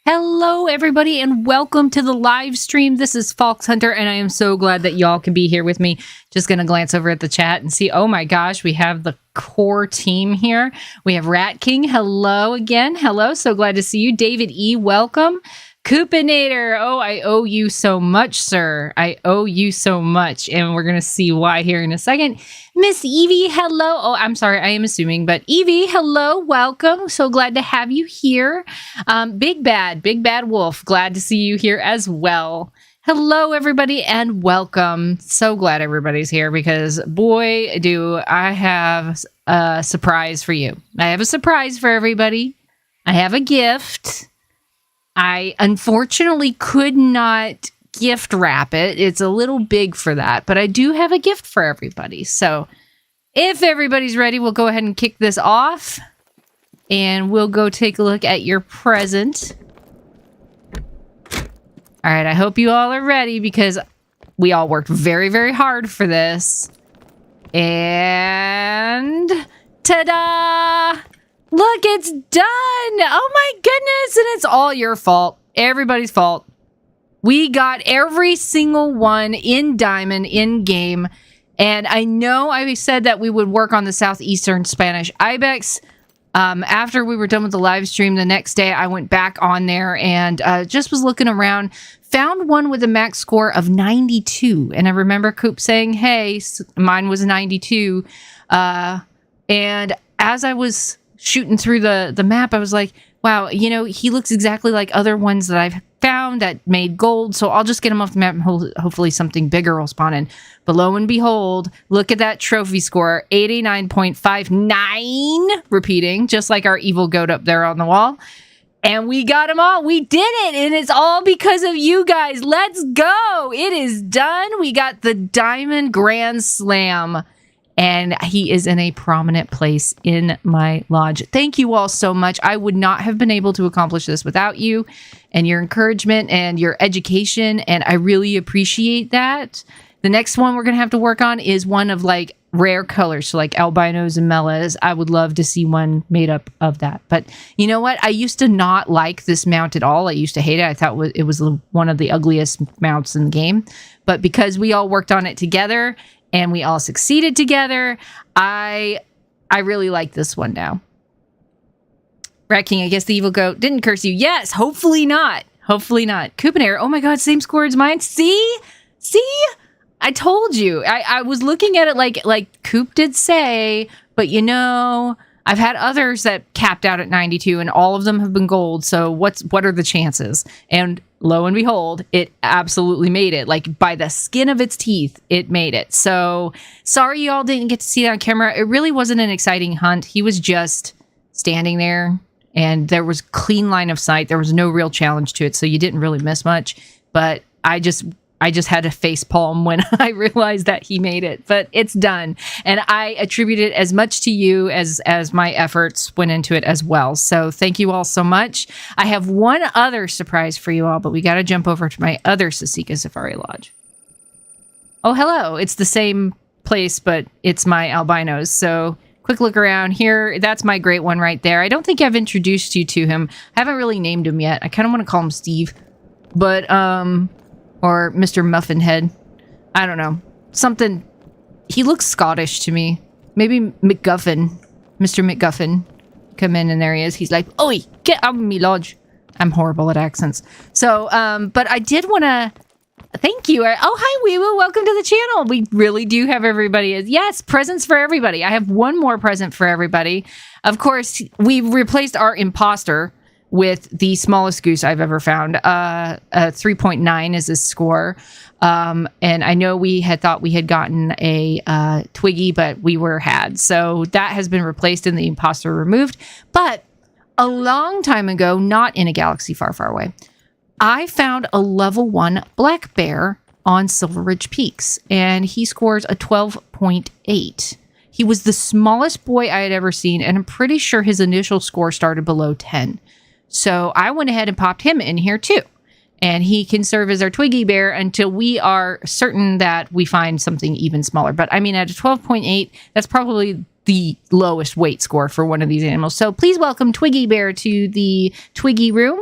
Hello, everybody, and welcome to the live stream. This is Fox Hunter, and I am so glad that y'all can be here with me. Just going to glance over at the chat and see, oh my gosh, we have the core team here. We have Rat King. Hello again. Hello. So glad to see you. David E., welcome. Coupinator. Oh, I owe you so much, sir. I owe you so much. And we're going to see why here in a second. Miss Evie, hello. Oh, I'm sorry. I am assuming. But Evie, hello. Welcome. So glad to have you here. Big Bad Wolf. Glad to see you here as well. Hello, everybody, and welcome. So glad everybody's here because, boy, do I have a surprise for you. I have a surprise for everybody. I have a gift. I unfortunately could not gift wrap it. It's a little big for that, but I do have a gift for everybody. So if everybody's ready, we'll go ahead and kick this off and we'll go take a look at your present. All right, I hope you all are ready because we all worked very, very hard for this. And ta-da! Look, it's done! Oh my goodness! And it's all your fault. Everybody's fault. We got every single one in Diamond, in game. And I know I said that we would work on the Southeastern Spanish Ibex. After we were done with the live stream the next day, I went back on there and just was looking around. Found one with a max score of 92. And I remember Coop saying, hey, mine was a 92. And as I was shooting through the map, I was like, wow, you know, he looks exactly like other ones that I've found that made gold, so I'll just get him off the map and hopefully something bigger will spawn in. But lo and behold, look at that trophy score, 89.59, repeating, just like our evil goat up there on the wall. And we got them all. We did it, and it's all because of you guys. Let's go. It is done. We got the Diamond Grand Slam. And he is in a prominent place in my lodge. Thank you all so much. I would not have been able to accomplish this without you and your encouragement and your education. And I really appreciate that. The next one we're going to have to work on is one of like rare colors. So like albinos and melas. I would love to see one made up of that. But you know what? I used to not like this mount at all. I used to hate it. I thought it was one of the ugliest mounts in the game. But because we all worked on it together and we all succeeded together, I really like this one now. Rat King, I guess the evil goat didn't curse you. Yes, hopefully not. Hopefully not. Coupinator, oh my god, same score as mine. See? I told you. I was looking at it like Coop did say, but you know, I've had others that capped out at 92 and all of them have been gold. So what are the chances? And lo and behold, it absolutely made it. Like by the skin of its teeth, it made it. So sorry y'all didn't get to see it on camera. It really wasn't an exciting hunt. He was just standing there and there was clean line of sight. There was no real challenge to it. So you didn't really miss much, but I just had a face palm when I realized that he made it, but it's done. And I attribute it as much to you as my efforts went into it as well. So thank you all so much. I have one other surprise for you all, but we got to jump over to my other Sasika Safari Lodge. Oh, hello. It's the same place, but it's my albinos. So quick look around here. That's my great one right there. I don't think I've introduced you to him. I haven't really named him yet. I kind of want to call him Steve, but, or Mr. Muffinhead. I don't know. Something. He looks Scottish to me. Maybe McGuffin. Mr. McGuffin. Come in and there he is. He's like, oi, get out of me lodge. I'm horrible at accents. So, but I did want to thank you. Oh, hi, Weewoo. Welcome to the channel. We really do have everybody. Yes, presents for everybody. I have one more present for everybody. Of course, we replaced our imposter with the smallest goose I've ever found. 3.9 is his score. And I know we had thought we had gotten a Twiggy, but we had. So that has been replaced and the imposter removed. But a long time ago, not in a galaxy far, far away, I found a level 1 black bear on Silver Ridge Peaks. And he scores a 12.8. He was the smallest boy I had ever seen. And I'm pretty sure his initial score started below 10. So I went ahead and popped him in here too. And he can serve as our Twiggy bear until we are certain that we find something even smaller. But I mean, at a 12.8, that's probably the lowest weight score for one of these animals. So please welcome Twiggy Bear to the Twiggy room.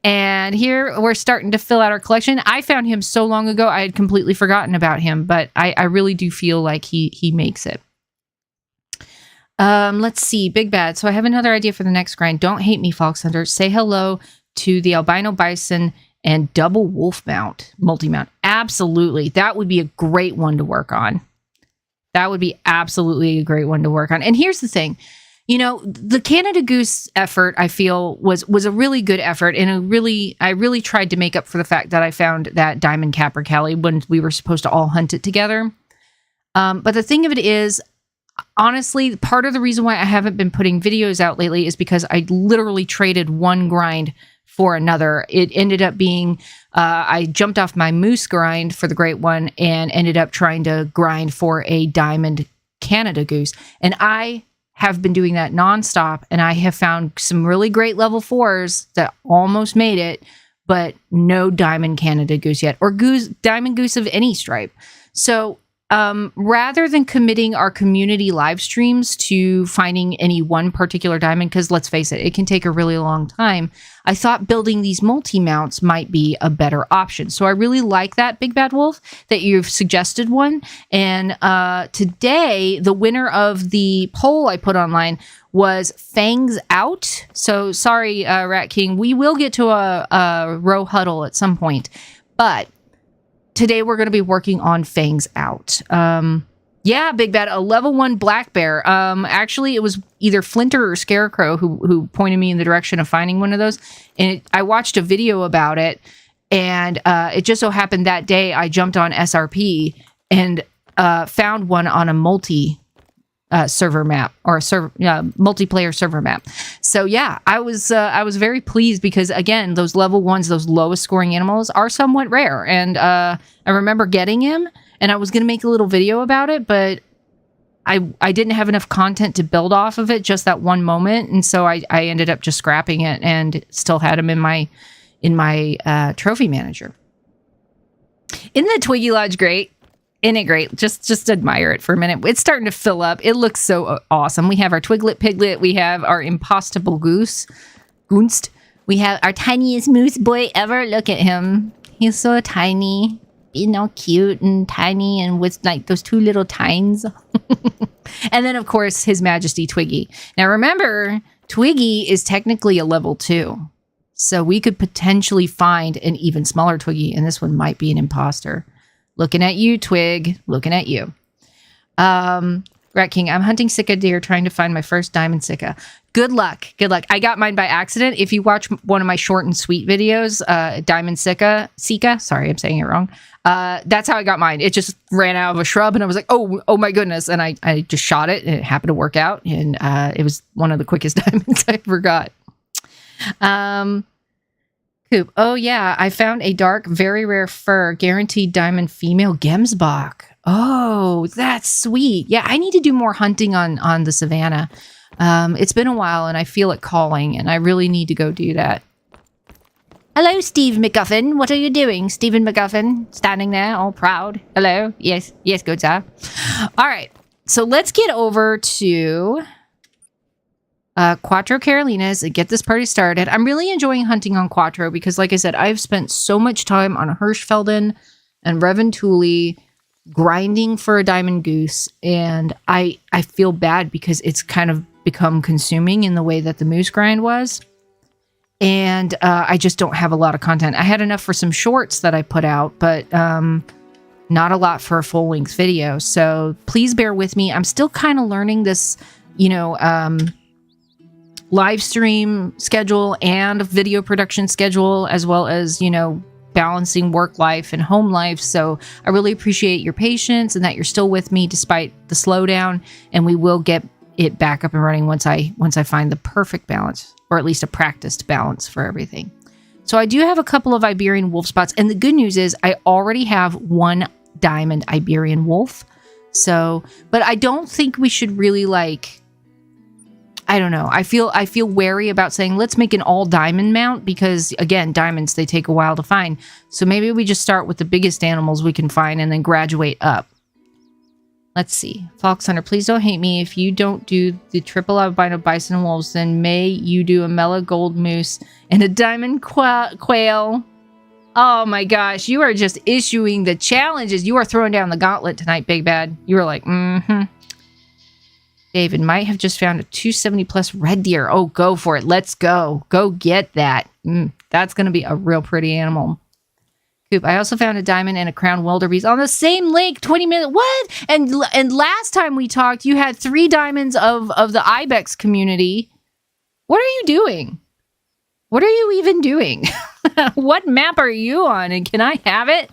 And here we're starting to fill out our collection. I found him so long ago, I had completely forgotten about him, but I really do feel like he makes it. Let's see, Big Bad. So I have another idea for the next grind. Don't hate me, Fox Hunter. Say hello to the albino bison and double wolf mount, multi-mount. Absolutely. That would be a great one to work on. That would be absolutely a great one to work on. And here's the thing. You know, the Canada Goose effort, I feel, was a really good effort. And I really tried to make up for the fact that I found that diamond capercaillie when we were supposed to all hunt it together. But the thing of it is, honestly, part of the reason why I haven't been putting videos out lately is because I literally traded one grind for another. It ended up being, I jumped off my moose grind for the great one and ended up trying to grind for a diamond Canada Goose. And I have been doing that nonstop, and I have found some really great level 4s that almost made it, but no diamond Canada Goose yet, or diamond goose of any stripe. So rather than committing our community live streams to finding any one particular diamond, because let's face it, it can take a really long time, I thought building these multi-mounts might be a better option. So I really like that, Big Bad Wolf, that you've suggested one. And today, the winner of the poll I put online was Fangs Out. So sorry, Rat King, we will get to a row huddle at some point, but today we're going to be working on Fangs Out. Yeah, Big Bad, a level 1 black bear. Actually, it was either Flinter or Scarecrow who pointed me in the direction of finding one of those. And I watched a video about it, and it just so happened that day I jumped on SRP and found one on a server map, or a multiplayer server map. So yeah, I was very pleased because, again, those level 1s, those lowest scoring animals, are somewhat rare. And I remember getting him, and I was going to make a little video about it, but I didn't have enough content to build off of it just that one moment, and so I ended up just scrapping it and still had him in my trophy manager. Isn't the Twiggy Lodge great? Isn't it great? Just admire it for a minute. It's starting to fill up. It looks so awesome. We have our Twiglet Piglet. We have our Impostable Goonst. We have our tiniest moose boy ever. Look at him. He's so tiny. You know, cute and tiny and with like those 2 little tines. And then, of course, His Majesty Twiggy. Now, remember, Twiggy is technically a level 2. So we could potentially find an even smaller Twiggy, and this one might be an imposter. Looking at you, Twig. Looking at you. Rat King, I'm hunting Sika deer, trying to find my first diamond Sika. Good luck. Good luck. I got mine by accident. If you watch one of my short and sweet videos, Diamond Sika, sorry, I'm saying it wrong. That's how I got mine. It just ran out of a shrub, and I was like, oh my goodness. And I just shot it, and it happened to work out. And it was one of the quickest diamonds I ever got. Coop. Oh yeah, I found a dark, very rare fur, guaranteed diamond female Gemsbach. Oh, that's sweet. Yeah, I need to do more hunting on the savannah. It's been a while, and I feel it calling, and I really need to go do that. Hello, Steve McGuffin. What are you doing, Stephen McGuffin? Standing there, all proud. Hello. Yes, good sir. All right, so let's get over to Cuatro Carolinas and get this party started. I'm really enjoying hunting on Cuatro because, like I said, I've spent so much time on Hirschfelden and Reventuli grinding for a diamond goose, and I feel bad because it's kind of become consuming in the way that the moose grind was, and I just don't have a lot of content. I had enough for some shorts that I put out, but not a lot for a full-length video, so please bear with me. I'm still kind of learning this, live stream schedule and video production schedule, as well as, balancing work life and home life. So I really appreciate your patience and that you're still with me despite the slowdown, and we will get it back up and running once I find the perfect balance, or at least a practiced balance for everything. So I do have a couple of Iberian wolf spots, and the good news is I already have 1 diamond Iberian wolf. So, but I don't think we should really I don't know. I feel wary about saying, let's make an all diamond mount because, again, diamonds, they take a while to find. So maybe we just start with the biggest animals we can find and then graduate up. Let's see. Fox Hunter, please don't hate me. If you don't do the triple albino bison and wolves, then may you do a mellow gold moose and a diamond quail. Oh my gosh, you are just issuing the challenges. You are throwing down the gauntlet tonight, Big Bad. You were like, David might have just found a 270 plus red deer. Oh, go for it. Let's go. Go get that. That's going to be a real pretty animal. Coop, I also found a diamond and a crown wildebeest on the same lake 20 minutes. What? And last time we talked, you had 3 diamonds of the ibex community. What are you doing? What are you even doing? What map are you on? And can I have it?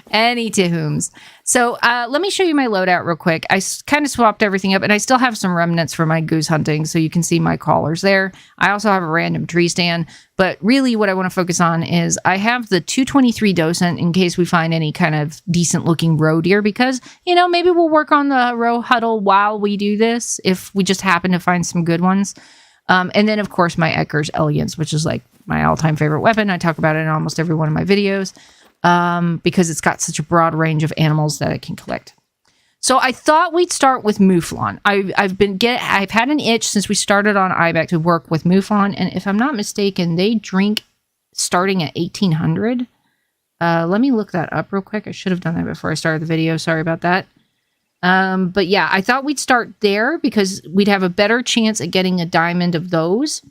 Any to-whoms. So let me show you my loadout real quick. I kind of swapped everything up, and I still have some remnants for my goose hunting, so you can see my collars there. I also have a random tree stand, but really what I want to focus on is I have the 223 docent in case we find any kind of decent-looking roe deer, because, you know, maybe we'll work on the roe huddle while we do this, if we just happen to find some good ones. And then, of course, my Eckers Elegance, which is like my all-time favorite weapon. I talk about it in almost every one of my videos because it's got such a broad range of animals that it can collect. So I thought we'd start with Mouflon. I've had an itch since we started on ibex to work with Mouflon, and if I'm not mistaken, they drink starting at 1800. Let me look that up real quick. I should have done that before I started the video. Sorry about that. But yeah, I thought we'd start there because we'd have a better chance at getting a diamond of those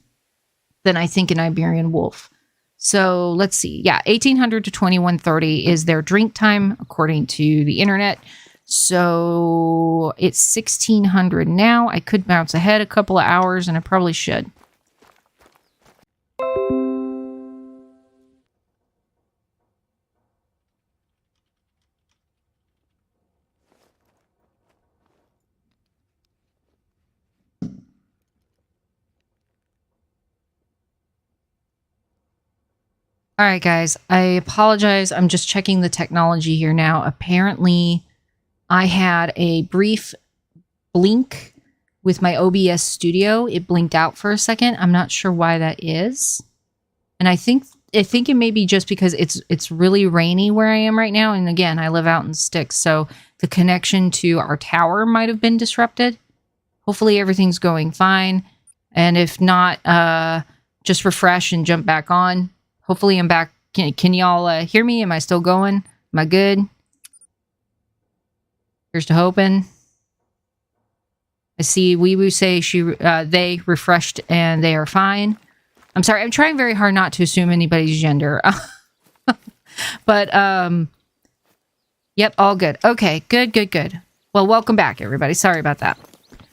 than I think an Iberian wolf. So let's see. Yeah, 1800 to 2130 is their drink time according to the internet. So it's 1600 now. I could bounce ahead a couple of hours, and I probably should. All right, guys, I apologize. I'm just checking the technology here now. Apparently, I had a brief blink with my OBS studio. It blinked out for a second. I'm not sure why that is. And I think it may be just because it's really rainy where I am right now. And again, I live out in sticks, so the connection to our tower might have been disrupted. Hopefully everything's going fine. And if not, just refresh and jump back on. Hopefully I'm back. Can y'all hear me? Am I still going? Am I good? Here's to hoping. I see Weewoo say they refreshed and they are fine. I'm sorry. I'm trying very hard not to assume anybody's gender. But, yep, all good. Okay, good. Well, welcome back, everybody. Sorry about that.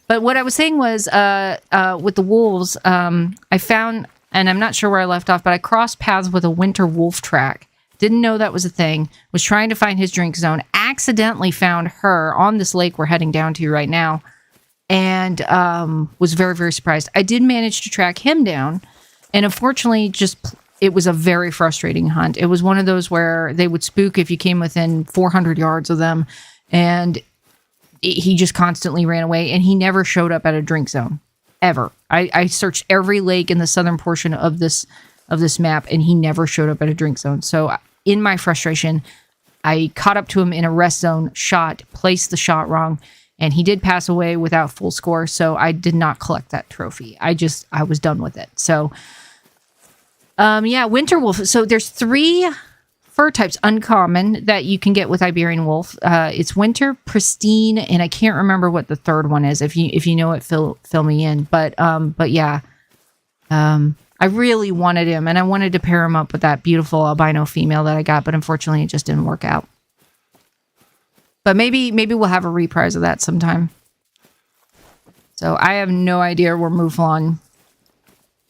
But what I was saying was, with the wolves, I found... And I'm not sure where I left off, but I crossed paths with a winter wolf track. Didn't know that was a thing. Was trying to find his drink zone. Accidentally found her on this lake we're heading down to right now. And was very, very surprised. I did manage to track him down. And unfortunately, it was a very frustrating hunt. It was one of those where they would spook if you came within 400 yards of them. And he just constantly ran away. And he never showed up at a drink zone. Ever. I searched every lake in the southern portion of this map, and he never showed up at a drink zone. So in my frustration, I caught up to him in a rest zone, placed the shot wrong, and he did pass away without full score. So I did not collect that trophy. I was done with it. So yeah, winter wolf. So there's 3 fur types uncommon that you can get with Iberian wolf. It's winter, pristine, and I can't remember what the third one is. If you know it, fill me in. But yeah, I really wanted him, and I wanted to pair him up with that beautiful albino female that I got, but unfortunately, it just didn't work out. But maybe we'll have a reprise of that sometime. So I have no idea where Mouflon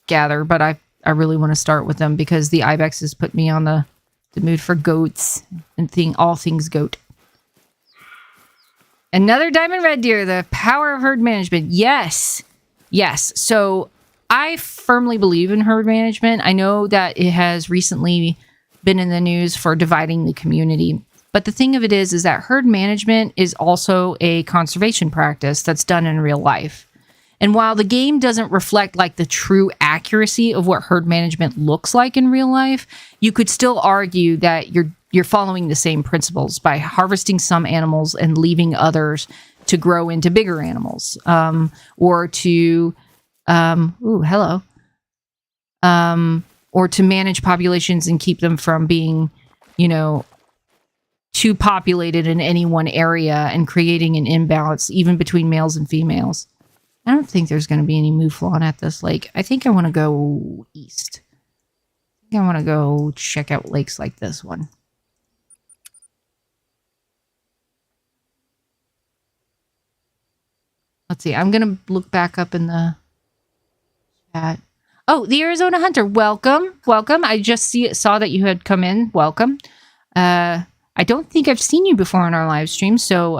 gather, but I really want to start with them because the ibex has put me on the mood for goats and all things goat. Another diamond red deer, the power of herd management. Yes. So I firmly believe in herd management. I know that it has recently been in the news for dividing the community. But the thing of it is that herd management is also a conservation practice that's done in real life. And while the game doesn't reflect like the true accuracy of what herd management looks like in real life, you could still argue that you're following the same principles by harvesting some animals and leaving others to grow into bigger animals, or to, hello, or to manage populations and keep them from being, too populated in any one area and creating an imbalance even between males and females. I don't think there's going to be any mouflon at this lake. I think I want to go east. I think I want to go check out lakes like this one. Let's see. I'm going to look back up in the chat. Oh, the Arizona Hunter. Welcome. Welcome. I just saw that you had come in. Welcome. I don't think I've seen you before on our live stream, so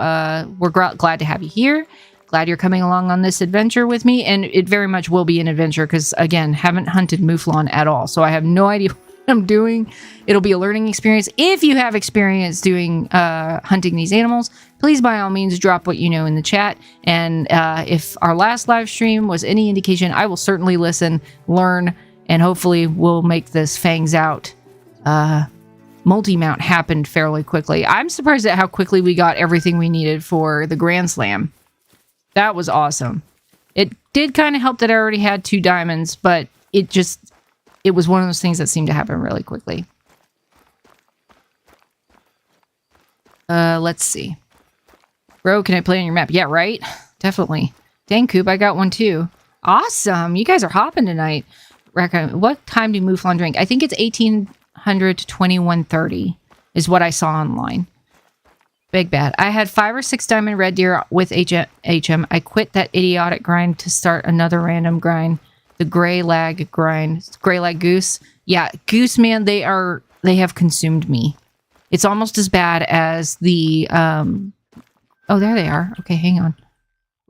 we're glad to have you here. Glad you're coming along on this adventure with me, and it very much will be an adventure because, again, haven't hunted mouflon at all, so I have no idea what I'm doing. It'll be a learning experience. If you have experience doing hunting these animals, please, by all means, drop what you know in the chat, and if our last live stream was any indication, I will certainly listen, learn, and hopefully we'll make this Fangs Out multi-mount happened fairly quickly. I'm surprised at how quickly we got everything we needed for the Grand Slam. That was awesome. It did kind of help that I already had 2 diamonds, but it was one of those things that seemed to happen really quickly. Let's see. Bro, can I play on your map? Yeah, right? Definitely. Dang, Coop, I got one too. Awesome. You guys are hopping tonight. What time do mouflon drink? I think it's 1800 to 2130 is what I saw online. Big bad. I had 5 or 6 diamond red deer with HM. I quit that idiotic grind to start another random grind. The gray lag grind. Gray lag goose. Yeah, goose, man, they have consumed me. It's almost as bad as the oh, there they are. Okay, hang on.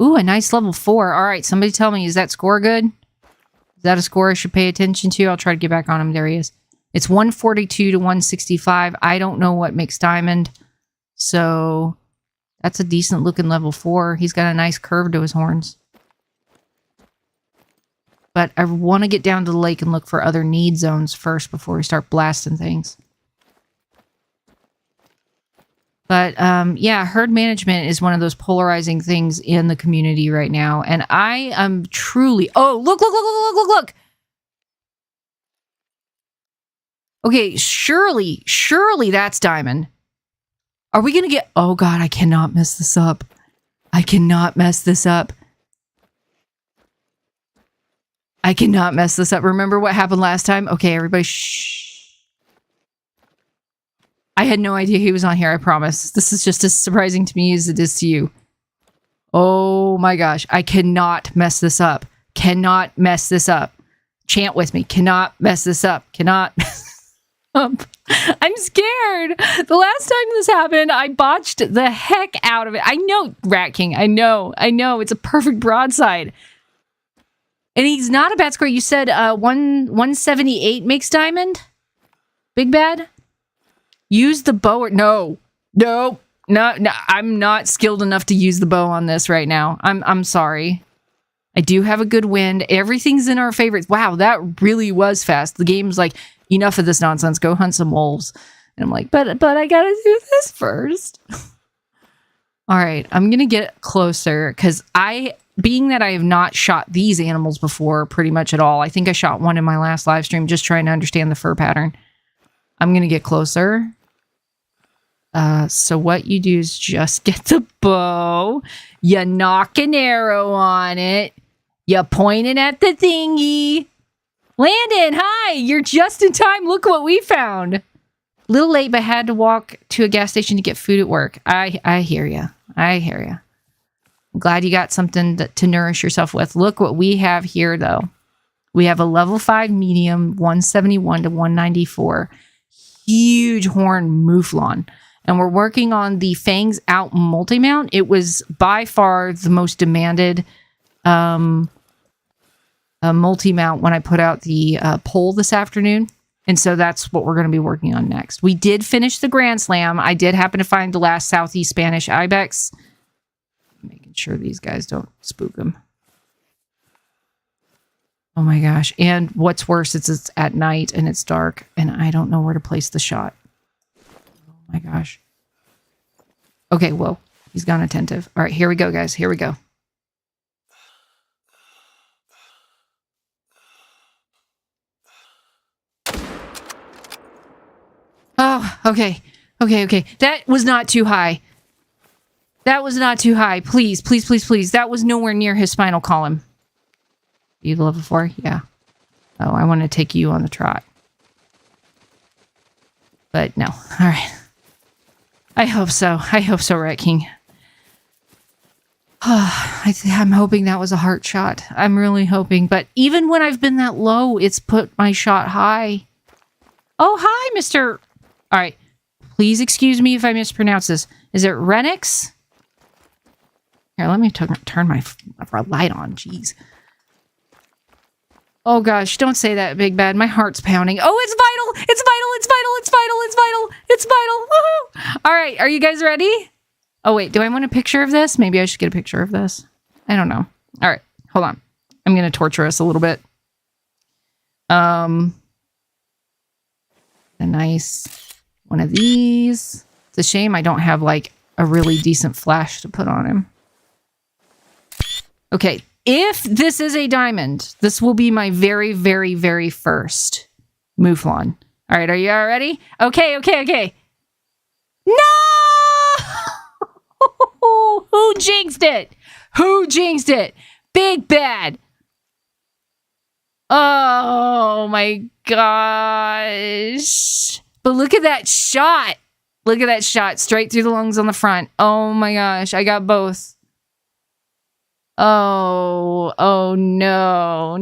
Ooh, a nice level 4. All right, somebody tell me, is that score good? Is that a score I should pay attention to? I'll try to get back on him. There he is. It's 142 to 165. I don't know what makes diamond. So that's a decent looking level 4. He's got a nice curve to his horns. But I want to get down to the lake and look for other need zones first before we start blasting things. But yeah, herd management is one of those polarizing things in the community right now. And I am truly... Oh, look. Okay, surely that's diamond. Are we going to get... Oh, God, I cannot mess this up. I cannot mess this up. Remember what happened last time? Okay, everybody, shh. I had no idea he was on here, I promise. This is just as surprising to me as it is to you. Oh, my gosh. I cannot mess this up. Cannot mess this up. Chant with me. Cannot mess this up. Cannot mess this up. I'm scared. The last time this happened, I botched the heck out of it. I know, Rat King. I know. It's a perfect broadside. And he's not a bad score. You said 178 makes diamond? Big bad? Use the bow or... No. I'm not skilled enough to use the bow on this right now. I'm sorry. I do have a good wind. Everything's in our favorites. Wow, that really was fast. The game's like, enough of this nonsense. Go hunt some wolves. And I'm like, but I gotta do this first. All right, I'm gonna get closer because being that I have not shot these animals before pretty much at all. I think I shot one in my last live stream just trying to understand the fur pattern. I'm going to get closer. So what you do is just get the bow. You knock an arrow on it. You point it at the thingy. Landon, hi! You're just in time. Look what we found. A little late, but had to walk to a gas station to get food at work. I hear you. I'm glad you got something to nourish yourself with. Look what we have here, though. We have a level 5 medium, 171 to 194. Huge horn mouflon. And we're working on the Fangs Out multi-mount. It was by far the most demanded multi-mount when I put out the poll this afternoon. And so that's what we're going to be working on next. We did finish the Grand Slam. I did happen to find the last Southeast Spanish Ibex. Making sure these guys don't spook them. Oh my gosh. And what's worse is it's at night and it's dark and I don't know where to place the shot. Oh my gosh. Okay, whoa. He's gone attentive. All right, here we go, guys. Here we go. Oh, okay. Okay. That was not too high. That was not too high. Please. That was nowhere near his spinal column. You level 4? Yeah. Oh, I want to take you on the trot. But no. All right. I hope so. Rat King. I'm hoping that was a heart shot. I'm really hoping. But even when I've been that low, it's put my shot high. Oh, hi, Mr. All right. Please excuse me if I mispronounce this. Is it Renix? Here, let me turn my light on. Jeez. Oh, gosh. Don't say that, Big Bad. My heart's pounding. Oh, it's vital. It's vital. Woohoo. All right. Are you guys ready? Oh, wait. Do I want a picture of this? Maybe I should get a picture of this. I don't know. All right. Hold on. I'm going to torture us a little bit. A nice one of these. It's a shame I don't have, like, a really decent flash to put on him. Okay. If this is a diamond, this will be my very, very, very first Mouflon. All right, are you all ready? Okay. No! Who jinxed it? Big Bad. Oh my gosh. But look at that shot. Straight through the lungs on the front. Oh my gosh, I got both. Oh no.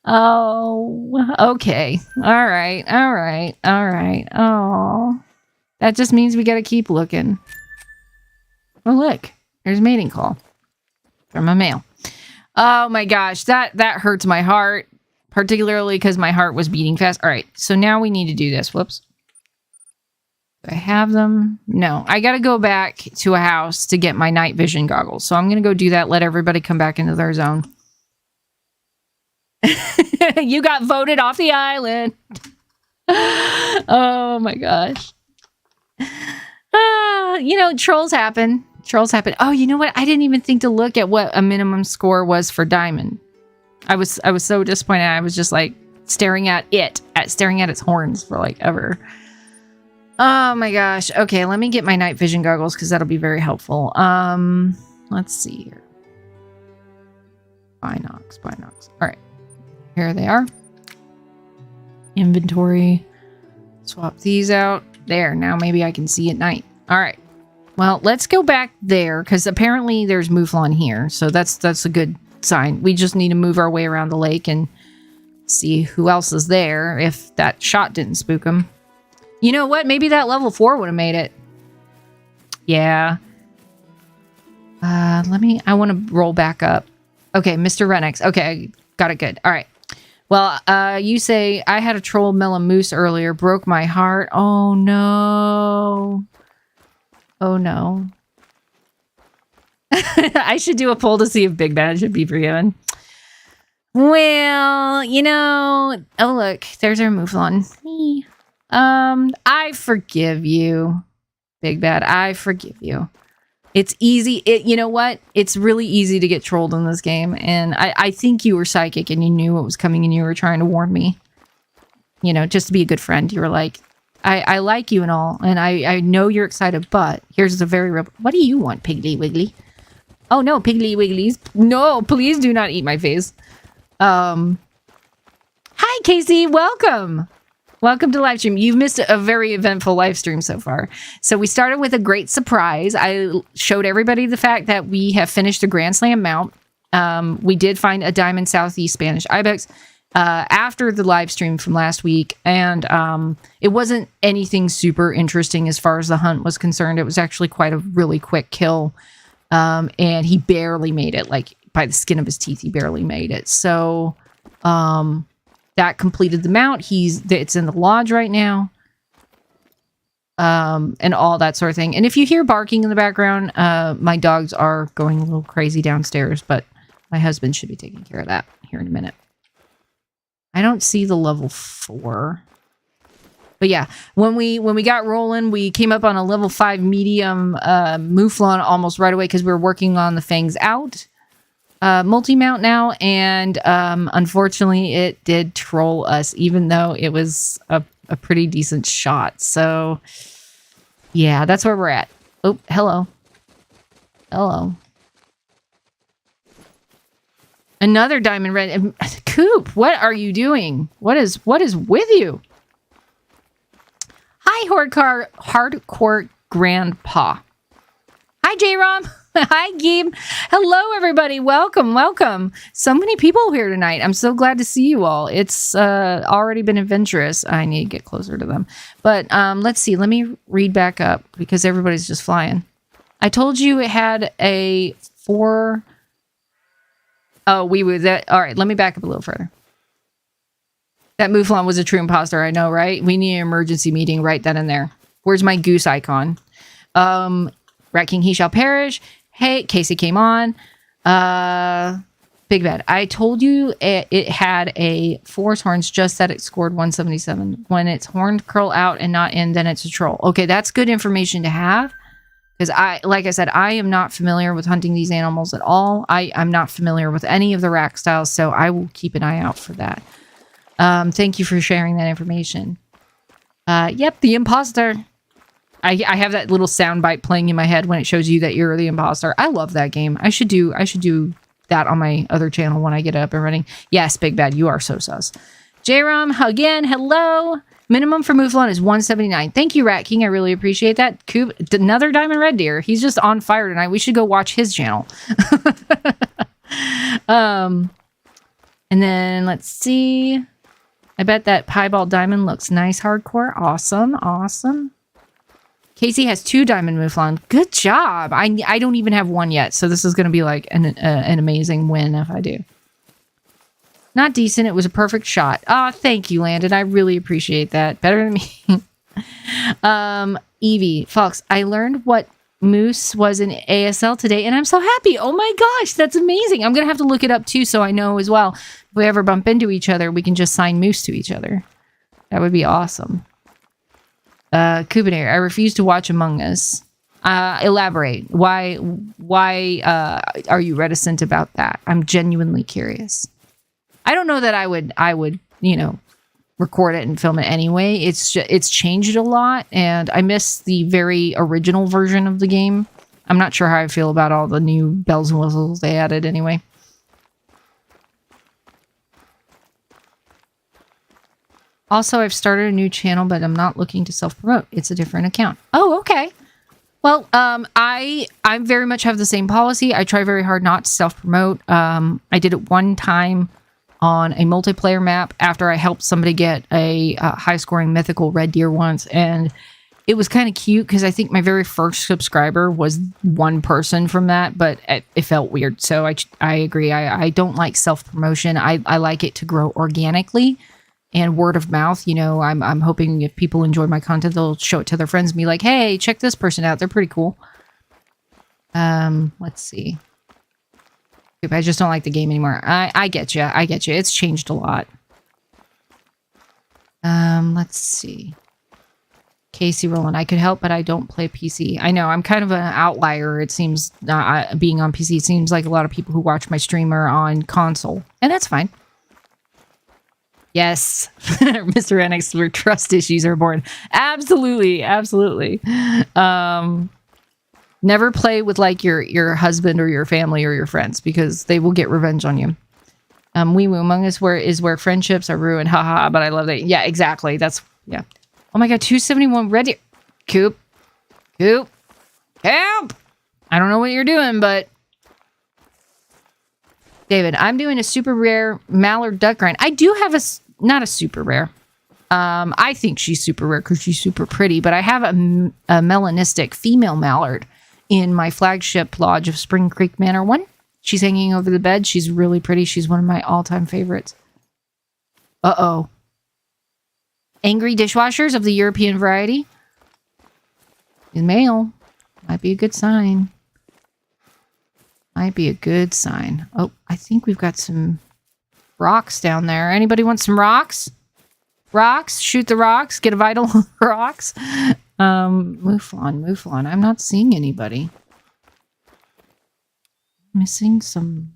Oh, okay. All right. Oh, that just means we got to keep looking. Oh, look, there's a mating call from a male. Oh my gosh, that hurts my heart, particularly because my heart was beating fast. All right, so now we need to do this. Whoops. Do I have them? No, I got to go back to a house to get my night vision goggles. So I'm going to go do that. Let everybody come back into their zone. You got voted off the island. Oh my gosh. Trolls happen. Oh, you know what? I didn't even think to look at what a minimum score was for diamond. I was so disappointed. I was just like staring at its horns for like ever. Oh my gosh. Okay, let me get my night vision goggles because that'll be very helpful. Let's see here. Binocs. All right. Here they are. Inventory. Swap these out. There. Now maybe I can see at night. All right. Well, let's go back there because apparently there's Mouflon here. So that's a good sign. We just need to move our way around the lake and see who else is there if that shot didn't spook them. You know what? Maybe that level 4 would have made it. Yeah. I want to roll back up. Okay, Mr. Renix. Okay, got it good. All right. Well, you say, I had a troll melon moose earlier. Broke my heart. Oh, no. I should do a poll to see if Big Bad should be forgiven. Well, oh, look. There's our Mouflon. I forgive you, Big Bad. I forgive you. It's easy. You know what? It's really easy to get trolled in this game. And I think you were psychic and you knew what was coming and you were trying to warn me. Just to be a good friend. You were like, I like you and all. And I know you're excited, but here's the very real... What do you want, Piggly Wiggly? Oh, no, Piggly Wigglies. No, please do not eat my face. Hi, Casey. Welcome. Welcome to live stream. You've missed a very eventful live stream so far. So we started with a great surprise. I showed everybody the fact that we have finished the Grand Slam mount. We did find a diamond Southeast Spanish Ibex after the live stream from last week. And it wasn't anything super interesting as far as the hunt was concerned. It was actually quite a really quick kill. And he barely made it. Like by the skin of his teeth, he barely made it. So... that completed the mount. It's in the lodge right now. And all that sort of thing. And if you hear barking in the background, my dogs are going a little crazy downstairs, but my husband should be taking care of that here in a minute. I don't see the level 4. But yeah, when we got rolling, we came up on a level 5 medium Mouflon almost right away because we were working on the Fangs Out multi-mount now, and unfortunately it did troll us, even though it was a pretty decent shot. So yeah, that's where we're at. Oh, hello. Another diamond red. Coop, what are you doing? What is with you? Hi, hardcore grandpa. Hi, J-Rom. Hi, Gabe. Hello, everybody. Welcome. So many people here tonight. I'm so glad to see you all. It's already been adventurous. I need to get closer to them. But let's see. Let me read back up because everybody's just flying. I told you it had a 4... Oh, we were that. All right, let me back up a little further. That Mouflon was a true imposter, I know, right? We need an emergency meeting right then and there. Where's my goose icon? Rat King, he shall perish. Hey, Casey came on. Big Bad. I told you it had a 4 horns, just that it scored 177. When it's horned curl out and not in, then it's a troll. Okay, that's good information to have. Because like I said, I am not familiar with hunting these animals at all. I'm not familiar with any of the rack styles, so I will keep an eye out for that. Thank you for sharing that information. Yep, the imposter. I have that little soundbite playing in my head when it shows you that you're the imposter. I love that game. I should do that on my other channel when I get up and running. Yes, Big Bad, you are so sus. J-Rom, again, hello. Minimum for Mouflon is 179. Thank you, Rat King. I really appreciate that. Coop, another diamond red deer. He's just on fire tonight. We should go watch his channel. And then let's see. I bet that piebald diamond looks nice hardcore. Awesome. Casey has 2 diamond Mouflon. Good job. I don't even have 1 yet, so this is going to be like an amazing win if I do. Not decent. It was a perfect shot. Oh, thank you, Landon. I really appreciate that. Better than me. Evie, Fox, I learned what moose was in ASL today, and I'm so happy. Oh my gosh, that's amazing. I'm going to have to look it up too, so I know as well. If we ever bump into each other, we can just sign moose to each other. That would be awesome. Kubinator, I refuse to watch Among Us. Elaborate. Why are you reticent about that? I'm genuinely curious. I don't know that I would, record it and film it anyway. It's changed a lot, and I miss the very original version of the game. I'm not sure how I feel about all the new bells and whistles they added anyway. Also, I've started a new channel, but I'm not looking to self-promote. It's a different account. Oh, okay. Well, I very much have the same policy. I try very hard not to self-promote. I did it one time on a multiplayer map after I helped somebody get a high-scoring mythical red deer once, and it was kind of cute because I think my very first subscriber was one person from that, but it felt weird. So I agree. I don't like self-promotion. I like it to grow organically. And word of mouth, I'm hoping if people enjoy my content, they'll show it to their friends and be like, hey, check this person out. They're pretty cool. Let's see. I just don't like the game anymore. I get you. It's changed a lot. Let's see. Casey Rowland. I could help, but I don't play PC. I know. I'm kind of an outlier. It seems being on PC. It seems like a lot of people who watch my stream are on console. And that's fine. Yes, Mr. NX, where trust issues are born. Absolutely. Never play with like your husband or your family or your friends because they will get revenge on you. Wee Woo Among Us is where friendships are ruined. Haha, but I love that. Yeah, exactly. Yeah. Oh my god, 271 red deer. Coop. Help! I don't know what you're doing, but David, I'm doing a super rare mallard duck grind. I do have not a super rare. I think she's super rare because she's super pretty, but I have a melanistic female mallard in my flagship lodge of Spring Creek Manor 1. She's hanging over the bed. She's really pretty. She's one of my all-time favorites. Uh-oh. Angry dishwashers of the European variety. In male. Might be a good sign. Oh, I think we've got some rocks down there. Anybody want some rocks? Rocks, shoot the rocks, get a vital rocks. Mouflon. I'm not seeing anybody. Missing some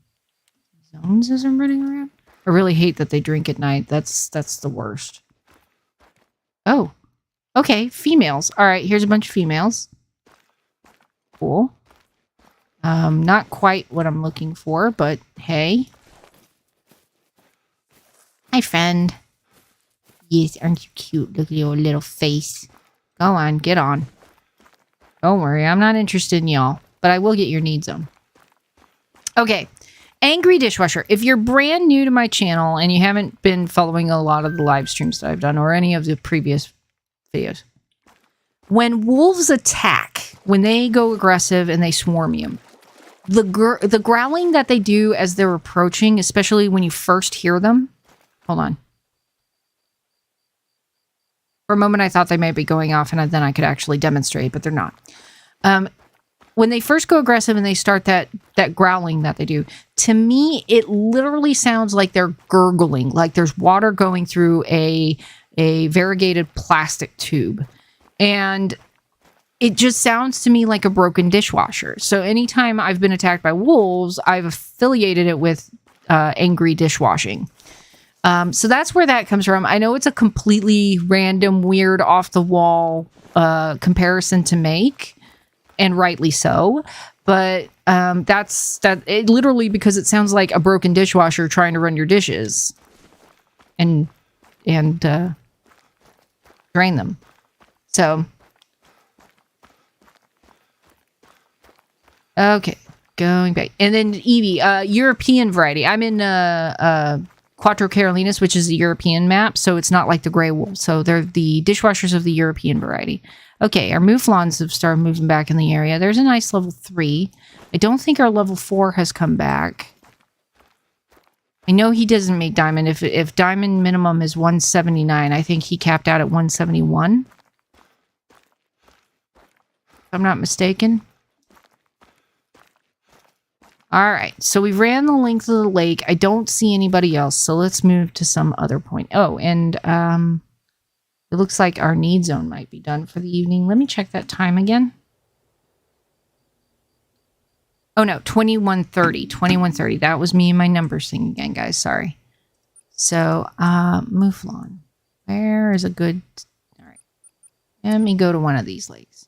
zones as I'm running around. I really hate that they drink at night. That's the worst. Oh, okay, females. All right, here's a bunch of females. Cool. Not quite what I'm looking for, but hey. Hi, friend. Yes, aren't you cute? Look at your little face. Go on, get on. Don't worry, I'm not interested in y'all, but I will get your needs on. Okay, Angry Dishwasher. If you're brand new to my channel and you haven't been following a lot of the live streams that I've done or any of the previous videos, when wolves attack, when they go aggressive and they swarm you, the growling that they do as they're approaching, especially when you first hear them. Hold on. For a moment, I thought they might be going off, and then I could actually demonstrate, but they're not. When they first go aggressive and they start that growling that they do, to me, it literally sounds like they're gurgling, like there's water going through a variegated plastic tube. And it just sounds to me like a broken dishwasher. So anytime I've been attacked by wolves, I've affiliated it with angry dishwashing. So that's where that comes from. I know it's a completely random, weird, off-the-wall comparison to make, and rightly so. But that's it literally because it sounds like a broken dishwasher trying to run your dishes and drain them. So, okay, going back. And then Evie, European variety. I'm in Cuatro Carolinas, which is a European map, so it's not like the gray wool. So they're the dishwashers of the European variety. Okay, our mouflons have started moving back in the area. There's a nice level 3. I don't think our level 4 has come back. I know he doesn't make diamond. If diamond minimum is 179, I think he capped out at 171. If I'm not mistaken. All right, so we ran the length of the lake. I don't see anybody else, so let's move to some other point. Oh, and it looks like our need zone might be done for the evening. Let me check that time again. Oh, no, 21:30. 21:30. That was me and my numbers thing again, guys. Sorry. So, Mouflon. Where is a good... All right. Let me go to one of these lakes.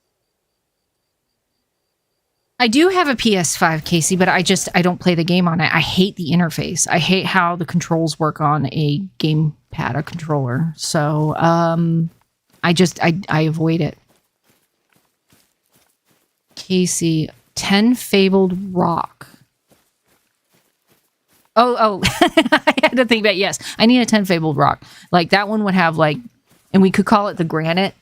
I do have a PS5, Casey, but I don't play the game on it. I hate the interface. I hate how the controls work on a gamepad, a controller. So, I avoid it. Casey, 10 Fabled Rock. Oh, I had to think about, yes, I need a 10 Fabled Rock. Like, that one would have, like, and we could call it the granite.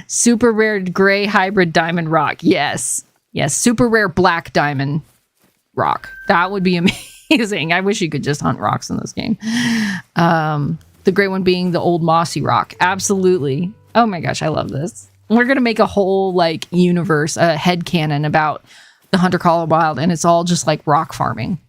Super rare gray hybrid diamond rock. Yes. Super rare black diamond rock. That would be amazing. I wish you could just hunt rocks in this game. The gray one being the old mossy rock. Absolutely. Oh my gosh, I love this. We're gonna make a whole like universe, a headcanon about the Hunter Call of Wild, and it's all just like rock farming.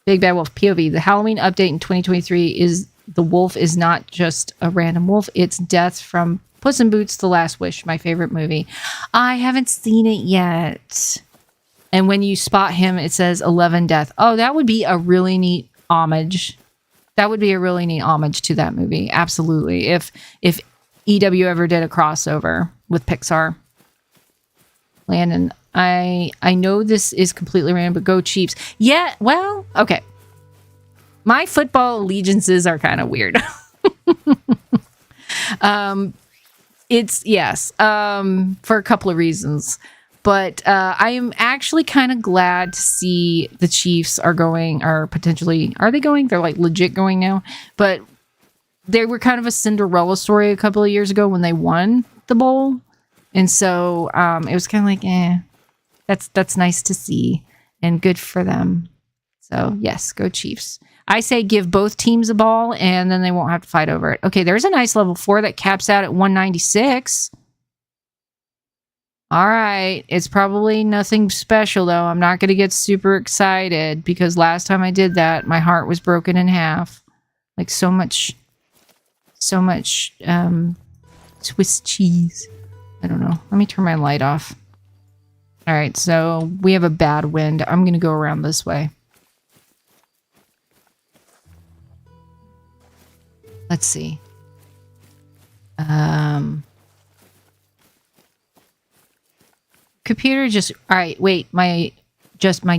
Big Bad Wolf POV. The Halloween update in 2023 is the wolf is not just a random wolf. It's Death from Puss in Boots: The Last Wish, my favorite movie. I haven't seen it yet. And when you spot him, it says 11 Death. Oh, that would be a really neat homage. That would be a really neat homage to that movie. Absolutely. If EW ever did a crossover with Pixar. Landon, I know this is completely random, but go Chiefs. Yeah, well, okay. My football allegiances are kind of weird. It's, yes, for a couple of reasons. But I am actually kind of glad to see the Chiefs are potentially, are they going? They're like legit going now. But they were kind of a Cinderella story a couple of years ago when they won the bowl. And so it was kind of like, that's nice to see and good for them. So yes, go Chiefs. I say give both teams a ball and then they won't have to fight over it. Okay, there's a nice level 4 that caps out at 196. All right. It's probably nothing special, though. I'm not going to get super excited because last time I did that, my heart was broken in half. Like so much, Swiss cheese. I don't know. Let me turn my light off. All right. So we have a bad wind. I'm going to go around this way. Let's see. Computer just... All right, wait. My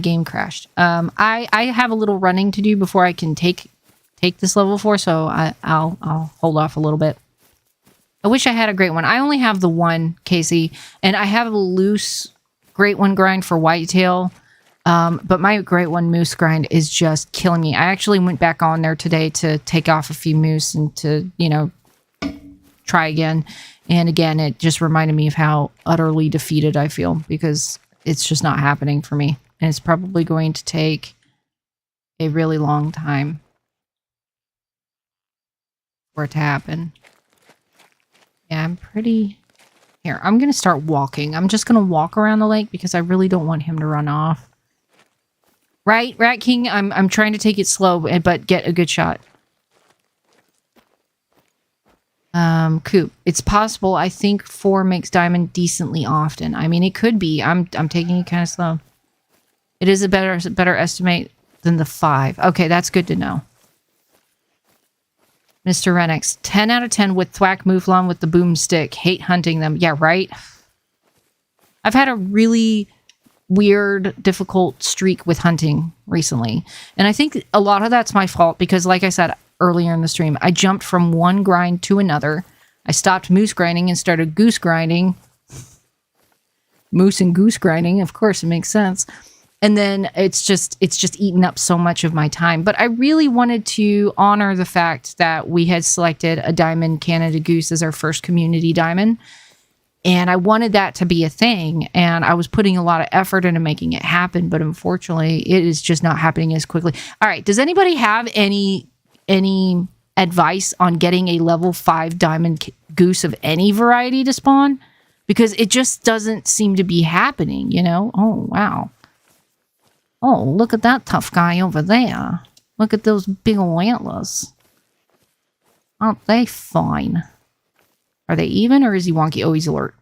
game crashed. I have a little running to do before I can take this level 4, so I'll hold off a little bit. I wish I had a great one. I only have the one, Casey, and I have a loose great one grind for whitetail. But my great one moose grind is just killing me. I actually went back on there today to take off a few moose and to, you know, try again. And again, it just reminded me of how utterly defeated I feel because it's just not happening for me. And it's probably going to take a really long time for it to happen. Yeah, I'm pretty... Here, I'm going to start walking. I'm just going to walk around the lake because I really don't want him to run off. Right, Rat King? I'm trying to take it slow, but get a good shot. Coop. It's possible. I think 4 makes diamond decently often. I mean, it could be. I'm taking it kind of slow. It is a better estimate than the 5. Okay, that's good to know. Mr. Renix. 10 out of 10 with Thwack Mouflon with the boomstick. Hate hunting them. Yeah, right? I've had a really weird, difficult streak with hunting recently. And I think a lot of that's my fault because, like I said earlier in the stream, I jumped from one grind to another. I stopped moose grinding and started goose grinding. Moose and goose grinding, of course, it makes sense. And then it's just eaten up so much of my time. But I really wanted to honor the fact that we had selected a diamond Canada goose as our first community diamond. And I wanted that to be a thing. And I was putting a lot of effort into making it happen. But unfortunately, it is just not happening as quickly. All right. Does anybody have any advice on getting a level 5 diamond goose of any variety to spawn? Because it just doesn't seem to be happening, you know? Oh, wow. Oh, look at that tough guy over there. Look at those big old antlers. Aren't they fine? Are they even, or is he wonky? Oh, he's alert.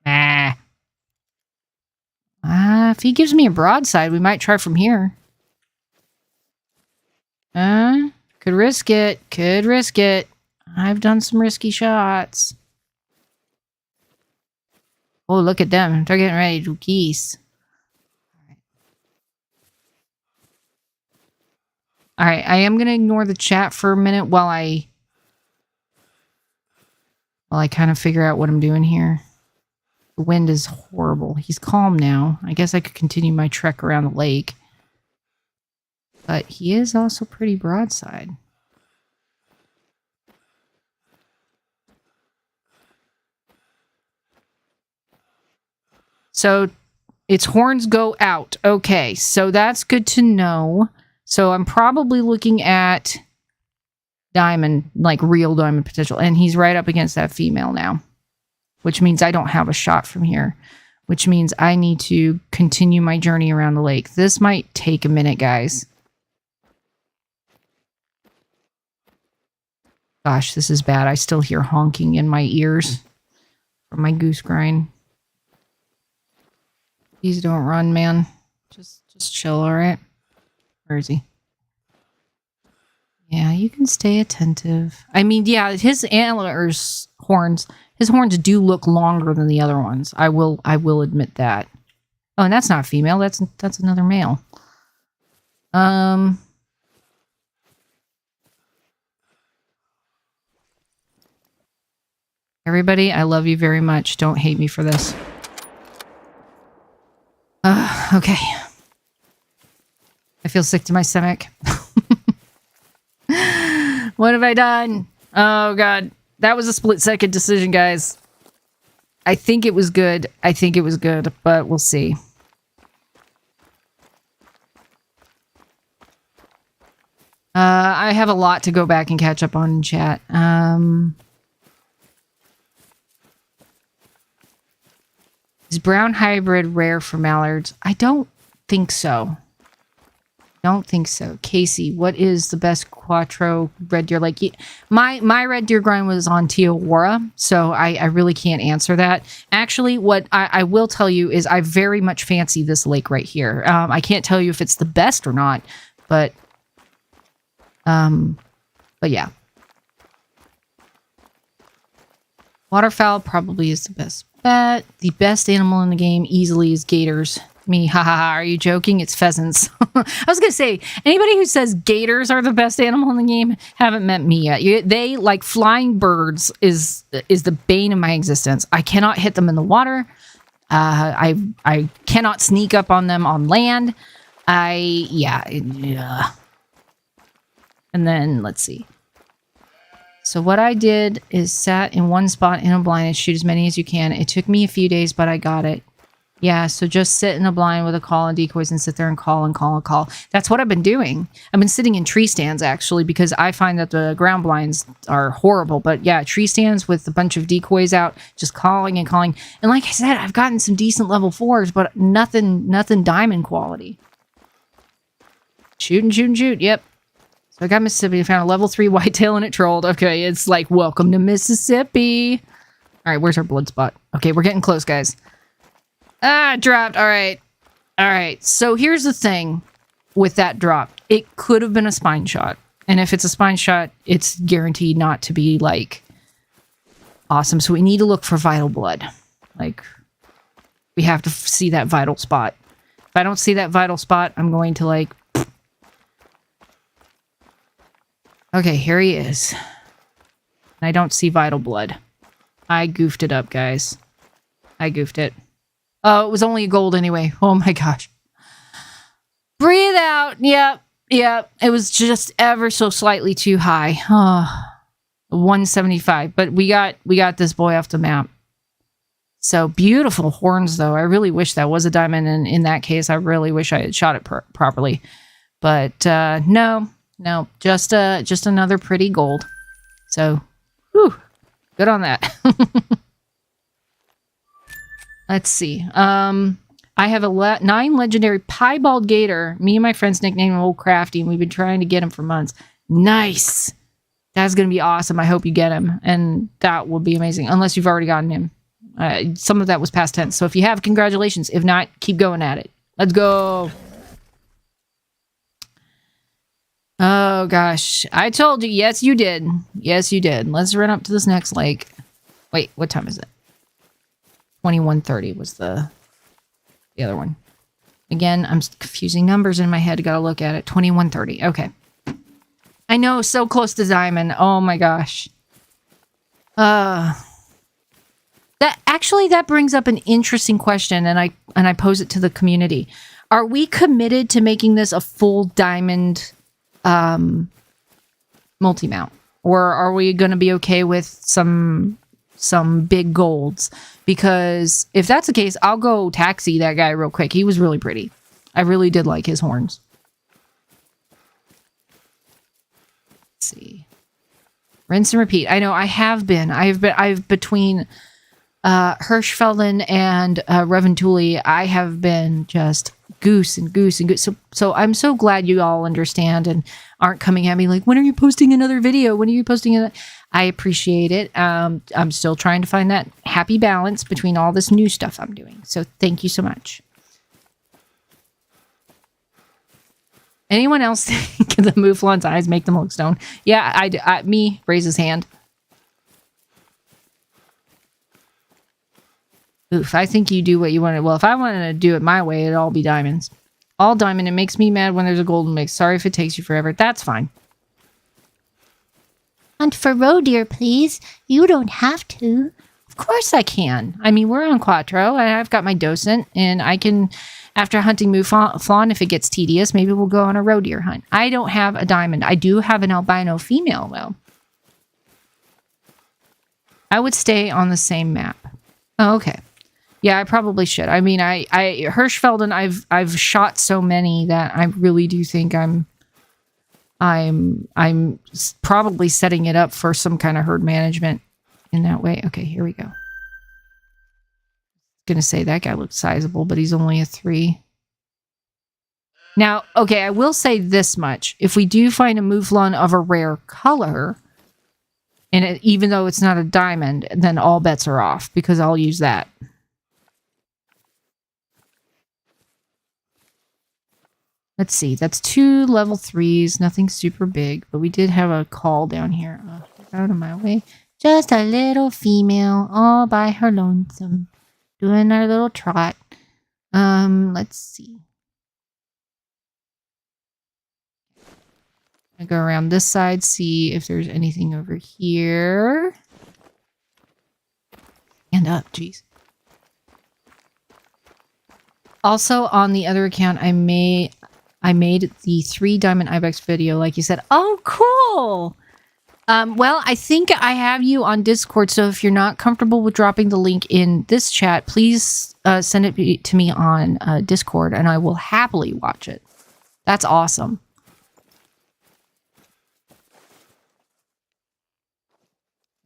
Nah. If he gives me a broadside, we might try from here. Could risk it. Could risk it. I've done some risky shots. Oh, look at them. They're getting ready to geese. All right, I am going to ignore the chat for a minute while I kind of figure out what I'm doing here. The wind is horrible. He's calm now. I guess I could continue my trek around the lake. But he is also pretty broadside. So its horns go out. Okay, so that's good to know. So I'm probably looking at diamond, like real diamond potential. And he's right up against that female now. Which means I don't have a shot from here. Which means I need to continue my journey around the lake. This might take a minute, guys. Gosh, this is bad. I still hear honking in my ears from my goose grind. Please don't run, man. Just chill, all right? Where is he? Yeah, you can stay attentive. I mean, yeah, his horns do look longer than the other ones. I will admit that. Oh, and that's not female. That's another male. Everybody, I love you very much. Don't hate me for this. Okay. I feel sick to my stomach. What have I done? Oh, God. That was a split-second decision, guys. I think it was good. But we'll see. I have a lot to go back and catch up on in chat. Is brown hybrid rare for mallards? I don't think so. Don't think so. Casey, what is the best Cuatro red deer? Like, my red deer grind was on Tijuana, so I really can't answer that. Actually, what I will tell you is I very much fancy this lake right here. I can't tell you if it's the best or not, but yeah. Waterfowl probably is the best bet. The best animal in the game easily is gators. Me, haha, are you joking? It's pheasants. I was gonna say, anybody who says gators are the best animal in the game haven't met me yet. They, like, flying birds is the bane of my existence. I cannot hit them in the water. I cannot sneak up on them on land. Yeah. And then, let's see. So what I did is sat in one spot in a blind and shoot as many as you can. It took me a few days, but I got it. Yeah, so just sit in a blind with a call and decoys and sit there and call and call and call. That's what I've been doing. I've been sitting in tree stands, actually, because I find that the ground blinds are horrible. But yeah, tree stands with a bunch of decoys out, just calling and calling. And like I said, I've gotten some decent level 4s, but nothing diamond quality. Shoot and shoot and shoot. Yep. So I got Mississippi and found a level 3 whitetail and it trolled. Okay, it's like, welcome to Mississippi. All right, where's our blood spot? Okay, we're getting close, guys. Ah, dropped. All right. All right. So here's the thing with that drop. It could have been a spine shot. And if it's a spine shot, it's guaranteed not to be, like, awesome. So we need to look for vital blood. Like, we have to see that vital spot. If I don't see that vital spot, I'm going to, like... Okay, here he is. I don't see vital blood. I goofed it up, guys. I goofed it. Oh, it was only a gold anyway. Oh my gosh. Breathe out. Yep. Yep. It was just ever so slightly too high. Oh, 175. But we got this boy off the map. So beautiful horns, though. I really wish that was a diamond. And in that case, I really wish I had shot it properly. But no, just another pretty gold. So, whew, good on that. Let's see. I have a 9 legendary piebald gator. Me and my friends nicknamed him Old Crafty, and we've been trying to get him for months. Nice. That's going to be awesome. I hope you get him, and that will be amazing, unless you've already gotten him. Some of that was past tense, so if you have, congratulations. If not, keep going at it. Let's go. Oh, gosh. I told you. Yes, you did. Yes, you did. Let's run up to this next lake. Wait, what time is it? 21:30 was the other one. Again, I'm confusing numbers in my head. Gotta look at it. 21:30. Okay. I know, so close to diamond. Oh my gosh. That brings up an interesting question, and I pose it to the community. Are we committed to making this a full diamond multi-mount? Or are we going to be okay with some big golds? Because if that's the case, I'll go taxi that guy real quick. He was really pretty. I really did like his horns. Let's see. Rinse and repeat. I know I have been. I've between Hirschfelden and Reventuli, I have been just goose. So I'm so glad you all understand and aren't coming at me like, when are you posting another video? When are you posting it? I appreciate it. I'm still trying to find that happy balance between all this new stuff I'm doing. So thank you so much. Anyone else think the Mouflon's eyes make them look stone? Yeah, me, raise his hand. Oof, I think you do what you want to. Well, if I wanted to do it my way, it'd all be diamonds. All diamond. It makes me mad when there's a golden mix. Sorry if it takes you forever. That's fine. Hunt for roe deer, please. You don't have to. Of course I can. I mean, we're on Cuatro, and I've got my docent, and I can, after hunting Mouflon, if it gets tedious, maybe we'll go on a roe deer hunt. I don't have a diamond. I do have an albino female, though. I would stay on the same map. Oh, okay. Yeah, I probably should. I mean, Hirschfelden, I've shot so many that I really do think I'm probably setting it up for some kind of herd management in that way. Okay, here we go. Gonna say that guy looks sizable, but he's only a 3. Now, okay, I will say this much. If we do find a mouflon of a rare color, and even though it's not a diamond, then all bets are off, because I'll use that. Let's see. That's 2 level 3s. Nothing super big, but we did have a call down here. Get out of my way. Just a little female all by her lonesome. Doing our little trot. Let's see. I go around this side, see if there's anything over here. Stand up, jeez. Also, on the other account, I made the 3 diamond ibex video, like you said. Oh, cool! Well, I think I have you on Discord, so if you're not comfortable with dropping the link in this chat, please send it to me on Discord, and I will happily watch it. That's awesome.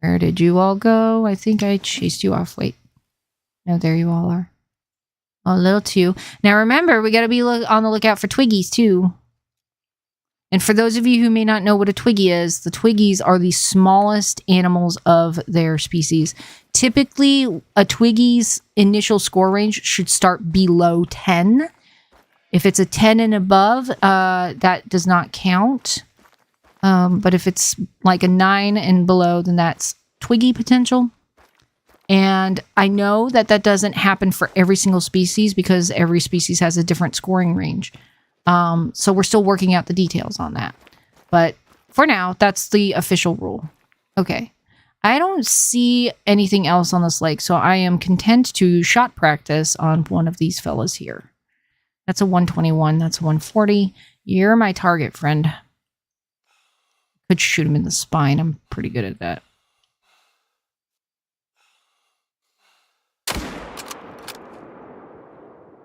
Where did you all go? I think I chased you off. Wait. No, there you all are. A little too. Now remember, we got to be on the lookout for Twiggies too. And for those of you who may not know what a Twiggy is, the Twiggies are the smallest animals of their species. Typically, a Twiggy's initial score range should start below 10. If it's a 10 and above, that does not count. But if it's like a 9 and below, then that's Twiggy potential. And I know that that doesn't happen for every single species because every species has a different scoring range. So we're still working out the details on that. But for now, that's the official rule. Okay. I don't see anything else on this lake, so I am content to shot practice on one of these fellas here. That's a 121. That's a 140. You're my target, friend. Could shoot him in the spine. I'm pretty good at that.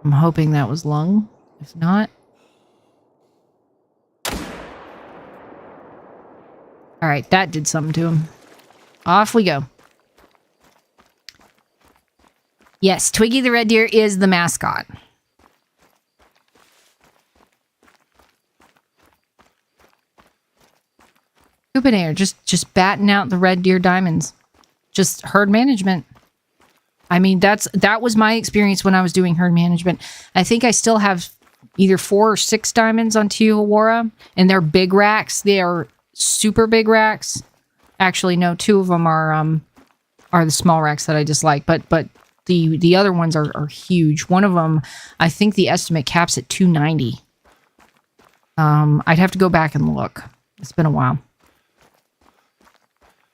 I'm hoping that was lung. If not... Alright, that did something to him. Off we go. Yes, Twiggy the red deer is the mascot. Coop Air, just batting out the red deer diamonds. Just herd management. I mean, that was my experience when I was doing herd management. I think I still have either 4 or 6 diamonds on Tijuana, and they're big racks. They are super big racks. Actually, no, 2 of them are the small racks that I dislike, but the other ones are huge. One of them, I think the estimate caps at 290. I'd have to go back and look. It's been a while.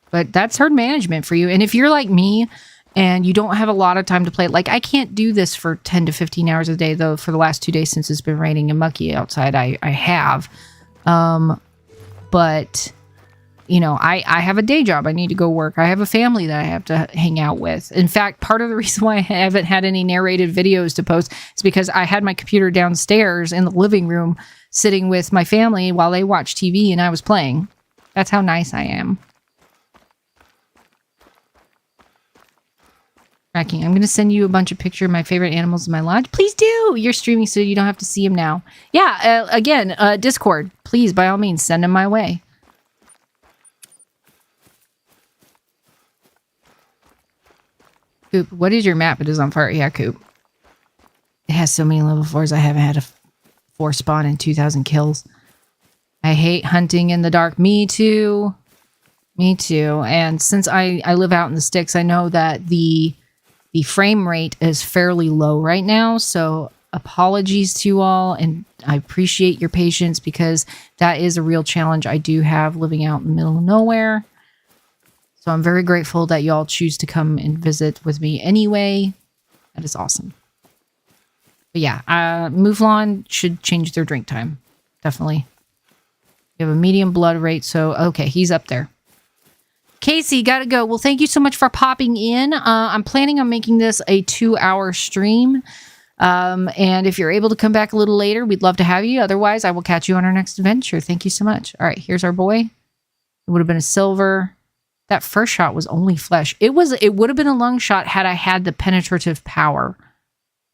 But that's herd management for you. And if you're like me and you don't have a lot of time to play, like I can't do this for 10 to 15 hours a day, though for the last 2 days since it's been raining and mucky outside, I have. But, you know, I have a day job. I need to go work. I have a family that I have to hang out with. In fact, part of the reason why I haven't had any narrated videos to post is because I had my computer downstairs in the living room sitting with my family while they watched TV and I was playing. That's how nice I am. Tracking. I'm going to send you a bunch of pictures of my favorite animals in my lodge. Please do. You're streaming, so you don't have to see them now. Yeah, again, Discord. Please, by all means, send them my way. Coop, what is your map? It is on fire. Yeah, Coop. It has so many level 4s. I haven't had a 4 spawn in 2,000 kills. I hate hunting in the dark. Me too. Me too. And since I live out in the sticks, I know that the frame rate is fairly low right now, so apologies to you all, and I appreciate your patience because that is a real challenge I do have living out in the middle of nowhere. So I'm very grateful that y'all choose to come and visit with me anyway. That is awesome. But yeah, Mouflon should change their drink time. Definitely. You have a medium blood rate, so okay, he's up there. Casey, gotta go. Well, thank you so much for popping in. I'm planning on making this a 2-hour stream. And if you're able to come back a little later, we'd love to have you. Otherwise, I will catch you on our next adventure. Thank you so much. All right, here's our boy. It would have been a silver. That first shot was only flesh. It would have been a lung shot had I had the penetrative power.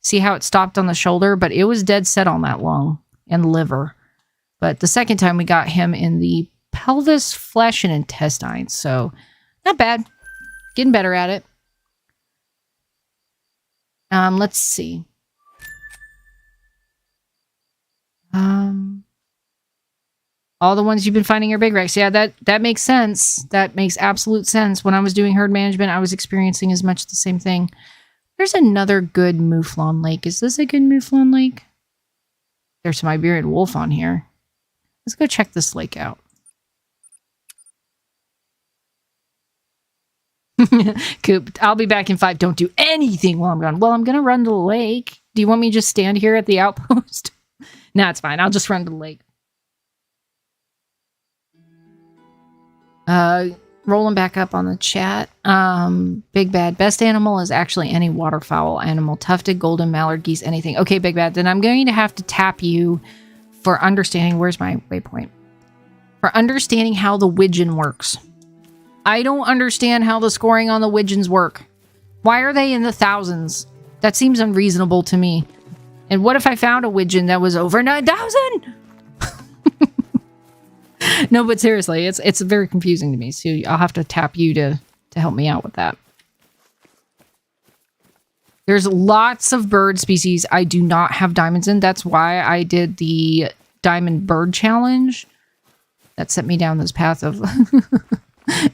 See how it stopped on the shoulder? But it was dead set on that lung and liver. But the second time we got him in the pelvis, flesh, and intestines. So not bad. Getting better at it. Let's see. All the ones you've been finding are big wrecks. Yeah, that makes sense. That makes absolute sense. When I was doing herd management, I was experiencing as much the same thing. There's another good Mouflon Lake. Is this a good Mouflon Lake? There's some Iberian wolf on here. Let's go check this lake out. Coop, I'll be back in 5. Don't do anything while I'm gone. Well, I'm going to run to the lake. Do you want me to just stand here at the outpost? Nah, it's fine. I'll just run to the lake. Rolling back up on the chat. Big Bad. Best animal is actually any waterfowl animal. Tufted, golden, mallard, geese, anything. Okay, Big Bad. Then I'm going to have to tap you for understanding. Where's my waypoint? For understanding how the widgeon works. I don't understand how the scoring on the widgeons work. Why are they in the thousands? That seems unreasonable to me. And what if I found a widgeon that was over 9,000? No, but seriously, it's very confusing to me. So I'll have to tap you to help me out with that. There's lots of bird species I do not have diamonds in. That's why I did the diamond bird challenge. That sent me down this path of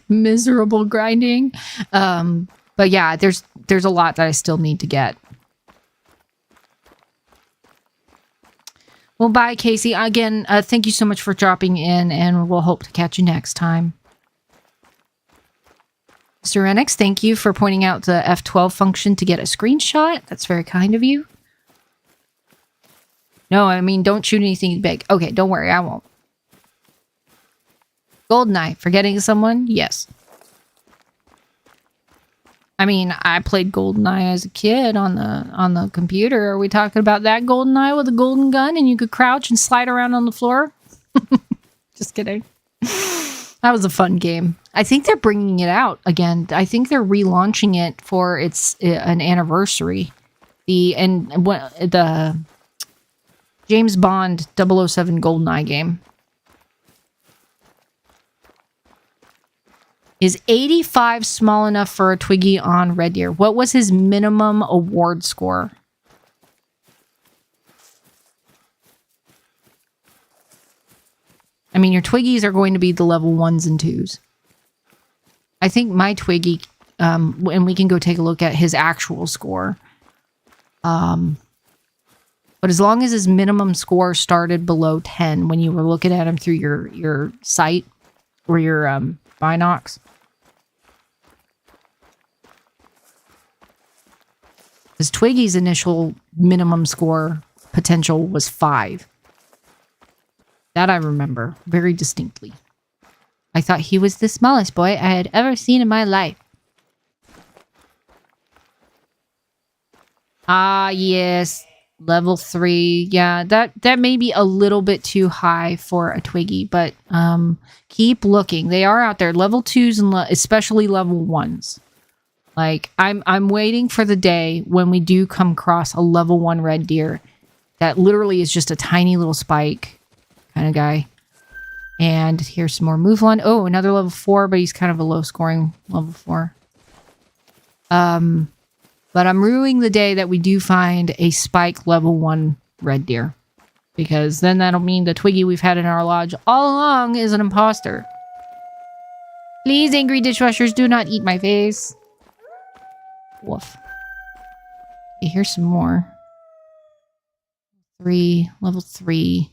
miserable grinding. But yeah, there's a lot that I still need to get. Well, bye, Casey. Again, thank you so much for dropping in, and we'll hope to catch you next time. Mr. Renix, thank you for pointing out the F12 function to get a screenshot. That's very kind of you. No, I mean, don't shoot anything big. Okay, don't worry, I won't. GoldenEye, forgetting someone? Yes. I mean, I played GoldenEye as a kid on the computer. Are we talking about that GoldenEye with a golden gun and you could crouch and slide around on the floor? Just kidding. That was a fun game. I think they're bringing it out again. I think they're relaunching it for an anniversary. The James Bond 007 GoldenEye game. Is 85 small enough for a Twiggy on Red Deer? What was his minimum award score? I mean, your Twiggies are going to be the level 1s and 2s. I think my Twiggy, and we can go take a look at his actual score. But as long as his minimum score started below 10 when you were looking at him through your sight or your binocs. His Twiggy's initial minimum score potential was 5. That I remember very distinctly. I thought he was the smallest boy I had ever seen in my life. Ah, yes. Level 3. Yeah, that may be a little bit too high for a Twiggy, but keep looking. They are out there. Level 2s and especially level 1s. Like, I'm waiting for the day when we do come across a level 1 red deer that literally is just a tiny little spike kind of guy. And here's some more Mouflon. Oh, another level 4, but he's kind of a low scoring level 4. But I'm ruining the day that we do find a spike level 1 red deer. Because then that'll mean the Twiggy we've had in our lodge all along is an imposter. Please, angry dishwashers, do not eat my face. Woof. Okay, here's some more. 3, level 3.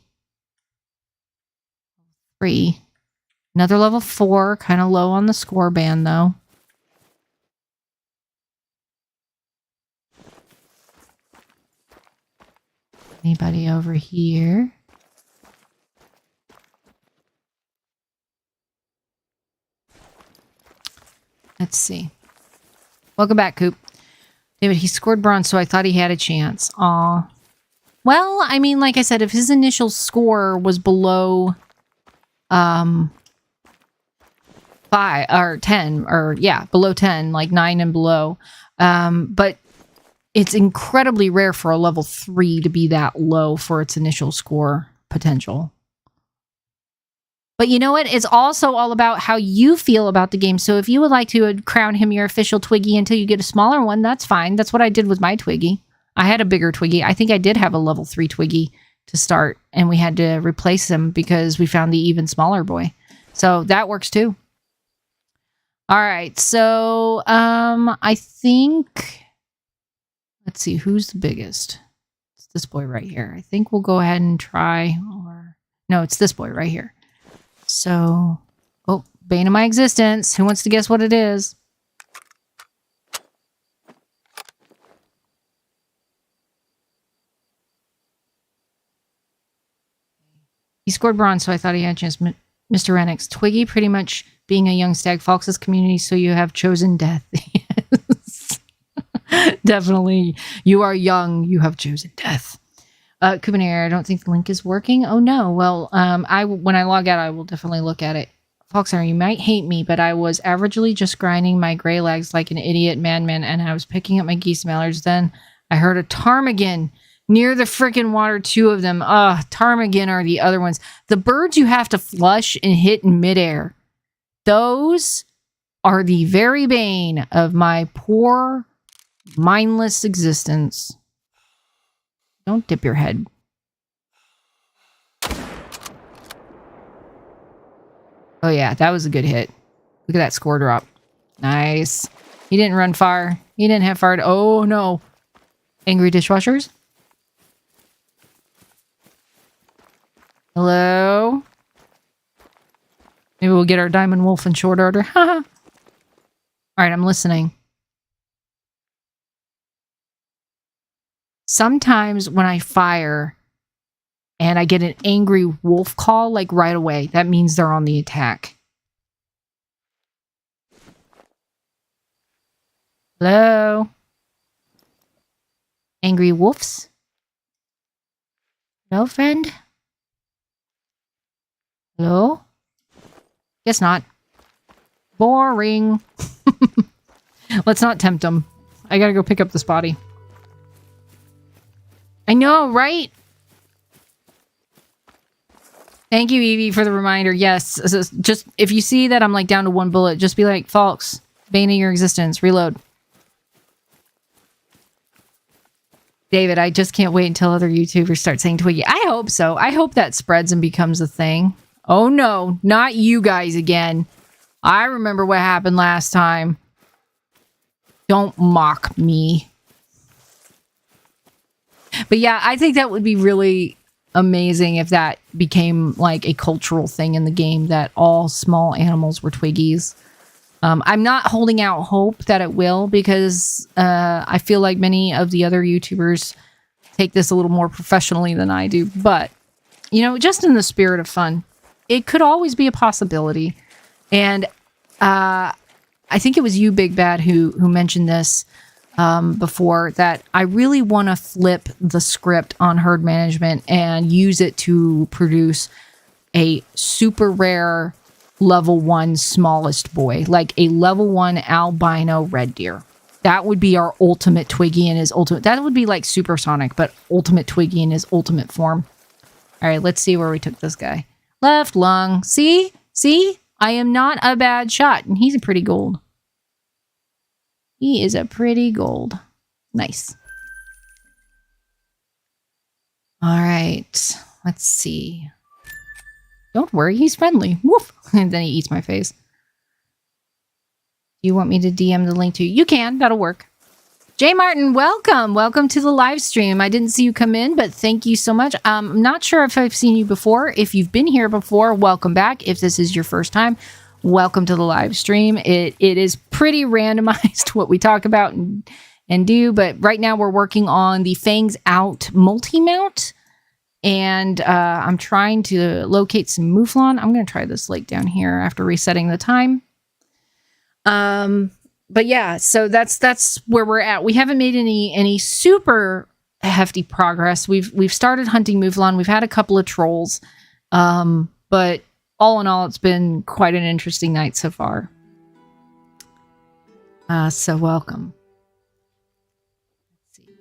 3. Another level 4, kind of low on the score band though. Anybody over here? Let's see. Welcome back, Coop. David, he scored bronze, so I thought he had a chance. Aw. Well, I mean, like I said, if his initial score was below 5 5 or 10 or below 10, like 9 and below. But it's incredibly rare for a level 3 to be that low for its initial score potential. But you know what? It's also all about how you feel about the game. So if you would like to crown him your official Twiggy until you get a smaller one, that's fine. That's what I did with my Twiggy. I had a bigger Twiggy. I think I did have a level 3 Twiggy to start, and we had to replace him because we found the even smaller boy. So that works too. All right. So I think, let's see, who's the biggest? It's this boy right here. I think we'll go ahead and try, or no, it's this boy right here. So, oh, bane of my existence. Who wants to guess what it is? He scored bronze, so I thought he had a chance. Mr. Renix. Twiggy pretty much being a young stag fox's community, so you have chosen death. Yes. Definitely. You are young. You have chosen death. Kubanir, I don't think the link is working. Oh no. Well, when I log out, I will definitely look at it. Foxer, you might hate me, but I was averagely just grinding my gray legs like an idiot madman, and I was picking up my geese mailers. Then I heard a ptarmigan near the frickin' water, 2 of them. Ptarmigan are the other ones. The birds you have to flush and hit in midair. Those are the very bane of my poor, mindless existence. Don't dip your head. Oh yeah, that was a good hit. Look at that score drop. Nice. He didn't run far. He didn't have far to... Oh no. Angry dishwashers? Hello? Maybe we'll get our diamond wolf in short order. Haha. Alright, I'm listening. Sometimes when I fire and I get an angry wolf call, like right away, that means they're on the attack. Hello? Angry wolves? Hello, friend? Hello? Guess not. Boring. Let's not tempt them. I gotta go pick up this body. I know, right? Thank you, Evie, for the reminder. Yes, just if you see that I'm like down to 1 bullet, just be like, Falks, bane of your existence, reload. David, I just can't wait until other YouTubers start saying Twiggy. I hope so. I hope that spreads and becomes a thing. Oh no, not you guys again. I remember what happened last time. Don't mock me. But yeah, I think that would be really amazing if that became like a cultural thing in the game, that all small animals were Twiggies. I'm not holding out hope that it will, because I feel like many of the other YouTubers take this a little more professionally than I do. But, you know, just in the spirit of fun, it could always be a possibility. And I think it was you, Big Bad, who mentioned this before, that I really want to flip the script on herd management and use it to produce a super rare level 1 smallest boy, like a level 1 albino red deer. That would be our ultimate Twiggy in his ultimate. That would be like Supersonic, but ultimate Twiggy in his ultimate form. All right, let's see where we took this guy. Left lung. See? I am not a bad shot, and he's a pretty gold. He is a pretty gold. Nice. All right. Let's see. Don't worry, he's friendly. Woof. And then he eats my face. Do you want me to DM the link to you? You can. That'll work. Jay Martin, welcome. Welcome to the live stream. I didn't see you come in, but thank you so much. I'm not sure if I've seen you before. If you've been here before, welcome back. If this is your first time, welcome to the live stream. It is pretty randomized what we talk about and do, but right now we're working on the Fangs Out multi-mount, and I'm trying to locate some mouflon. I'm going to try this lake down here after resetting the time. But yeah, so that's where we're at. We haven't made any super hefty progress. We've started hunting mouflon. We've had a couple of trolls, but all in all, it's been quite an interesting night so far. So welcome. Let's see.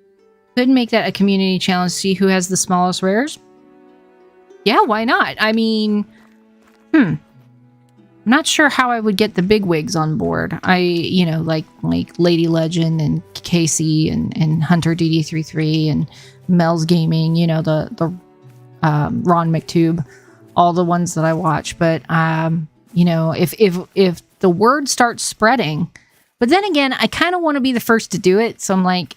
Could make that a community challenge. See who has the smallest rares. Yeah, why not? I mean, I'm not sure how I would get the big wigs on board. Like Lady Legend and Casey and Hunter DD33 and Mel's Gaming. The Ron McTube, all the ones that I watch. But if the word starts spreading, but then again, I kind of want to be the first to do it. So I'm like,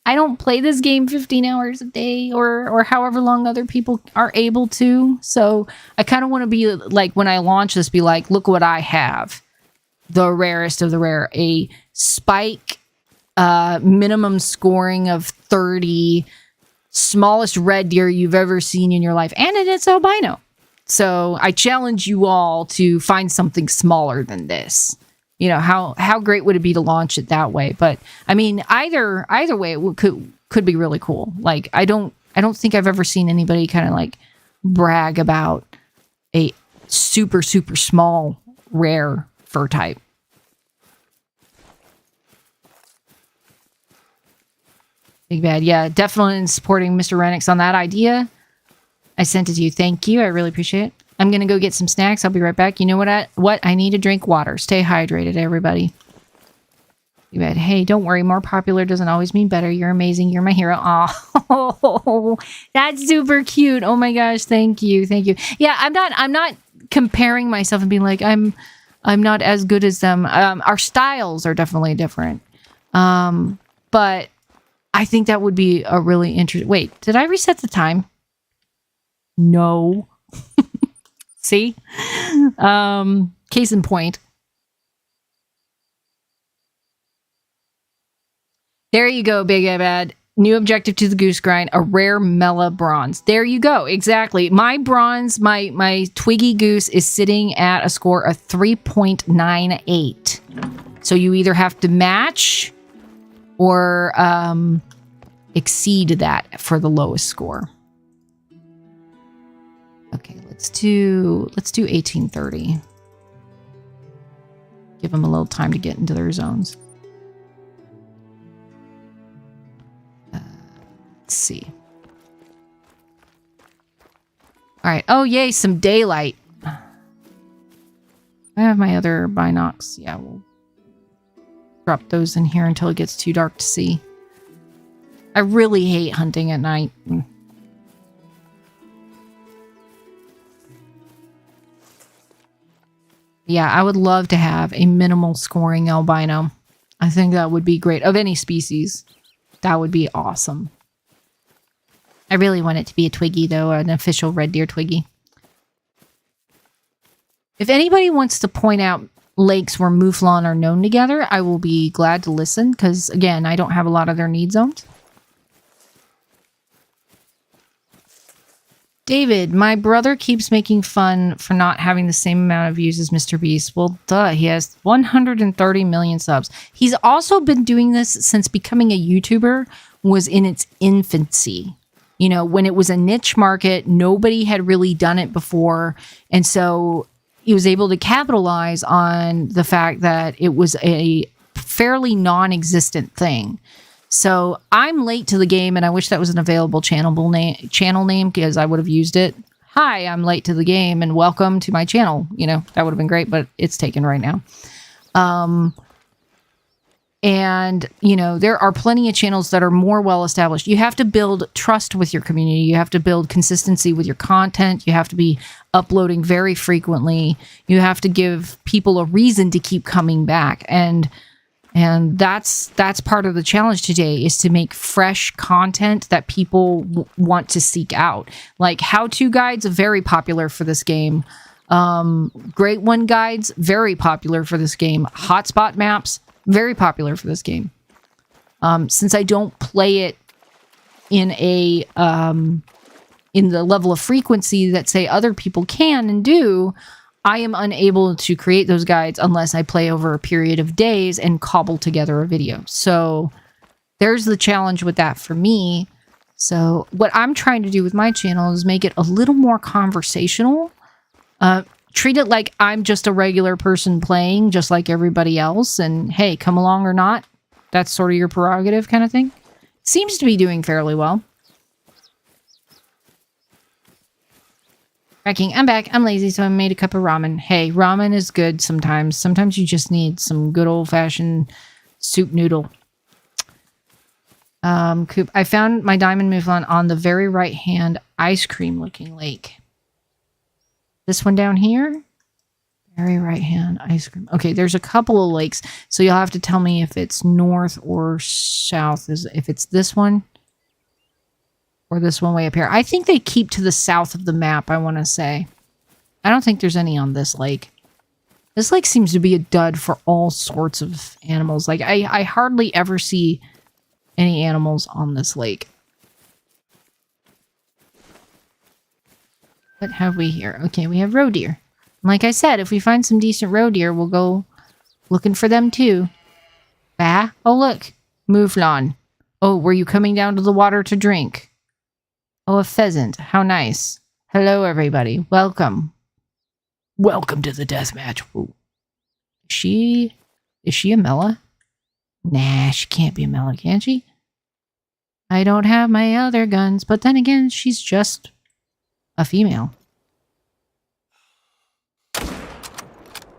I don't play this game 15 hours a day or however long other people are able to. So I kind of want to be like, when I launch this, be like, look what I have. The rarest of the rare. A spike minimum scoring of 30. Smallest red deer you've ever seen in your life. And it's albino. So I challenge you all to find something smaller than this. How great would it be to launch it that way? But I mean, either way, it could be really cool. Like, I don't think I've ever seen anybody kind of like brag about a super, super small rare fur type. Big Bad. Yeah, definitely supporting Mr. Renix on that idea. I sent it to you. Thank you. I really appreciate it. I'm going to go get some snacks. I'll be right back. You know what? I need to drink water. Stay hydrated, everybody. Big Bad. Hey, don't worry. More popular doesn't always mean better. You're amazing. You're my hero. Oh, that's super cute. Oh my gosh. Thank you. Thank you. Yeah, I'm not comparing myself and being like, I'm not as good as them. Our styles are definitely different. But I think that would be a really interesting... Wait, did I reset the time? No. See? Case in point. There you go, Big Bad. New objective to the goose grind, a rare Mela bronze. There you go. Exactly. My bronze, my Twiggy goose is sitting at a score of 3.98. So you either have to match or exceed that for the lowest score. Okay, let's do 1830. Give them a little time to get into their zones. Let's see. All right. Oh, yay, some daylight. I have my other binocs. Yeah, we'll drop those in here until it gets too dark to see. I really hate hunting at night. Yeah, I would love to have a minimal scoring albino. I think that would be great. Of any species, that would be awesome. I really want it to be a Twiggy, though, an official red deer Twiggy. If anybody wants to point out lakes where mouflon are known together, I will be glad to listen, because, again, I don't have a lot of their need zones. David, my brother keeps making fun for not having the same amount of views as Mr. Beast. Well, duh, he has 130 million subs. He's also been doing this since becoming a YouTuber was in its infancy. You know, when it was a niche market, nobody had really done it before. And so he was able to capitalize on the fact that it was a fairly non-existent thing. So I'm late to the game, and I wish that was an available channel name because I would have used it. Hi, I'm late to the game, and welcome to my channel. You know, that would have been great, but it's taken right now. And, you know, there are plenty of channels that are more well-established. You have to build trust with your community. You have to build consistency with your content. You have to be uploading very frequently. You have to give people a reason to keep coming back. And that's part of the challenge today, is to make fresh content that people want to seek out. Like how-to guides, very popular for this game. Great one guides, very popular for this game. Hotspot maps, very popular for this game. Since I don't play it in the level of frequency that, say, other people can and do, I am unable to create those guides unless I play over a period of days and cobble together a video. So there's the challenge with that for me. So what I'm trying to do with my channel is make it a little more conversational. treat it like I'm just a regular person playing, just like everybody else. And hey, come along or not. That's sort of your prerogative kind of thing. Seems to be doing fairly well. Wrecking, I'm back. I'm lazy, so I made a cup of ramen. Hey, ramen is good sometimes. Sometimes you just need some good old-fashioned soup noodle. Coop, I found my diamond mouflon on the very right-hand ice cream-looking lake. This one down here? Very right-hand ice cream. Okay, there's a couple of lakes, so you'll have to tell me if it's north or south. If it's this one or this one way up here. I think they keep to the south of the map, I want to say. I don't think there's any on this lake. This lake seems to be a dud for all sorts of animals. Like, I hardly ever see any animals on this lake. What have we here? Okay, we have roe deer. Like I said, if we find some decent roe deer, we'll go looking for them too. Ah, oh look, mouflon. Oh, were you coming down to the water to drink? Oh, a pheasant. How nice. Hello, everybody. Welcome. Welcome to the deathmatch. Is she a Mela? Nah, she can't be a Mela, can she? I don't have my other guns, but then again, she's just a female.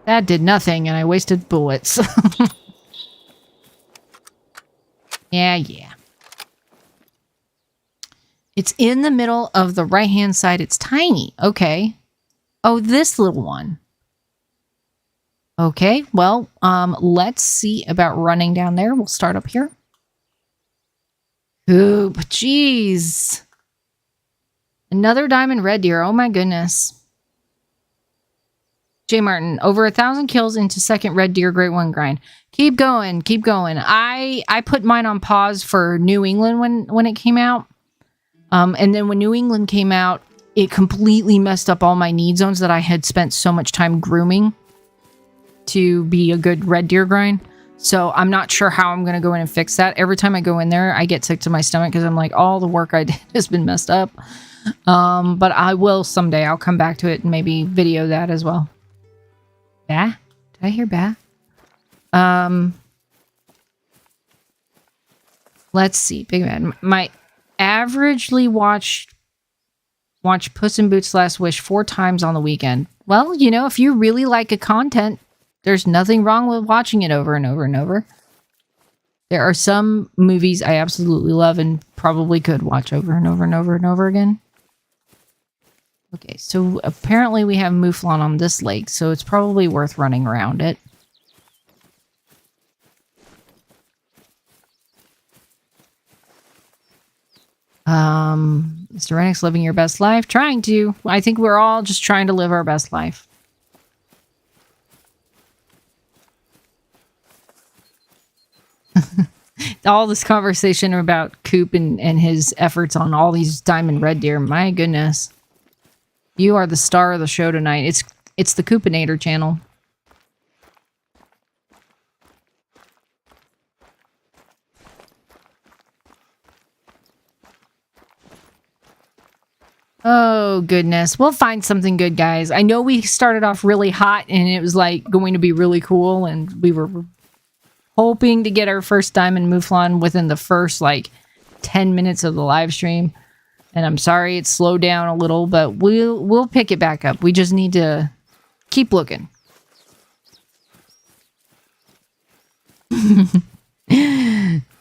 That did nothing, and I wasted bullets. Yeah. It's in the middle of the right-hand side. It's tiny. Okay. Oh, this little one. Okay, well, let's see about running down there. We'll start up here. Oop, jeez. Another diamond red deer. Oh my goodness. J. Martin, over 1,000 kills into second red deer Great One grind. Keep going, keep going. I put mine on pause for New England when it came out. And then when New England came out, it completely messed up all my need zones that I had spent so much time grooming to be a good red deer grind. So I'm not sure how I'm going to go in and fix that. Every time I go in there, I get sick to my stomach because I'm like, all the work I did has been messed up. But I will someday. I'll come back to it and maybe video that as well. Bah? Did I hear bah? Let's see. Big man. My averagely watched Puss in Boots Last Wish 4 times on the weekend. Well, you know, if you really like a content, there's nothing wrong with watching it over and over and over. There are some movies I absolutely love and probably could watch over and over and over and over again. Okay, so apparently we have mouflon on this lake, so it's probably worth running around it. Mr. Rennick's living your best life. Trying to. I think we're all just trying to live our best life. All this conversation about Coop and his efforts on all these diamond red deer. My goodness. You are the star of the show tonight. It's the Coopinator channel. Oh, goodness. We'll find something good, guys. I know we started off really hot and it was like going to be really cool. And we were hoping to get our first diamond mouflon within the first like 10 minutes of the live stream. And I'm sorry it's slowed down a little, but we'll pick it back up. We just need to keep looking.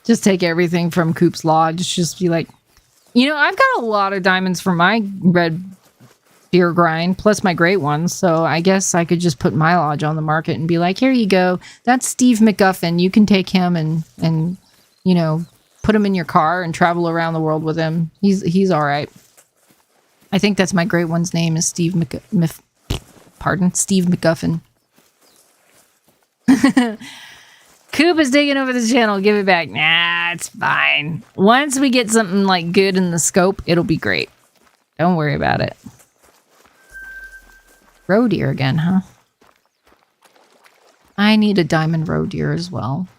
Just take everything from Coop's Lodge. Just be like, you know, I've got a lot of diamonds for my red deer grind, plus my great ones. So I guess I could just put my lodge on the market and be like, here you go. That's Steve McGuffin. You can take him and you know, put him in your car and travel around the world with him. He's all right. I think that's my great one's name is Steve Steve McGuffin. Coop is taking over the channel. Give it back. Nah, it's fine. Once we get something like good in the scope, it'll be great. Don't worry about it. Roe deer again, huh? I need a diamond roe deer as well.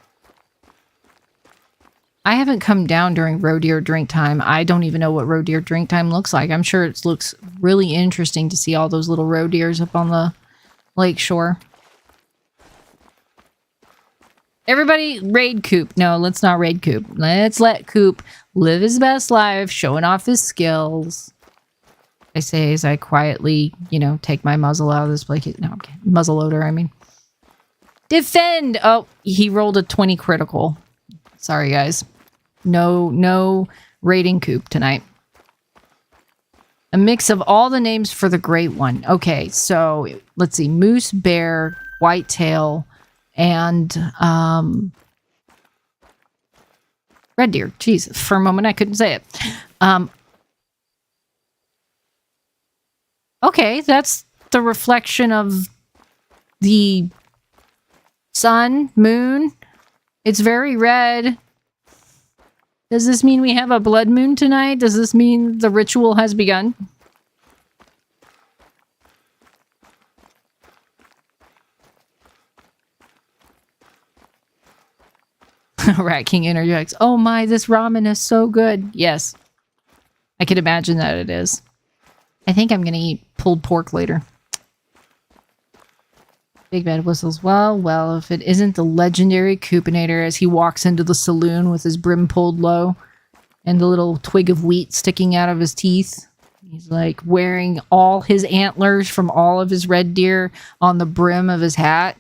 I haven't come down during roe deer drink time. I don't even know what roe deer drink time looks like. I'm sure it looks really interesting to see all those little roe deers up on Lakeshore. Everybody raid Coop. No, let's not raid Coop. Let's let Coop live his best life, showing off his skills. I say as I quietly, you know, take my muzzle out of this blanket. No, I'm kidding. Muzzle loader, I mean. Defend! Oh, he rolled a 20 critical. Sorry, guys. No raiding Coop tonight. A mix of all the names for the great one. Okay, so let's see. Moose, bear, whitetail, and red deer. Jeez, for a moment I couldn't say it. Okay, that's the reflection of the sun, moon. It's very red. Does this mean we have a blood moon tonight? Does this mean the ritual has begun? Rat King interjects. Oh my, this ramen is so good. Yes. I can imagine that it is. I think I'm going to eat pulled pork later. Big Bad whistles. Well, if it isn't the legendary Coopinator as he walks into the saloon with his brim pulled low and the little twig of wheat sticking out of his teeth. He's like wearing all his antlers from all of his red deer on the brim of his hat,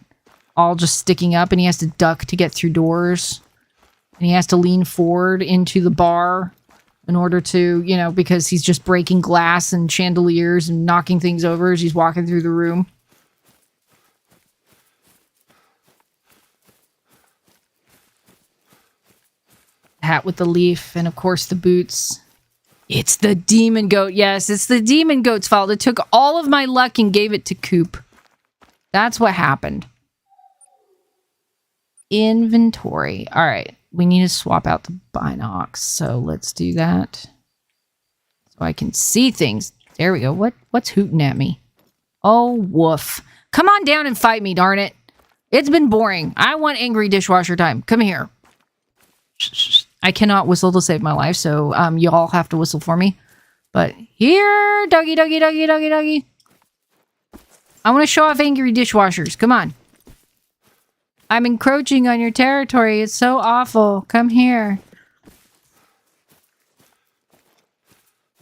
all just sticking up, and he has to duck to get through doors. And he has to lean forward into the bar in order to, you know, because he's just breaking glass and chandeliers and knocking things over as he's walking through the room. Hat with the leaf, and of course the boots. It's the demon goat. Yes, it's the demon goat's fault. It took all of my luck and gave it to Coop. That's what happened. Inventory. All right. We need to swap out the binocs. So let's do that. So I can see things. There we go. What's hooting at me? Oh, woof. Come on down and fight me, darn it. It's been boring. I want angry dishwasher time. Come here. I cannot whistle to save my life, so y'all have to whistle for me. But here, doggy, doggy, doggy, doggy, doggy. I want to show off angry dishwashers. Come on. I'm encroaching on your territory. It's so awful. Come here.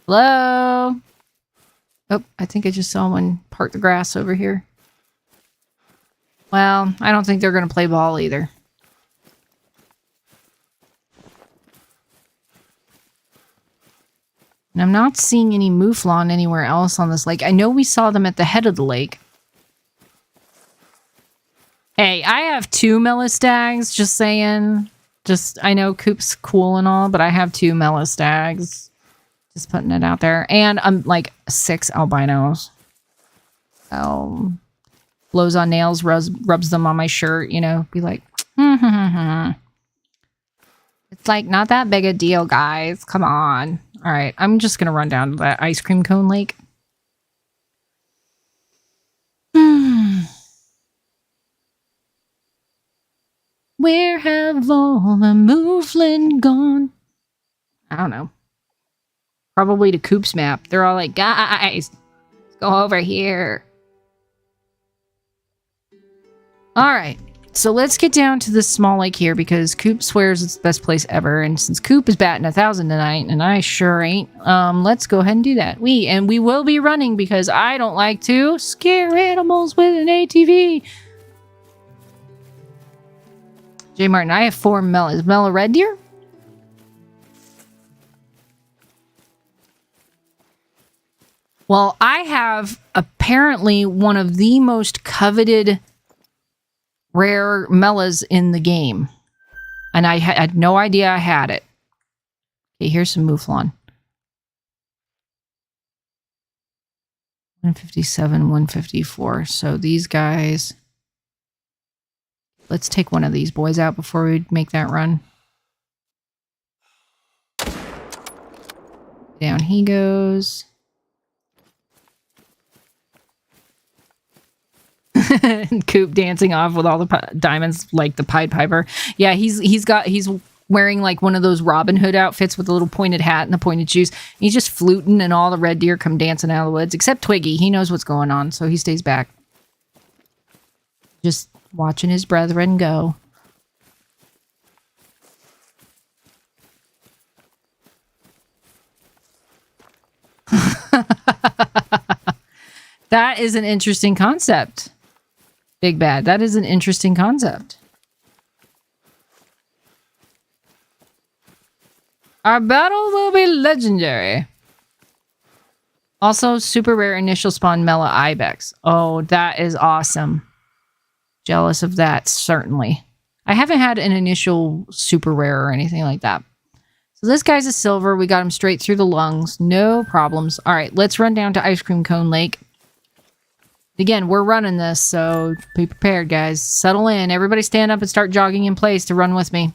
Hello? Oh, I think I just saw one part the grass over here. Well, I don't think they're going to play ball either. And I'm not seeing any mouflon anywhere else on this lake. I know we saw them at the head of the lake. Hey, I have 2 Melistags, just saying. I know Coop's cool and all, but I have 2 Melistags. Just putting it out there. And I'm like 6 albinos. So, blows on nails, rubs them on my shirt, you know, be like, It's like, not that big a deal, guys. Come on. All right, I'm just going to run down to that ice cream cone lake. Where have all the mouflon gone? I don't know. Probably to Coop's map. They're all like, guys, let's go over here. All right. So let's get down to this small lake here because Coop swears it's the best place ever. And since Coop is batting 1,000 tonight, and I sure ain't, let's go ahead and do that. We will be running because I don't like to scare animals with an ATV. J. Martin, I have 4 melons. Is Mel a red deer? Well, I have apparently one of the most coveted rare mellas in the game. And I had no idea I had it. Okay, here's some mouflon. 157, 154. So these guys... Let's take one of these boys out before we make that run. Down he goes. Coop dancing off with all the diamonds like the Pied Piper. Yeah, he's wearing like one of those Robin Hood outfits with the little pointed hat and the pointed shoes. He's just fluting and all the red deer come dancing out of the woods. Except Twiggy. He knows what's going on, so he stays back. Just watching his brethren go. That is an interesting concept. Big Bad. That is an interesting concept. Our battle will be legendary. Also, super rare initial spawn Mela Ibex. Oh, that is awesome. Jealous of that, certainly. I haven't had an initial super rare or anything like that. So this guy's a silver. We got him straight through the lungs. No problems. All right, let's run down to Ice Cream Cone Lake. Again, we're running this, so be prepared, guys. Settle in. Everybody stand up and start jogging in place to run with me.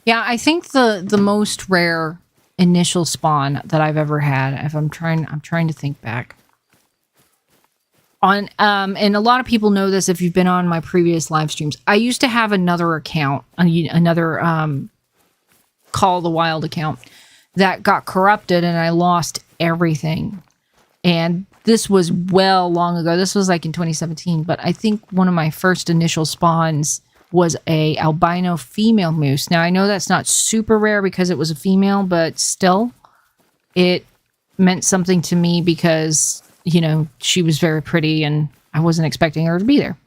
Yeah, I think the most rare initial spawn that I've ever had, if I'm trying to think back. On and a lot of people know this if you've been on my previous live streams. I used to have another account, another Call of the Wild account that got corrupted and I lost everything. And this was well long ago. This was like in 2017, but I think one of my first initial spawns was a albino female moose. Now I know that's not super rare because it was a female, but still it meant something to me because, you know, she was very pretty and I wasn't expecting her to be there.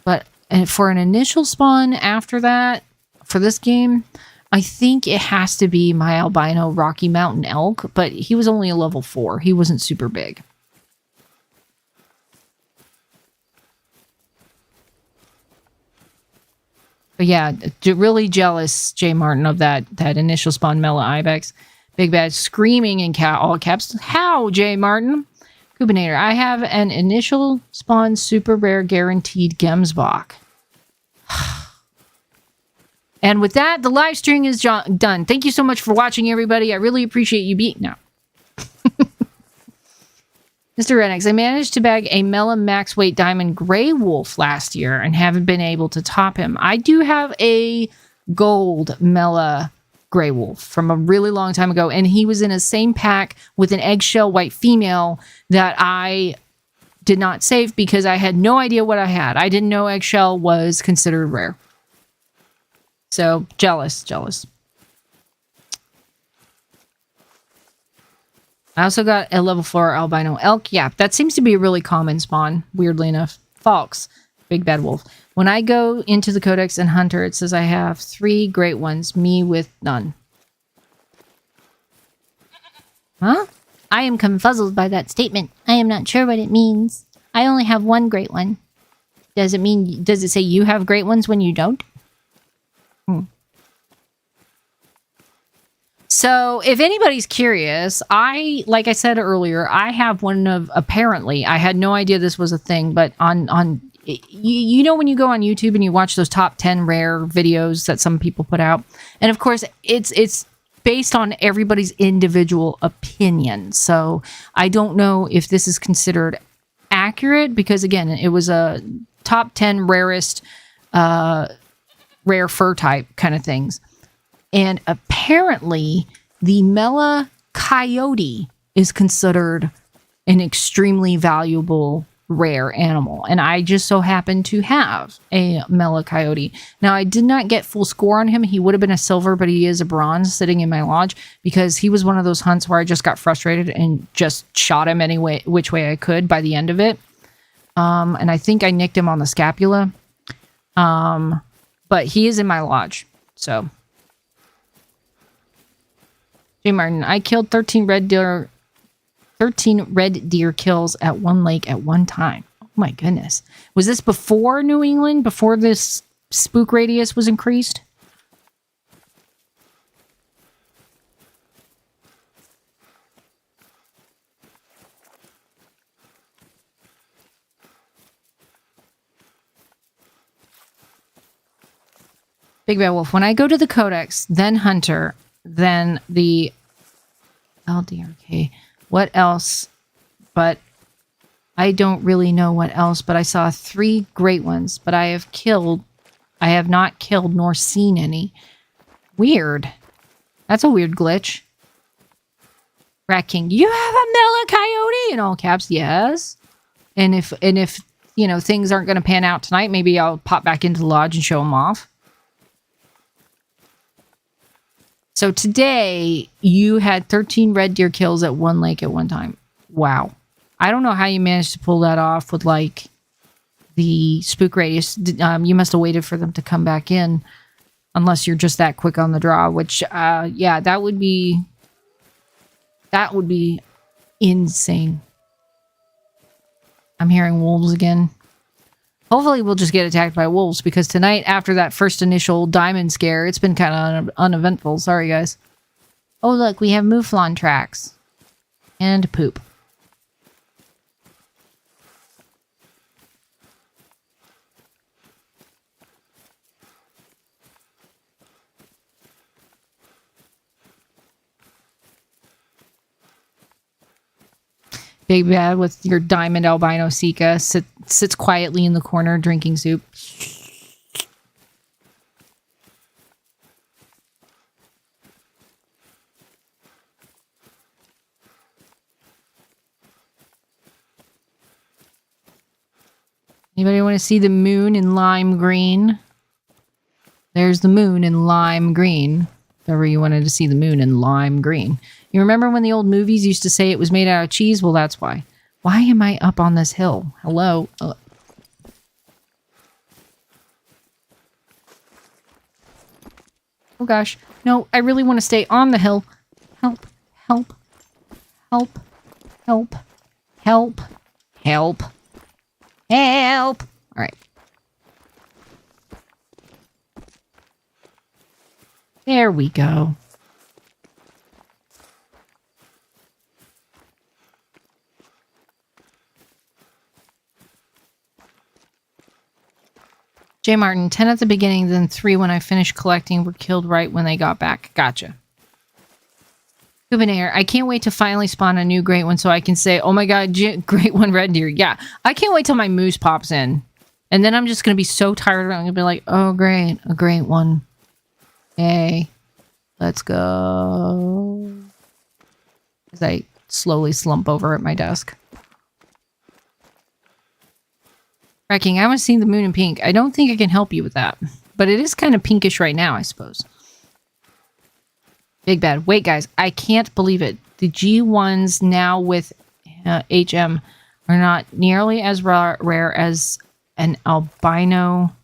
But for an initial spawn after that, for this game, I think it has to be my albino Rocky Mountain elk, but he was only a level 4. He wasn't super big. But yeah, really jealous, Jay Martin, of that initial spawn Mela Ibex. Big Bad screaming in all caps. How, Jay Martin? Kubinator, I have an initial spawn super rare guaranteed Gemsbach. And with that, the live stream is done. Thank you so much for watching, everybody. I really appreciate you being now. Mr. Renix, I managed to bag a Mela Max Weight Diamond Grey Wolf last year and haven't been able to top him. I do have a gold Mela Grey Wolf from a really long time ago, and he was in a same pack with an eggshell white female that I did not save because I had no idea what I had. I didn't know eggshell was considered rare. So, jealous. I also got a level 4 albino elk. Yeah, that seems to be a really common spawn, weirdly enough. Fox, Big Bad Wolf. When I go into the Codex and Hunter, it says I have 3 great ones, me with none. Huh? I am confuzzled by that statement. I am not sure what it means. I only have 1 great one. Does it say you have great ones when you don't? So, if anybody's curious, like I said earlier, I have one of, apparently, I had no idea this was a thing, but you know when you go on YouTube and you watch those top 10 rare videos that some people put out, and of course, it's based on everybody's individual opinion. So, I don't know if this is considered accurate, because again, it was a top 10 rarest rare fur type kind of things. And apparently, the Mela Coyote is considered an extremely valuable rare animal. And I just so happen to have a Mela Coyote. Now, I did not get full score on him. He would have been a silver, but he is a bronze sitting in my lodge because he was one of those hunts where I just got frustrated and just shot him any way, which way I could by the end of it. And I think I nicked him on the scapula. But he is in my lodge. So... J. Martin, I killed 13 red deer kills at one lake at one time. Oh my goodness. Was this before New England? Before this spook radius was increased? Big Bad Wolf, when I go to the Codex, then Hunter... Then the LDRK. What else? But I don't really know what else. But I saw 3 great ones. But I have not killed nor seen any. Weird. That's a weird glitch. Rat King, you have a Mela Coyote in all caps. Yes. And if you know, things aren't going to pan out tonight, maybe I'll pop back into the lodge and show them off. So today, you had 13 red deer kills at one lake at one time. Wow. I don't know how you managed to pull that off with, like, the spook radius. You must have waited for them to come back in. Unless you're just that quick on the draw, which, yeah, that would be insane. I'm hearing wolves again. Hopefully we'll just get attacked by wolves, because tonight, after that first initial diamond scare, it's been kind of uneventful. Sorry, guys. Oh, look, we have mouflon tracks. And poop. Big Bad with your diamond albino Sika sits quietly in the corner drinking soup. Anybody want to see the moon in lime green? There's the moon in lime green. If ever you wanted to see the moon in lime green. You remember when the old movies used to say it was made out of cheese? Well, that's why. Why am I up on this hill? Hello? Oh gosh. No, I really want to stay on the hill. Help. Help. Help. Help. Help. Help. Help. All right. There we go. J. Martin, 10 at the beginning, then 3 when I finished collecting were killed right when they got back. Gotcha. Souvenir, I can't wait to finally spawn a new great one so I can say, oh my god, great one red deer. Yeah, I can't wait till my moose pops in. And then I'm just going to be so tired of it. I'm going to be like, oh great, a great one. Yay. Let's go. As I slowly slump over at my desk. Wrecking, I haven't seen the moon in pink. I don't think I can help you with that. But it is kind of pinkish right now, I suppose. Big Bad. Wait, guys. I can't believe it. The G1s now with HM are not nearly as rare as an albino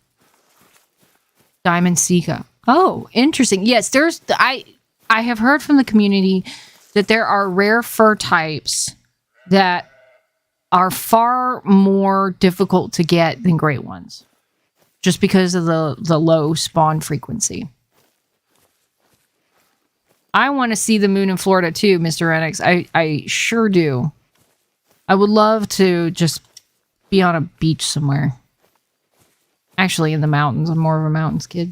diamond Sika. Oh, interesting. Yes, there's... I have heard from the community that there are rare fur types that are far more difficult to get than great ones. Just because of the low spawn frequency. I want to see the moon in Florida too, Mr. Renix. I sure do. I would love to just be on a beach somewhere. Actually, in the mountains. I'm more of a mountains kid.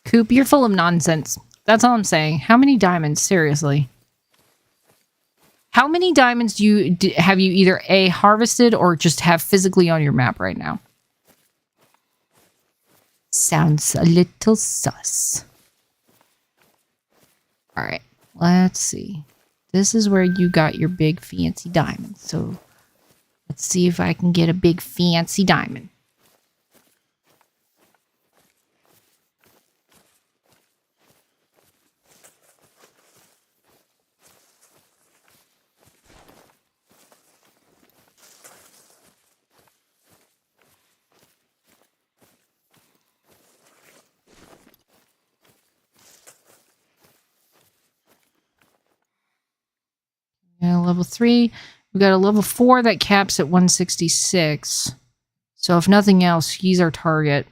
Coop, you're full of nonsense. That's all I'm saying. How many diamonds? Seriously. How many diamonds have you either A, harvested or just have physically on your map right now? Sounds a little sus. Alright, let's see. This is where you got your big fancy diamond. So, let's see if I can get a big fancy diamond. Level 3. We've got a level 4 that caps at 166. So if nothing else, he's our target.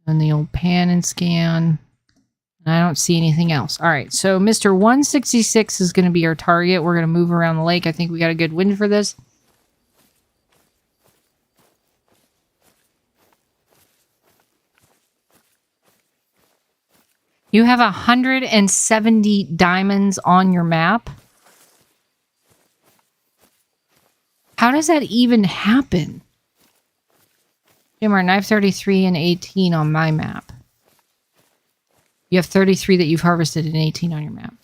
And the old pan and scan. And I don't see anything else. All right, so Mr. 166 is going to be our target. We're going to move around the lake. I think we got a good wind for this. You have 170 diamonds on your map? How does that even happen? Jimmer, knife 33 and 18 on my map. You have 33 that you've harvested and 18 on your map.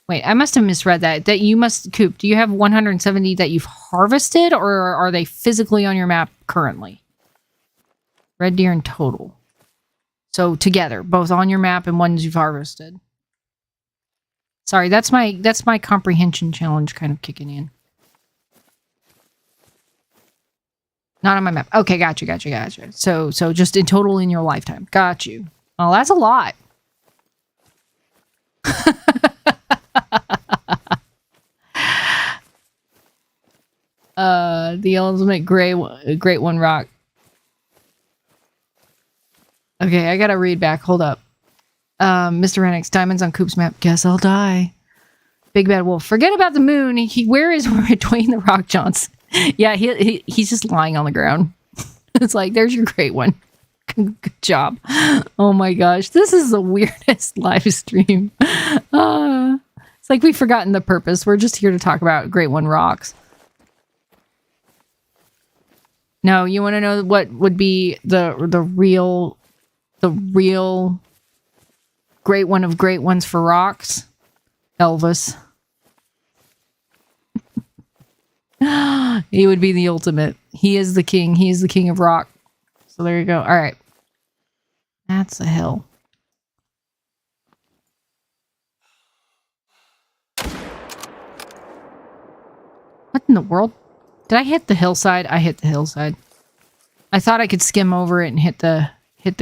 Wait, I must have misread that. That you must, Coop, do you have 170 that you've harvested, or are they physically on your map currently? Red deer in total. So together, both on your map and ones you've harvested. Sorry, that's my comprehension challenge kind of kicking in. Not on my map. Okay, gotcha. So just in total in your lifetime. Got you. Oh, that's a lot. The ultimate great one rock. Okay, I gotta read back. Hold up. Mr. Renix, diamonds on Coop's map. Guess I'll die. Big Bad Wolf. Forget about the moon. Where is Dwayne the Rock Johnson? Yeah, he's just lying on the ground. It's like, there's your great one. Good job. Oh my gosh. This is the weirdest live stream. It's like we've forgotten the purpose. We're just here to talk about Great One Rocks. No, you want to know what would be the real great one of great ones for rocks? Elvis. He would be the ultimate. He is the king. He is the king of rock. So there you go. All right. That's a hill. What in the world? Did I hit the hillside? I hit the hillside. I thought I could skim over it and hit the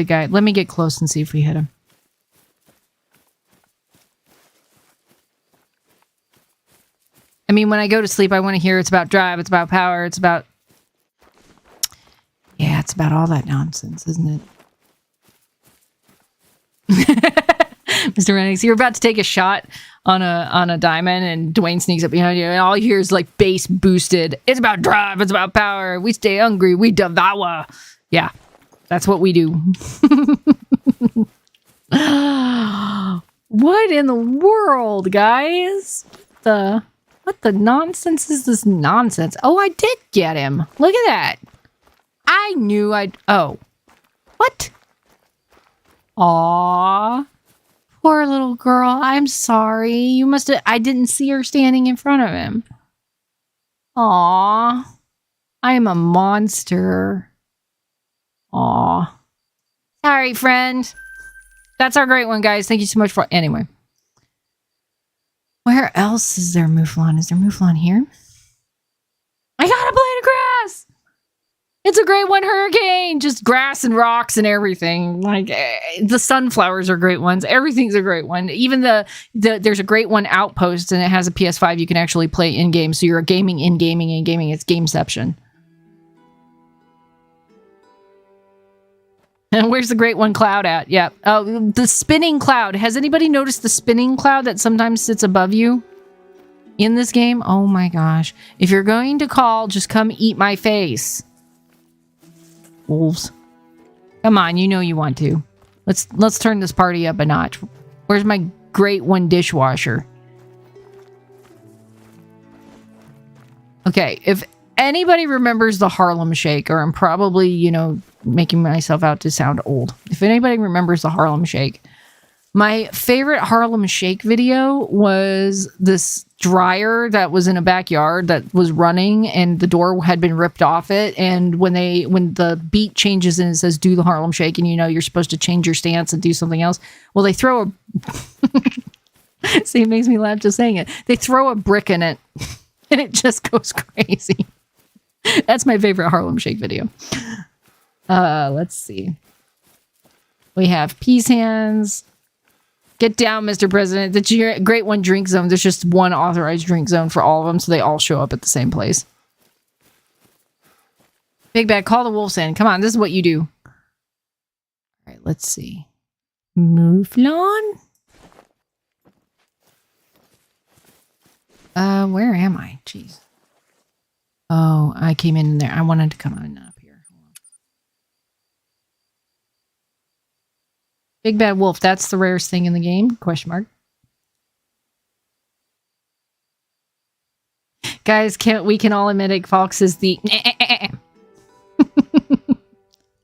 guy. Let me get close and see if we hit him. I mean, when I go to sleep, I want to hear it's about drive, it's about power, it's about... Yeah, it's about all that nonsense, isn't it? Mr. Renix, you're about to take a shot on a diamond, and Dwayne sneaks up behind you, and all you hear is like bass boosted. It's about drive, it's about power. We stay hungry, we devour. Yeah, that's what we do. What in the world, guys? What the nonsense is this nonsense? Oh, I did get him. Look at that. I knew I'd... Oh. What? Aww. Poor little girl. I'm sorry. You must have... I didn't see her standing in front of him. Aww. I am a monster. Aww. Sorry, friend. That's our great one, guys. Thank you so much for... Anyway. Where else is there Mouflon? Is there Mouflon here? I got a blade of grass! It's a great one hurricane! Just grass and rocks and everything. Like, the sunflowers are great ones. Everything's a great one. Even there's a great one outpost, and it has a PS5 you can actually play in-game. So you're gaming in gaming. It's Gameception. And where's the great one cloud at? Yeah. Oh, the spinning cloud. Has anybody noticed the spinning cloud that sometimes sits above you in this game? Oh my gosh. If you're going to call, just come eat my face. Wolves. Come on, you know you want to. Let's turn this party up a notch. Where's my great one dishwasher? Okay, if anybody remembers the Harlem Shake, or I'm probably, making myself out to sound old. If anybody remembers the Harlem Shake, my favorite Harlem Shake video was this dryer that was in a backyard that was running, and the door had been ripped off it. And when the beat changes and it says do the Harlem Shake, and you're supposed to change your stance and do something else. Well, they throw a see, it makes me laugh just saying it. They throw a brick in it and it just goes crazy. That's my favorite Harlem Shake video. Let's see. We have peace hands. Get down, Mr. President. The great one drink zone. There's just one authorized drink zone for all of them, so they all show up at the same place. Big Bad, call the wolves in. Come on, this is what you do. All right, let's see. Mouflon? Where am I? Jeez. Oh, I came in there. I wanted to come on up here. Hold on. Big Bad Wolf, that's the rarest thing in the game? Question mark. Guys, we can all admit it. Fox is the...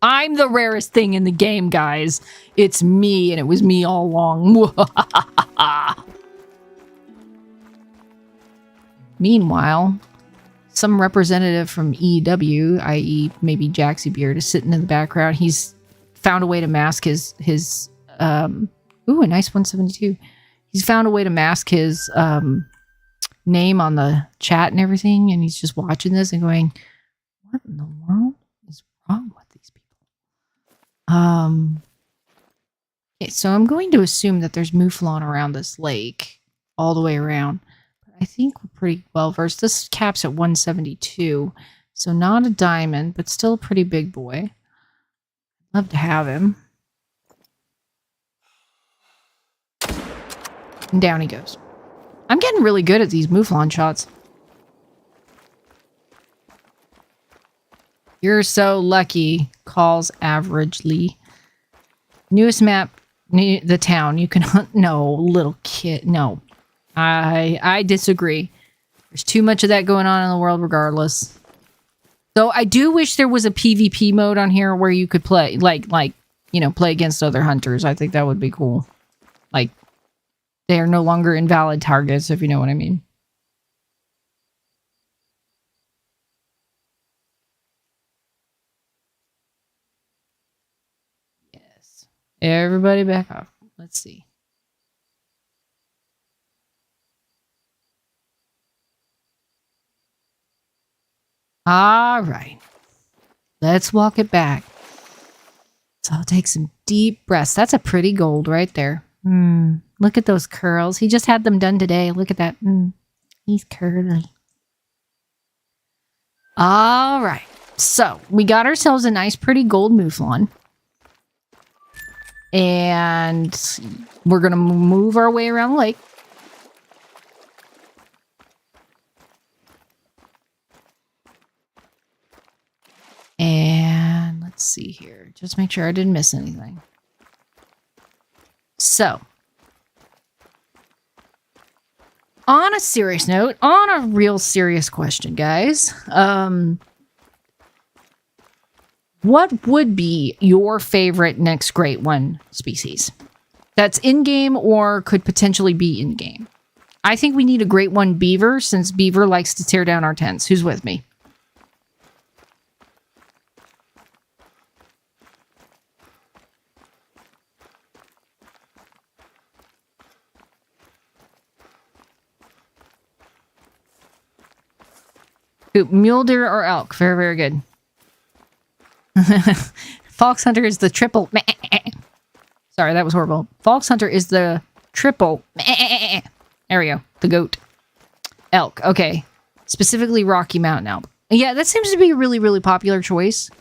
I'm the rarest thing in the game, guys. It's me, and it was me all along. Meanwhile, some representative from EW, i.e. maybe Jaxie Beard, is sitting in the background. He's found a way to mask his ooh, a nice 172. He's found a way to mask his name on the chat and everything, and he's just watching this and going, what in the world is wrong with these people? Okay, so I'm going to assume that there's mouflon around this lake all the way around. I think we're pretty well versed. This caps at 172, so not a diamond, but still a pretty big boy. Love to have him. And down he goes. I'm getting really good at these mouflon shots. You're so lucky, calls averagely. Newest map, the town. You can hunt. No, little kid. No. I disagree. There's too much of that going on in the world regardless. So I do wish there was a PvP mode on here where you could play, like, you know, play against other hunters. I think that would be cool. Like, they are no longer invalid targets, if you know what I mean. Yes. Everybody back off. Let's see. All right. Let's walk it back. So I'll take some deep breaths. That's a pretty gold right there. Look at those curls. He just had them done today. Look at that. He's curly. All right. So we got ourselves a nice, pretty gold mouflon. And we're going to move our way around the lake. And let's see here. Just make sure I didn't miss anything. So, on a serious note, on a real serious question, guys, what would be your favorite next Great One species? That's in-game or could potentially be in-game. I think we need a Great One beaver, since beaver likes to tear down our tents. Who's with me? Mule deer or elk? Very, very good. Fox hunter is the triple. Sorry, that was horrible. Fox hunter is the triple. There we go. The goat. Elk. Okay. Specifically Rocky Mountain elk. Yeah, that seems to be a really, really popular choice.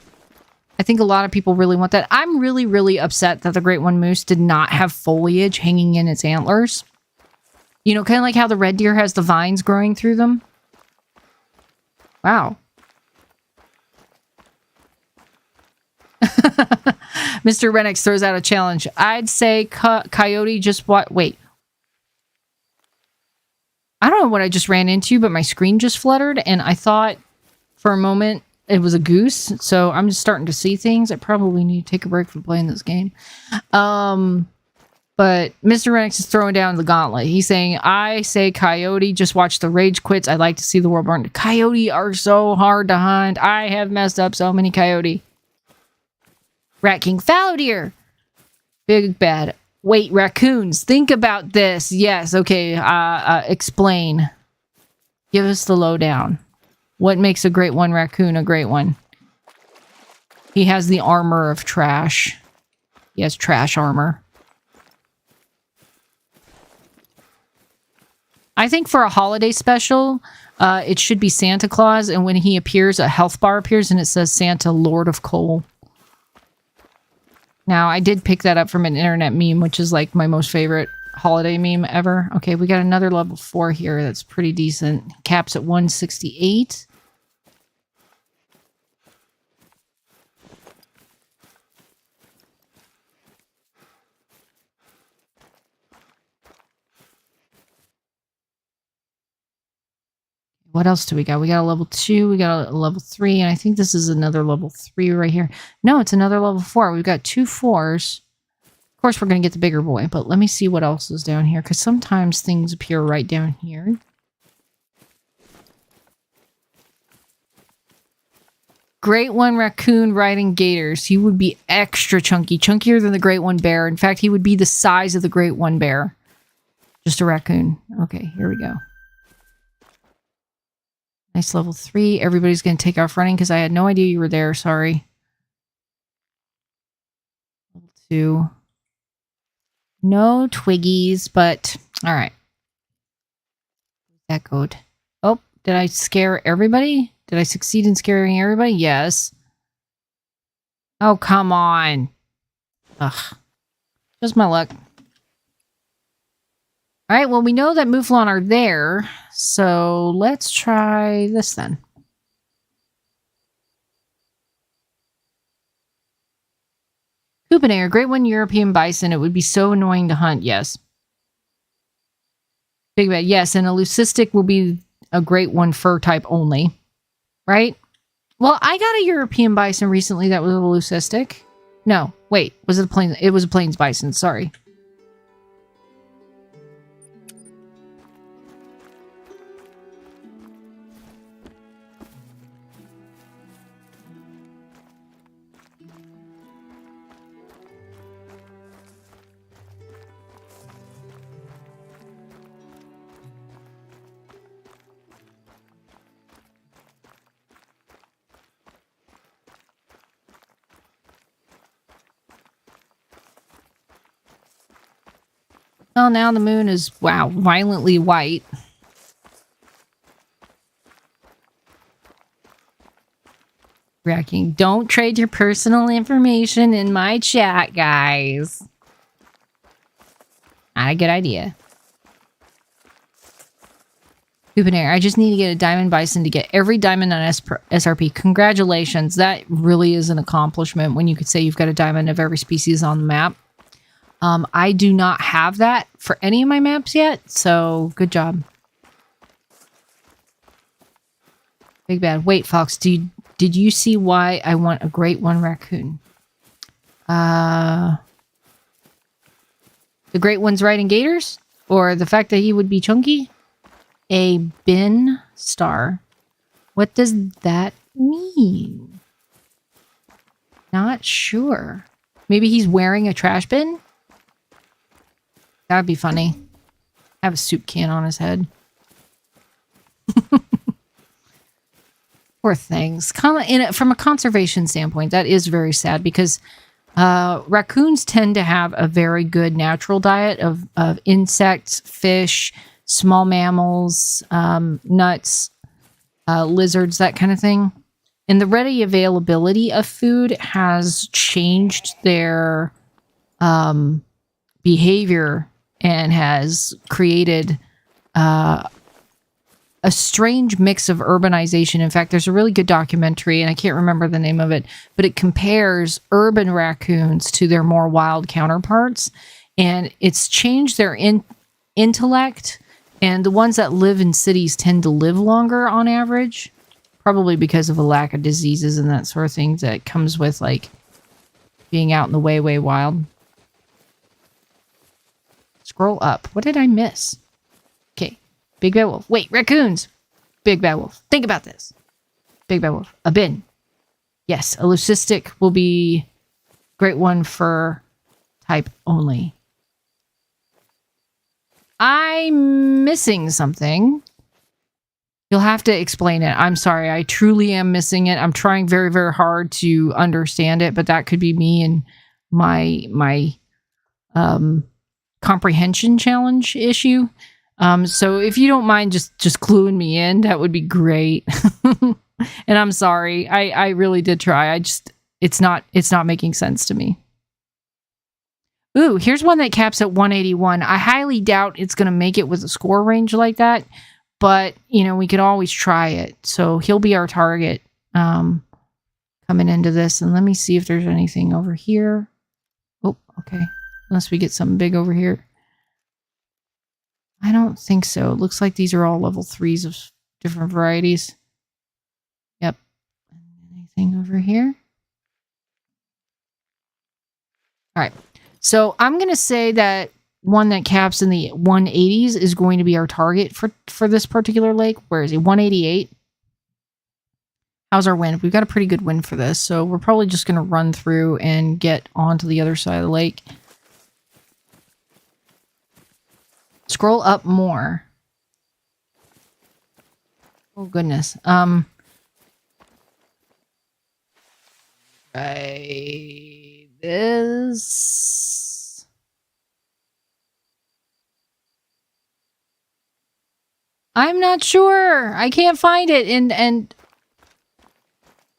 I think a lot of people really want that. I'm really, really upset that the Great One Moose did not have foliage hanging in its antlers. You know, kind of like how the red deer has the vines growing through them. Wow. Mr. Renix throws out a challenge. I'd say coyote just what? Wait. I don't know what I just ran into, but my screen just fluttered, and I thought for a moment it was a goose. So I'm just starting to see things. I probably need to take a break from playing this game. But Mr. Renix is throwing down the gauntlet. He's saying, I say coyote, just watch the rage quits. I'd like to see the world burn. Coyote are so hard to hunt. I have messed up so many coyote. Rat King, fallow deer. Big bad. Wait, raccoons. Think about this. Yes, okay. Explain. Give us the lowdown. What makes a Great One raccoon a great one? He has the armor of trash. He has trash armor. I think for a holiday special, it should be Santa Claus, and when he appears, a health bar appears, and it says Santa, Lord of Coal. Now, I did pick that up from an internet meme, which is like my most favorite holiday meme ever. Okay, we got another level 4 here that's pretty decent. Caps at 168. What else do we got? We got a level 2, we got a level 3, and I think this is another level 3 right here. No, it's another level 4. We've got 2 4s. Of course, we're going to get the bigger boy, but let me see what else is down here, because sometimes things appear right down here. Great one raccoon riding gators. He would be extra chunky, chunkier than the great one bear. In fact, he would be the size of the great one bear. Just a raccoon. Okay, here we go. Nice level 3. Everybody's going to take off running because I had no idea you were there. Sorry. Level 2. No Twiggies, but all right. That good. Oh, did I scare everybody? Did I succeed in scaring everybody? Yes. Oh, come on. Ugh. Just my luck. All right, well, we know that Mouflon are there, so let's try this then. Coupinair, great one European bison. It would be so annoying to hunt, yes. Big bad, yes, and a leucistic will be a great one fur type only. Right? Well, I got a European bison recently that was a leucistic. No, wait, was it a plains? It was a plains bison, sorry. Well, now the moon is, wow, violently white. Wrecking. Don't trade your personal information in my chat, guys. Not a good idea. Coupinair, I just need to get a diamond bison to get every diamond on SRP. Congratulations. That really is an accomplishment when you could say you've got a diamond of every species on the map. I do not have that for any of my maps yet, so good job. Big bad. Wait, Fox, did you see why I want a great one raccoon? The great one's riding gators? Or the fact that he would be chunky? A bin star. What does that mean? Not sure. Maybe he's wearing a trash bin? That'd be funny. Have a soup can on his head. Poor things. From a conservation standpoint, that is very sad because raccoons tend to have a very good natural diet of insects, fish, small mammals, nuts, lizards, that kind of thing. And the ready availability of food has changed their behavior and has created a strange mix of urbanization. In fact, there's a really good documentary, and I can't remember the name of it, but it compares urban raccoons to their more wild counterparts, and it's changed their intellect, and the ones that live in cities tend to live longer on average, probably because of a lack of diseases and that sort of thing that comes with, like, being out in the way wild. Scroll up. What did I miss? Okay. Big Bad Wolf. Wait, raccoons! Big Bad Wolf. Think about this. Big Bad Wolf. A bin. Yes, a leucistic will be great one for type only. I'm missing something. You'll have to explain it. I'm sorry. I truly am missing it. I'm trying very, very hard to understand it, but that could be me and my comprehension challenge issue. So if you don't mind just cluing me in, that would be great. And I'm sorry. I really did try. It's not making sense to me. Ooh, here's one that caps at 181. I highly doubt it's going to make it with a score range like that, but you know, we could always try it. So he'll be our target coming into this. And let me see if there's anything over here. Oh, okay. Unless we get something big over here. I don't think so. It looks like these are all level 3s of different varieties. Yep. Anything over here? All right. So I'm going to say that one that caps in the 180s is going to be our target for this particular lake. Where is it? 188. How's our wind? We've got a pretty good wind for this. So we're probably just going to run through and get onto the other side of the lake. Scroll up more. Oh, goodness. Right. This. I'm not sure. I can't find it. And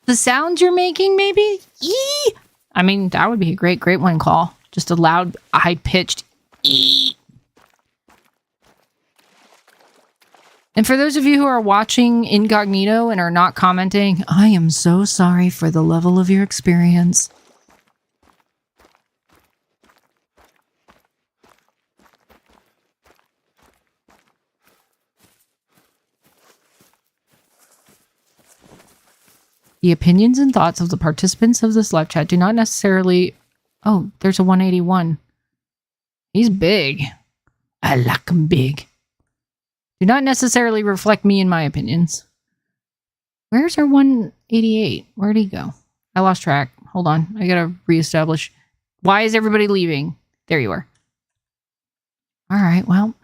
the sounds you're making, maybe? Eee! I mean, that would be a great one call. Just a loud, high-pitched eee. And for those of you who are watching incognito and are not commenting, I am so sorry for the level of your experience. The opinions and thoughts of the participants of this live chat do not necessarily... Oh, there's a 181. He's big. I like him big. Do not necessarily reflect me and my opinions. Where's our 188? Where'd he go? I lost track. Hold on. I gotta reestablish. Why is everybody leaving? There you are. All right, well.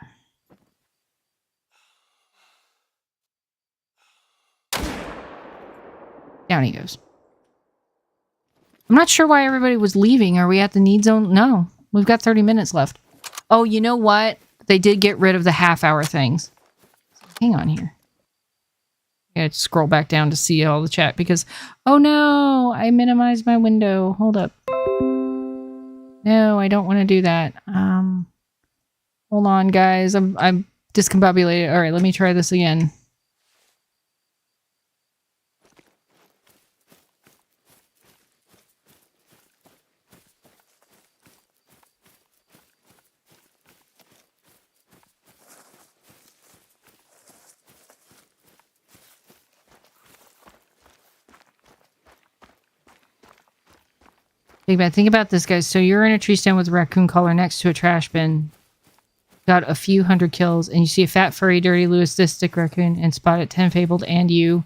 Down he goes. I'm not sure why everybody was leaving. Are we at the need zone? No. We've got 30 minutes left. Oh, you know what? They did get rid of the half-hour things. Hang on here. I gotta scroll back down to see all the chat because... Oh no! I minimized my window. Hold up. No, I don't want to do that. Hold on, guys. I'm discombobulated. Alright, let me try this again. Think about this, guys. So you're in a tree stand with a raccoon collar next to a trash bin. Got a few hundred kills, and you see a fat, furry, dirty, leucistic raccoon and spot it 10 fabled, and you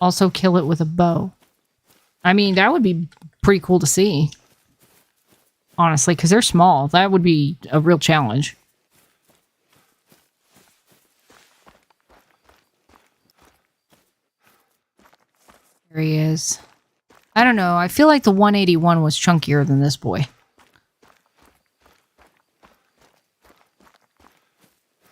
also kill it with a bow. I mean, that would be pretty cool to see. Honestly, because they're small. That would be a real challenge. There he is. I don't know. I feel like the 181 was chunkier than this boy.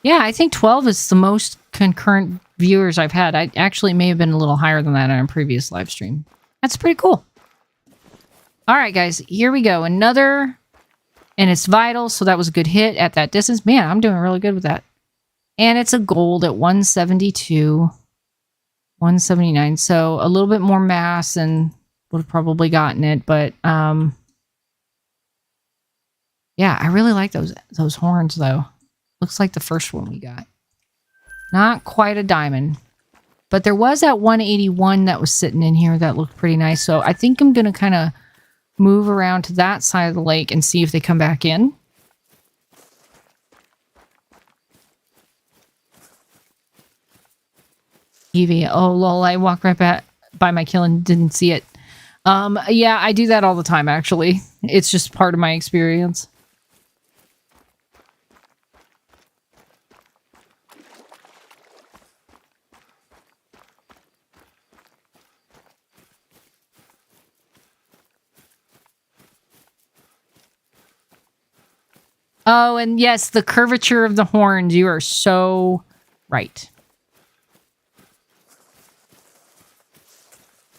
Yeah, I think 12 is the most concurrent viewers I've had. I actually may have been a little higher than that on a previous live stream. That's pretty cool. All right, guys. Here we go. Another. And it's vital, so that was a good hit at that distance. Man, I'm doing really good with that. And it's a gold at 172. 179. So a little bit more mass and... would have probably gotten it, but yeah, I really like those horns though. Looks like the first one we got. Not quite a diamond, but there was that 181 that was sitting in here that looked pretty nice. So I think I'm gonna kind of move around to that side of the lake and see if they come back in. Evie, oh lol, I walked right by my kill and didn't see it. Yeah, I do that all the time, actually. It's just part of my experience. Oh, and yes, the curvature of the horns. You are so right.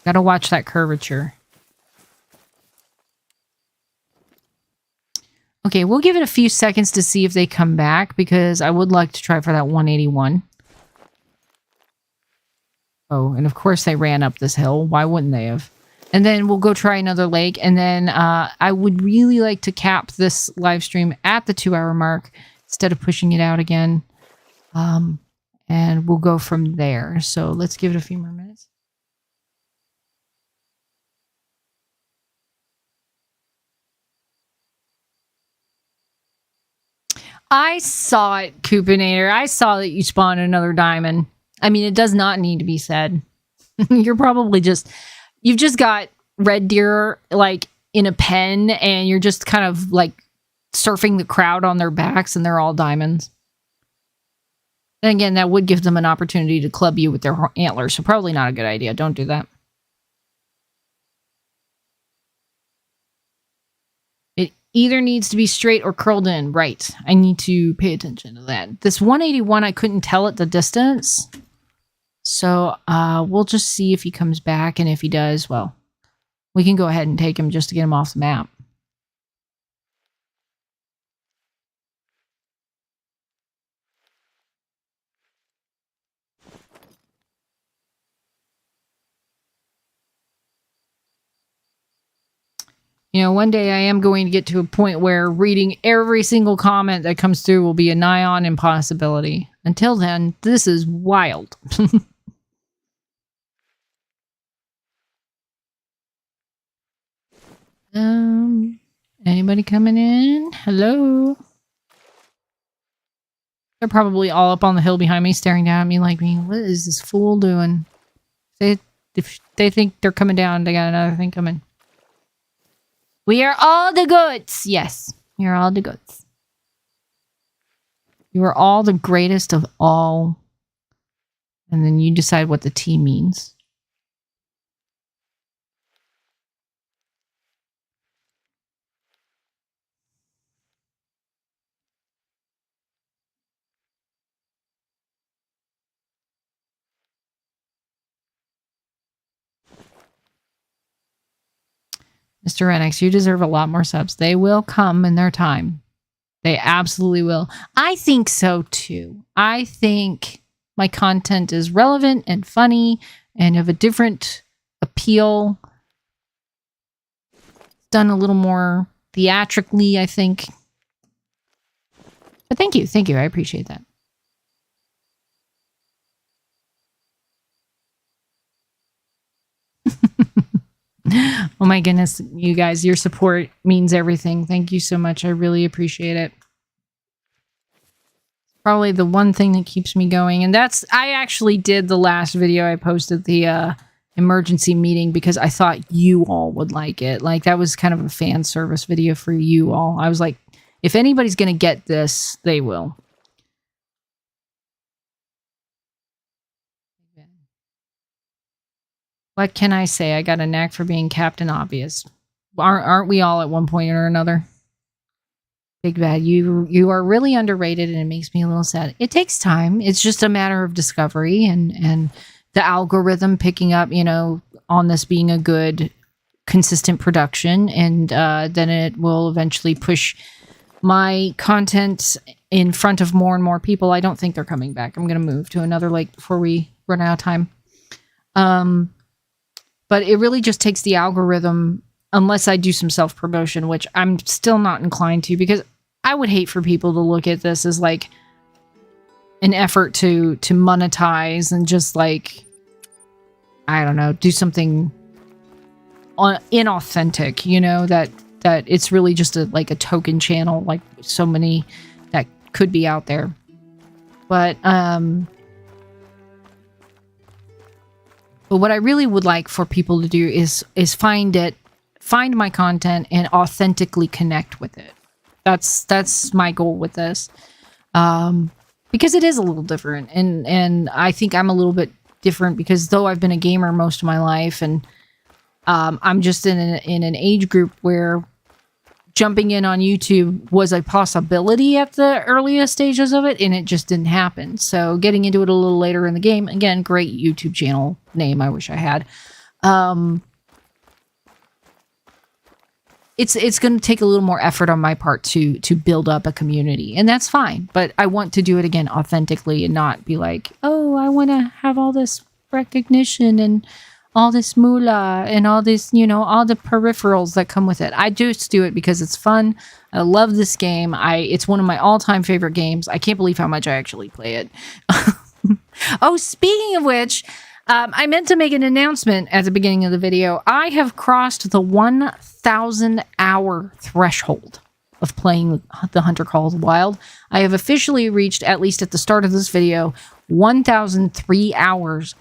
Gotta watch that curvature. Okay, we'll give it a few seconds to see if they come back, because I would like to try for that 181. Oh, and of course they ran up this hill. Why wouldn't they have? And then we'll go try another lake, and then I would really like to cap this live stream at the 2-hour mark instead of pushing it out again. And and we'll go from there. So let's give it a few more minutes. I saw it, Coopinator. I saw that you spawned another diamond. I mean, it does not need to be said. You're probably you've just got red deer like in a pen, and you're just kind of like surfing the crowd on their backs, and they're all diamonds. Then again, that would give them an opportunity to club you with their antlers, so probably not a good idea. Don't do that. It either needs to be straight or curled in. Right. I need to pay attention to that. This 181, I couldn't tell at the distance. So we'll just see if he comes back, and if he does, well, we can go ahead and take him just to get him off the map. You know, one day I am going to get to a point where reading every single comment that comes through will be a nigh on impossibility. Until then, this is wild. Anybody coming in? Hello? They're probably all up on the hill behind me, staring down at me like, what is this fool doing? If they think they're coming down, they got another thing coming. We are all the goods. Yes, we are all the goods. You are all the greatest of all. And then you decide what the T means. Mr. Renix, you deserve a lot more subs. They will come in their time. They absolutely will. I think so too. I think my content is relevant and funny and of a different appeal. Done a little more theatrically, I think. But thank you. Thank you. I appreciate that. Oh my goodness, you guys, your support means everything. Thank you so much. I really appreciate it. Probably the one thing that keeps me going. And that's, I actually did the last video I posted, the emergency meeting, because I thought you all would like it. Like, that was kind of a fan service video for you all. I was like, if anybody's going to get this, they will. What can I say? I got a knack for being Captain Obvious. Aren't we all at one point or another? Big Bad, you are really underrated, and it makes me a little sad. It takes time. It's just a matter of discovery and the algorithm picking up, you know, on this being a good, consistent production, and then it will eventually push my content in front of more and more people. I don't think they're coming back. I'm going to move to another lake before we run out of time. But it really just takes the algorithm, unless I do some self-promotion, which I'm still not inclined to, because I would hate for people to look at this as like an effort to monetize and just like, I don't know, do something inauthentic, you know, that it's really just like a token channel, like so many that could be out there. But what I really would like for people to do is find my content and authentically connect with it. That's my goal with this. Because it is a little different, and I think I'm a little bit different because though I've been a gamer most of my life, and I'm just in an age group where jumping in on YouTube was a possibility at the earliest stages of it, and it just didn't happen. So getting into it a little later in the game, again, great YouTube channel name, I wish I had. It's going to take a little more effort on my part to build up a community, and that's fine. But I want to do it again authentically and not be like, oh, I want to have all this recognition and all this moolah and all this, you know, all the peripherals that come with it. I just do it because it's fun. I love this game. It's one of my all-time favorite games. I can't believe how much I actually play it. Oh, speaking of which, I meant to make an announcement at the beginning of the video. I have crossed the 1,000 hour threshold of playing the Hunter Call of the Wild. I have officially reached, at least at the start of this video, 1,003 hours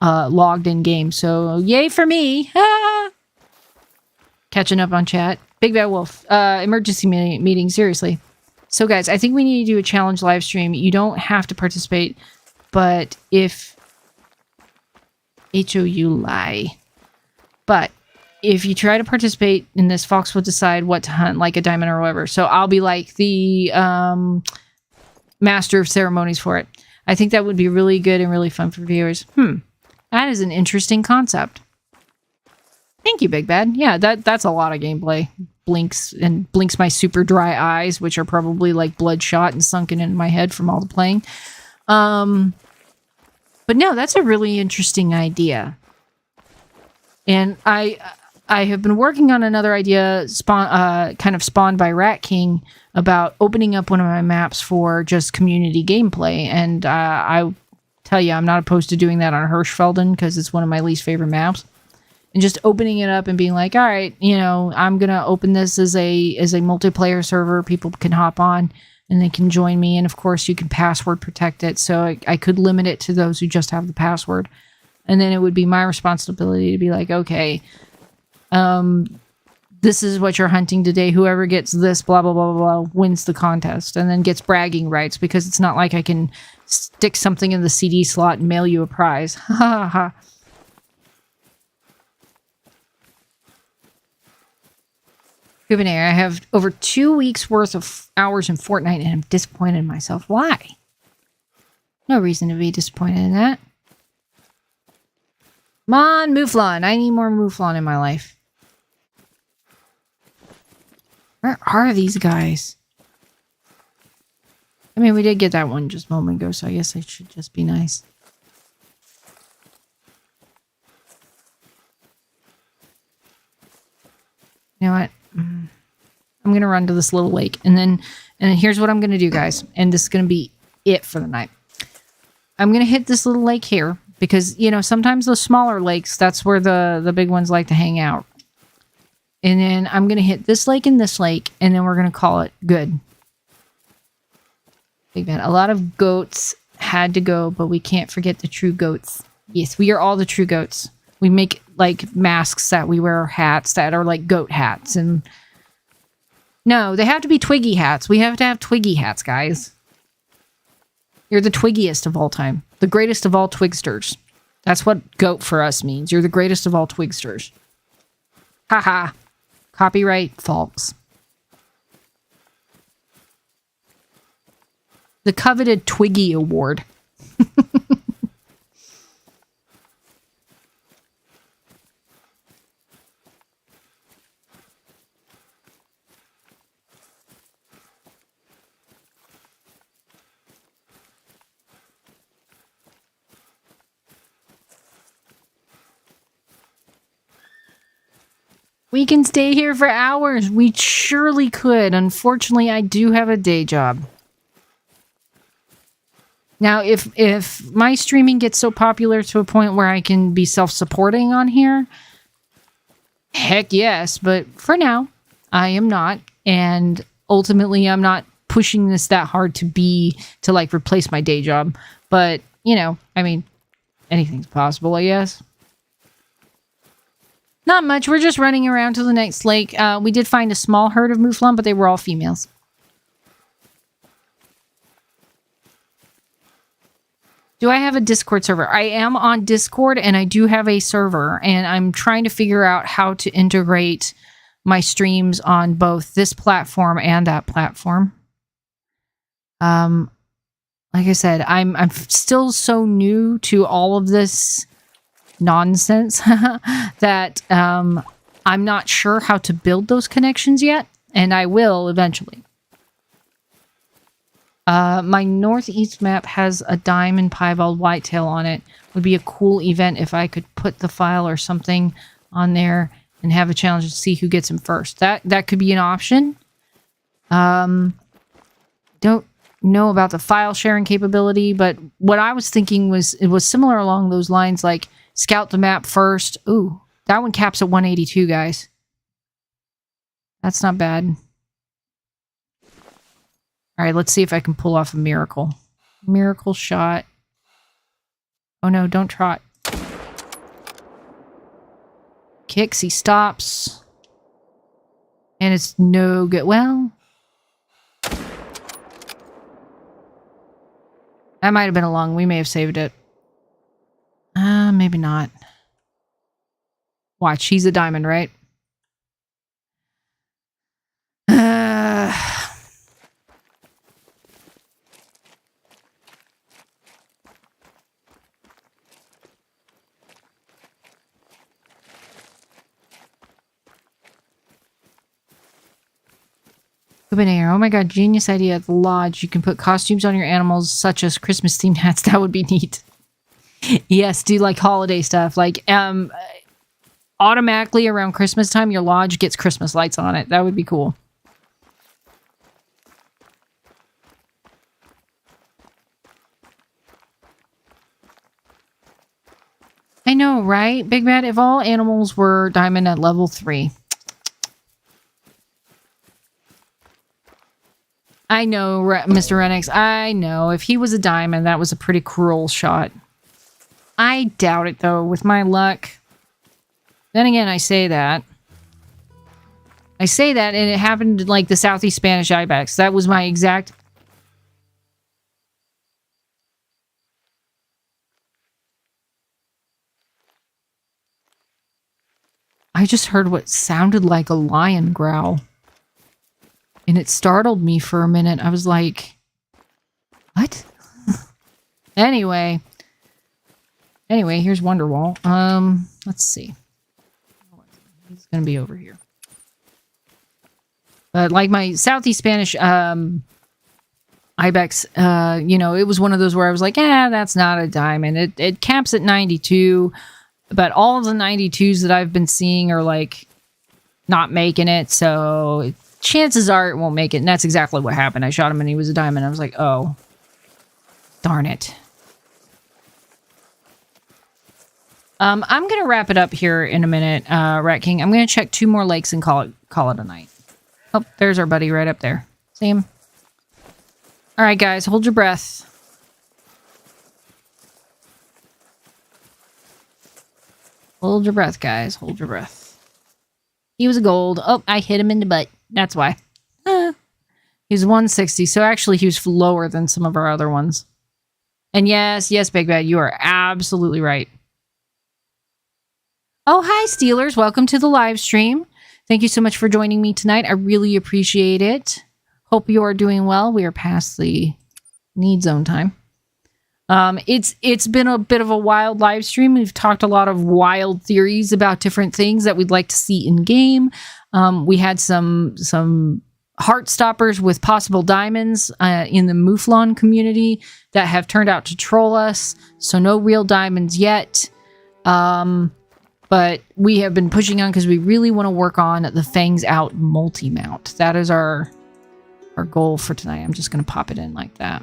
logged in game. So yay for me. Ah! Catching up on chat. Big Bad Wolf. Emergency meeting. Seriously. So guys, I think we need to do a challenge live stream. You don't have to participate, but if HOU lie. But if you try to participate in this, Fox will decide what to hunt, like a diamond or whatever. So I'll be like the master of ceremonies for it. I think that would be really good and really fun for viewers. That is an interesting concept. Thank you, Big Bad. Yeah, that's a lot of gameplay. Blinks my super dry eyes, which are probably like bloodshot and sunken into my head from all the playing. But no, that's a really interesting idea. And I have been working on another idea kind of spawned by Rat King about opening up one of my maps for just community gameplay. And I tell you, I'm not opposed to doing that on Hirschfelden because it's one of my least favorite maps. And just opening it up and being like, all right, you know, I'm going to open this as a multiplayer server. People can hop on and they can join me. And of course, you can password protect it. So I could limit it to those who just have the password. And then it would be my responsibility to be like, okay, this is what you're hunting today. Whoever gets this, blah, blah, blah, blah, blah, wins the contest. And then gets bragging rights because it's not like I can stick something in the CD slot and mail you a prize. Ha ha ha. I have over 2 weeks worth of hours in Fortnite and I'm disappointed in myself. Why? No reason to be disappointed in that. Come on, Mouflon. I need more Mouflon in my life. Where are these guys? I mean, we did get that one just a moment ago, so I guess I should just be nice. You know what? I'm going to run to this little lake. And then here's what I'm going to do, guys. And this is going to be it for the night. I'm going to hit this little lake here. Because, you know, sometimes those smaller lakes, that's where the big ones like to hang out. And then I'm going to hit this lake and this lake. And then we're going to call it good. Big man. A lot of goats had to go, but we can't forget the true goats. Yes, we are all the true goats. We make, like, masks that we wear, hats that are, like, goat hats. And no, they have to be Twiggy hats. We have to have Twiggy hats, guys. You're the twiggiest of all time. The greatest of all twigsters. That's what goat for us means. You're the greatest of all twigsters. Haha. Copyright false. The coveted Twiggy Award. We can stay here for hours. We surely could. Unfortunately, I do have a day job. Now, if my streaming gets so popular to a point where I can be self-supporting on here, heck yes. But for now, I am not. And ultimately, I'm not pushing this that hard to like replace my day job. But, you know, I mean, anything's possible, I guess. Not much. We're just running around to the next lake. We did find a small herd of mouflon, but they were all females. Do I have a Discord server? I am on Discord, and I do have a server, and I'm trying to figure out how to integrate my streams on both this platform and that platform. Like I said, I'm still so new to all of this nonsense that I'm not sure how to build those connections yet, and I will eventually. My northeast map has a diamond piebald whitetail on it. Would be a cool event if I could put the file or something on there and have a challenge to see who gets him first. That could be an option. Don't know about the file sharing capability, but what I was thinking was it was similar along those lines, like scout the map first. Ooh, that one caps at 182, guys. That's not bad. All right, let's see if I can pull off a miracle. Miracle shot. Oh no, don't trot. Kicks, he stops. And it's no good. Well, that might have been a long. We may have saved it. Maybe not. Watch, he's a diamond, right? Oh my god, genius idea at the lodge. You can put costumes on your animals, such as Christmas themed hats. That would be neat. Yes, do like holiday stuff. Like, automatically around Christmas time, your lodge gets Christmas lights on it. That would be cool. I know, right? Big Bad, if all animals were diamond at level 3. I know, Mr. Renix. I know. If he was a diamond, that was a pretty cruel shot. I doubt it, though, with my luck. Then again, I say that. And it happened like the Southeast Spanish ibex. That was my exact... I just heard what sounded like a lion growl. And it startled me for a minute. I was like, what? Anyway, here's Wonderwall. Let's see. He's going to be over here. But like my Southeast Spanish ibex, you know, it was one of those where I was like, that's not a diamond. It caps at 92, but all of the 92s that I've been seeing are like not making it, so chances are it won't make it. And that's exactly what happened. I shot him and he was a diamond. I was like, oh, darn it. I'm going to wrap it up here in a minute, Rat King. I'm going to check 2 more lakes and call it a night. Oh, there's our buddy right up there. See him? All right, guys, hold your breath. Hold your breath, guys. Hold your breath. He was a gold. Oh, I hit him in the butt. That's why. He's 160, so actually he was lower than some of our other ones. And yes, Big Bad, you are absolutely right. Oh, hi, Steelers. Welcome to the live stream. Thank you so much for joining me tonight. I really appreciate it. Hope you are doing well. We are past the need zone time. It's been a bit of a wild live stream. We've talked a lot of wild theories about different things that we'd like to see in game. We had some heart stoppers with possible diamonds in the Mouflon community that have turned out to troll us. So no real diamonds yet. But we have been pushing on because we really want to work on the Fangs Out multi-mount. That is our goal for tonight. I'm just going to pop it in like that.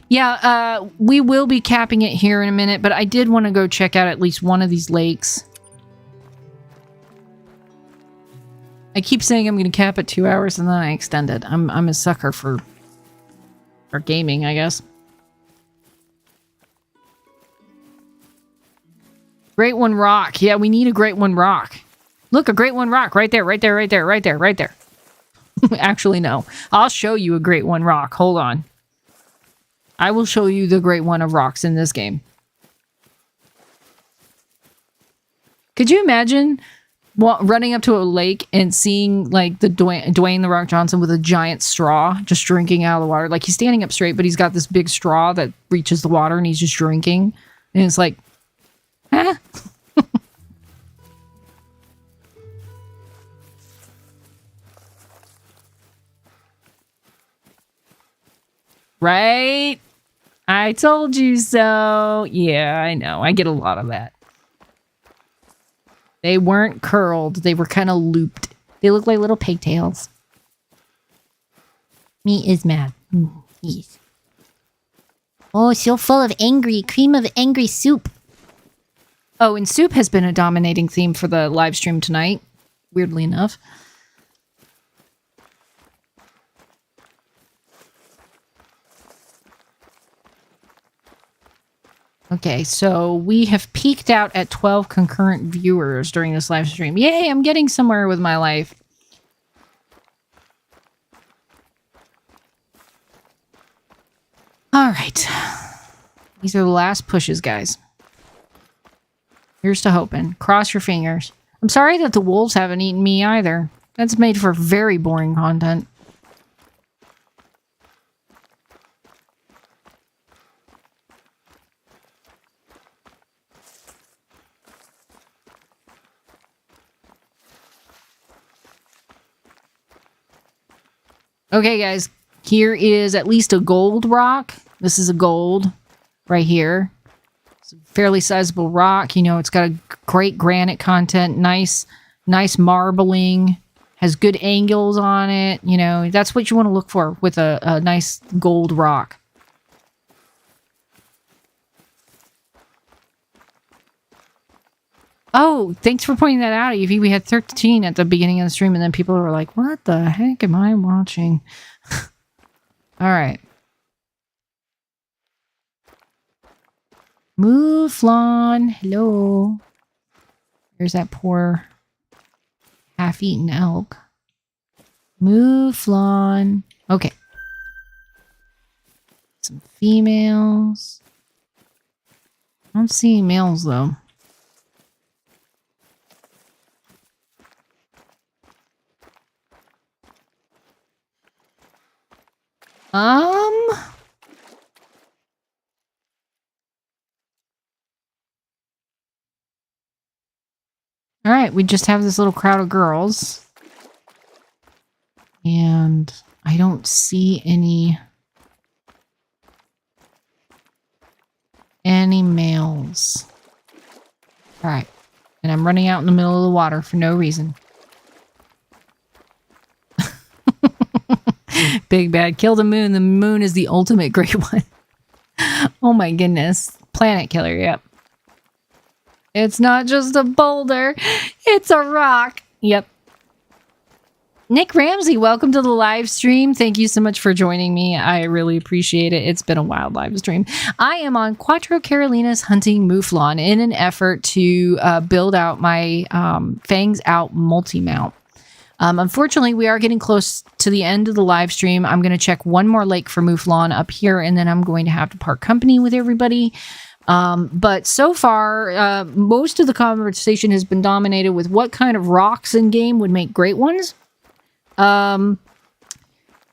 Yeah, we will be capping it here in a minute, but I did want to go check out at least one of these lakes. I keep saying I'm going to cap at 2 hours and then I extend it. I'm a sucker for gaming, I guess. Great One Rock. Yeah, we need a Great One Rock. Look, a Great One Rock right there, right there, right there, right there, right there. Actually, no. I'll show you a Great One Rock. Hold on. I will show you the Great One of Rocks in this game. Could you imagine running up to a lake and seeing like the Dwayne The Rock Johnson with a giant straw just drinking out of the water? Like he's standing up straight, but he's got this big straw that reaches the water and he's just drinking. And it's like, huh? Right? I told you so. Yeah, I know. I get a lot of that. They weren't curled. They were kind of looped. They look like little pigtails. Me is mad. Yes. Oh, so full of angry, cream of angry soup. Oh, and soup has been a dominating theme for the live stream tonight, weirdly enough. Okay, so we have peaked out at 12 concurrent viewers during this live stream. Yay, I'm getting somewhere with my life. All right. These are the last pushes, guys. Here's to hoping. Cross your fingers. I'm sorry that the wolves haven't eaten me either. That's made for very boring content. Okay, guys. Here is at least a gold rock. This is a gold right here. It's a fairly sizable rock. You know, it's got a great granite content. Nice marbling. Has good angles on it. You know, that's what you want to look for with a nice gold rock. Oh, thanks for pointing that out, Evie. We had 13 at the beginning of the stream, and then people were like, what the heck am I watching? All right. Mouflon. Hello. There's that poor half-eaten elk. Mouflon. Okay. Some females. I don't see any males, though. All right, we just have this little crowd of girls. And I don't see any males. All right. And I'm running out in the middle of the water for no reason. Big bad. Kill the moon. The moon is the ultimate great one. Oh my goodness. Planet killer, yep. It's not just a boulder. It's a rock. Yep. Nick Ramsey, welcome to the live stream. Thank you so much for joining me. I really appreciate it. It's been a wild live stream. I am on Cuatro Carolinas hunting mouflon in an effort to build out my Fangs Out multi-mount. Unfortunately, we are getting close to the end of the live stream. I'm going to check one more lake for mouflon up here, and then I'm going to have to part company with everybody. But so far, most of the conversation has been dominated with what kind of rocks in game would make great ones.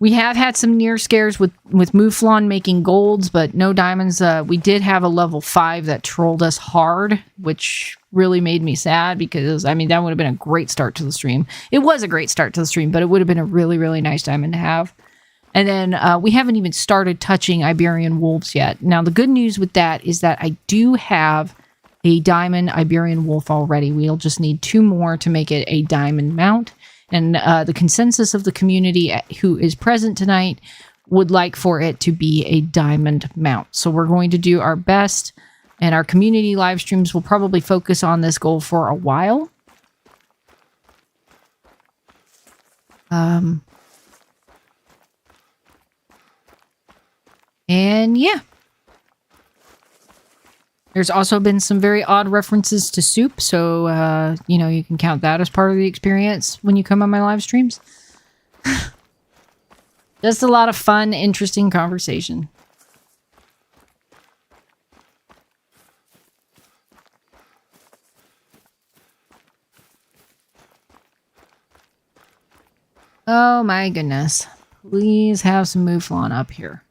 We have had some near scares with mouflon making golds, but no diamonds. We did have a level 5 that trolled us hard, which really made me sad because, I mean, that would have been a great start to the stream. It was a great start to the stream, but it would have been a really, really nice diamond to have. And then we haven't even started touching Iberian wolves yet. Now, the good news with that is that I do have a diamond Iberian wolf already. We'll just need 2 more to make it a diamond mount. And the consensus of the community who is present tonight would like for it to be a diamond mount. So we're going to do our best, and our community live streams will probably focus on this goal for a while. And yeah. There's also been some very odd references to soup, so, you know, you can count that as part of the experience when you come on my live streams. Just a lot of fun, interesting conversation. Oh my goodness. Please have some mouflon up here.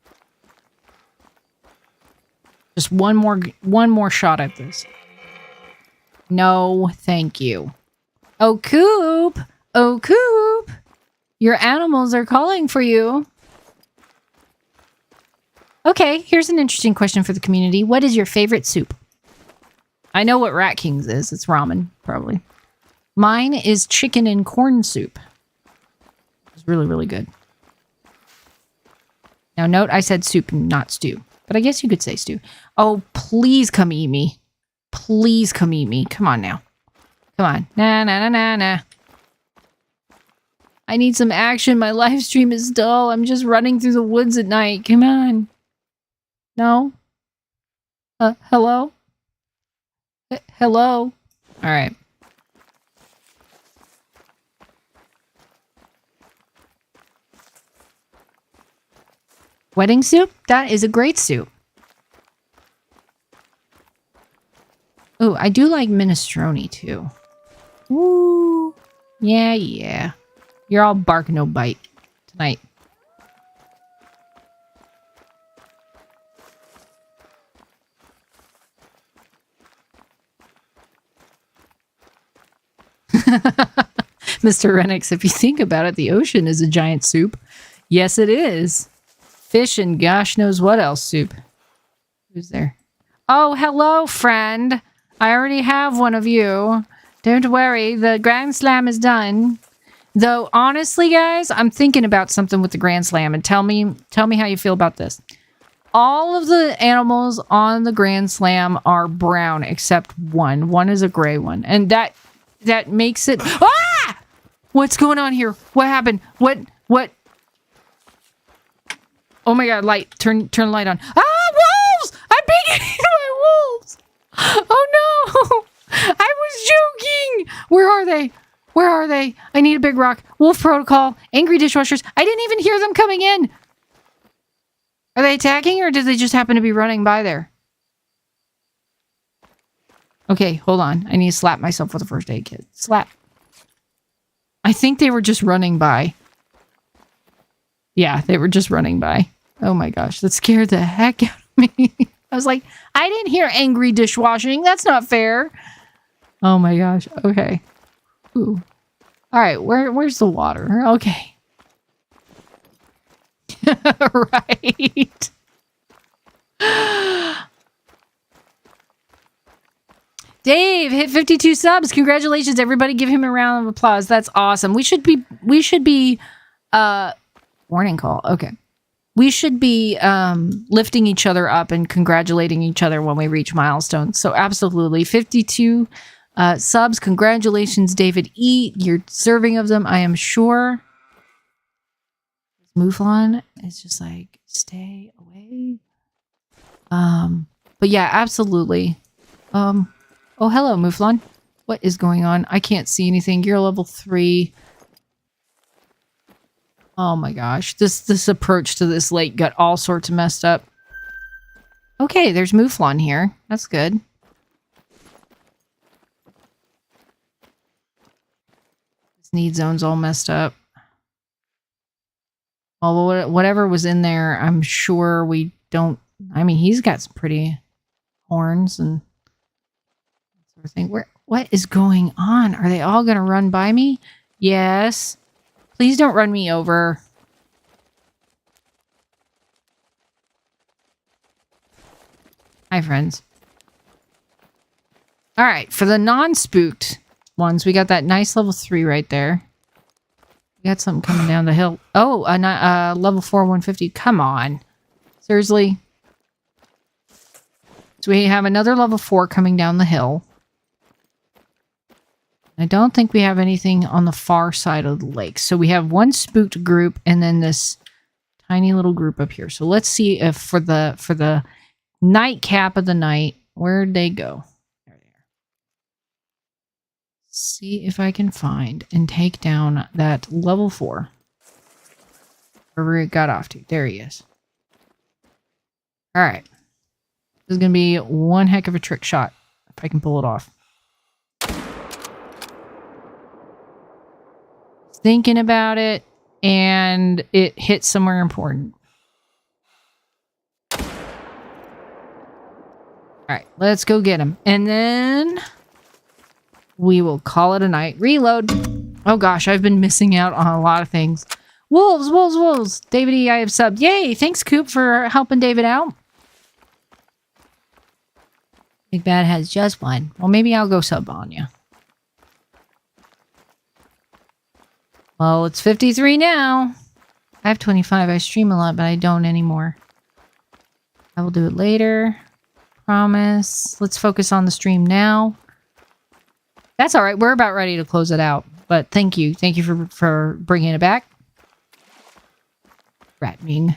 Just one more shot at this. No, thank you. Oh, Coop! Oh, Coop! Your animals are calling for you. Okay, here's an interesting question for the community. What is your favorite soup? I know what Rat King's is. It's ramen, probably. Mine is chicken and corn soup. It's really, really good. Now, note I said soup, not stew. But I guess you could say stew. Oh, please come eat me. Please come eat me. Come on now. Come on. Nah. I need some action. My live stream is dull. I'm just running through the woods at night. Come on. No? Hello? Hello? All right. Wedding soup? That is a great soup. Oh, I do like minestrone too. Ooh. Yeah. You're all bark no bite tonight. Mr. Renix, if you think about it, the ocean is a giant soup. Yes, it is. Fish and gosh knows what else soup. Who's there? Oh, hello, friend. I already have one of you. Don't worry, the Grand Slam is done. Though, honestly, guys, I'm thinking about something with the Grand Slam, and tell me how you feel about this. All of the animals on the Grand Slam are brown, except one. One is a gray one. And that makes it... Ah! What's going on here? What happened? What? Oh my god, light. Turn the light on. Ah, wolves! I'm being eaten by wolves! Oh no! I was joking! Where are they? Where are they? I need a big rock. Wolf protocol. Angry dishwashers. I didn't even hear them coming in. Are they attacking or did they just happen to be running by there? Okay, hold on. I need to slap myself with a first aid kit. Slap. I think they were just running by. Yeah, they were just running by. Oh my gosh, that scared the heck out of me. I was like, I didn't hear angry dishwashing. That's not fair. Oh my gosh. Okay. Ooh. All right, where's the water? Okay. Right. Dave hit 52 subs. Congratulations, everybody. Give him a round of applause. That's awesome. We should be warning call. Okay. We should be lifting each other up and congratulating each other when we reach milestones. So absolutely. 52 subs. Congratulations, David E. You're deserving of them, I am sure. Mouflon is just like, stay away. But yeah, absolutely. Oh, hello, Mouflon. What is going on? I can't see anything. You're level 3. Oh my gosh. This approach to this lake got all sorts of messed up. Okay, there's Mouflon here. That's good. This need zone's all messed up. Well, whatever was in there, I'm sure we don't... I mean, he's got some pretty horns and sort of thing. What is going on? Are they all going to run by me? Yes. Please don't run me over. Hi, friends. All right, for the non-spooked ones, we got that nice level 3 right there. We got something coming down the hill. Oh, level 4, 150. Come on. Seriously? So we have another level 4 coming down the hill. I don't think we have anything on the far side of the lake. So we have one spooked group and then this tiny little group up here. So let's see if for the nightcap of the night, where'd they go? There they are. See if I can find and take down that level 4. Wherever it got off to. There he is. All right. This is going to be one heck of a trick shot if I can pull it off. Thinking about it, and it hit somewhere important. All right, let's go get him. And then we will call it a night. Reload. Oh gosh, I've been missing out on a lot of things. Wolves. David E, I have subbed. Yay, thanks, Coop, for helping David out. Big Bad has just one. Well, maybe I'll go sub on you. Well, it's 53 now. I have 25. I stream a lot, but I don't anymore. I will do it later. Promise. Let's focus on the stream now. That's all right. We're about ready to close it out. But thank you. Thank you for bringing it back. Ratming.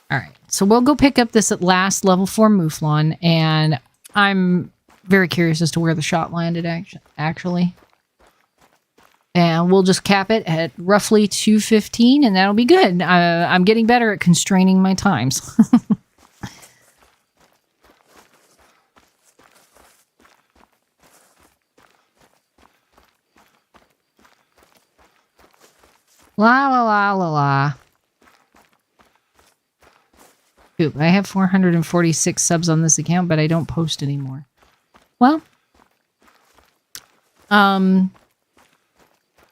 All right. So we'll go pick up this at last level 4 Mouflon. And I'm very curious as to where the shot landed, actually. And we'll just cap it at roughly 2:15, and that'll be good. I'm getting better at constraining my times. La la la la la. Oop, I have 446 subs on this account, but I don't post anymore. Well,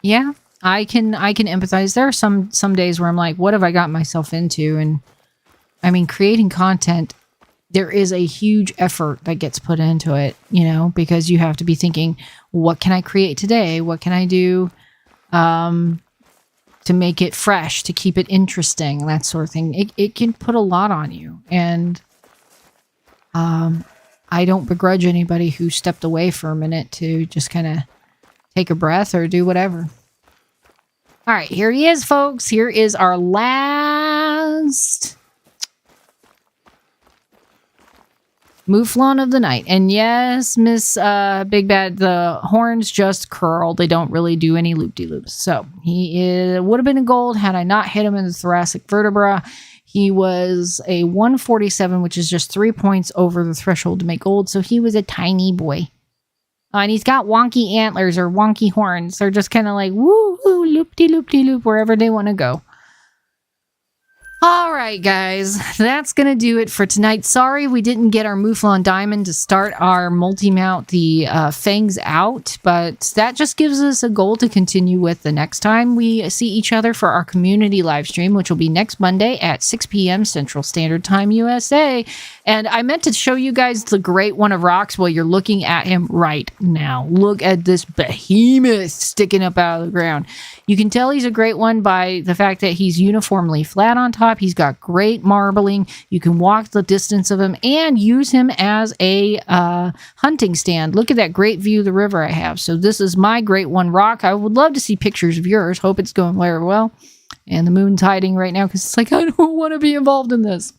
yeah, I can empathize. There are some days where I'm like, what have I got myself into? And I mean, creating content, there is a huge effort that gets put into it, you know, because you have to be thinking, what can I create today? What can I do to make it fresh, to keep it interesting, that sort of thing. It can put a lot on you. And I don't begrudge anybody who stepped away for a minute to just kind of take a breath or do whatever. All right, here he is, folks. Here is our last Mouflon of the night. And yes, Miss Big Bad, the horns just curl. They don't really do any loop-de-loops. So he would have been a gold had I not hit him in the thoracic vertebra. He was a 147, which is just 3 points over the threshold to make gold. So he was a tiny boy. And he's got wonky antlers or wonky horns. They're just kind of like, woo-hoo, loop-de-loop-de-loop, wherever they want to go. All right, guys. That's going to do it for tonight. Sorry we didn't get our Mouflon Diamond to start our multi-mount, the Fangs out. But that just gives us a goal to continue with the next time we see each other for our community live stream, which will be next Monday at 6 p.m. Central Standard Time, USA. And I meant to show you guys the Great One of Rocks while you're looking at him right now. Look at this behemoth sticking up out of the ground. You can tell he's a great one by the fact that he's uniformly flat on top. He's got great marbling. You can walk the distance of him and use him as a hunting stand. Look at that great view of the river I have. So this is my Great One rock. I would love to see pictures of yours. Hope it's going very well. And the moon's hiding right now because it's like, I don't want to be involved in this.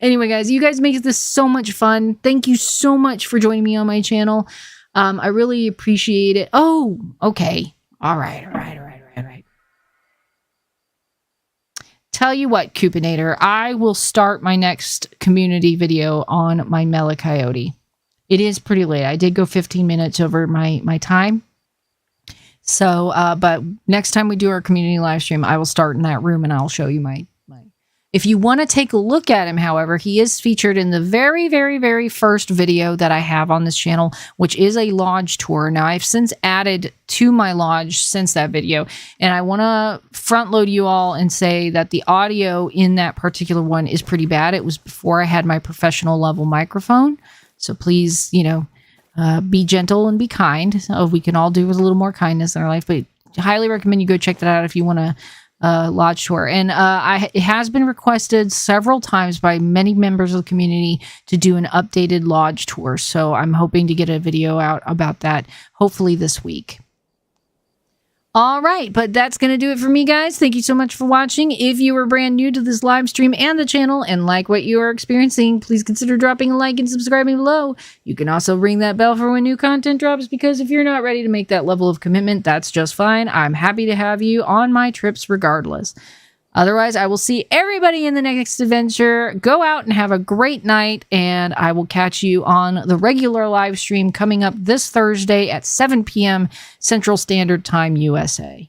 Anyway, guys, you guys make this so much fun. Thank you so much for joining me on my channel. I really appreciate it. Oh, okay. All right. Tell you what, Coupinator, I will start my next community video on my Mela Coyote. It is pretty late. I did go 15 minutes over my time. So, but next time we do our community live stream, I will start in that room and I'll show you my. If you want to take a look at him, however, he is featured in the very, very, very first video that I have on this channel, which is a lodge tour. Now, I've since added to my lodge since that video, and I want to front load you all and say that the audio in that particular one is pretty bad. It was before I had my professional level microphone. So please, you know, be gentle and be kind. We can all do with a little more kindness in our life, but I highly recommend you go check that out if you want to lodge tour. And it has been requested several times by many members of the community to do an updated lodge tour. So I'm hoping to get a video out about that hopefully this week. All right, but that's going to do it for me, guys. Thank you so much for watching. If you are brand new to this live stream and the channel and like what you are experiencing, please consider dropping a like and subscribing below. You can also ring that bell for when new content drops, because if you're not ready to make that level of commitment, that's just fine. I'm happy to have you on my trips regardless. Otherwise, I will see everybody in the next adventure. Go out and have a great night, and I will catch you on the regular live stream coming up this Thursday at 7 p.m. Central Standard Time, USA.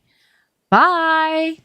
Bye!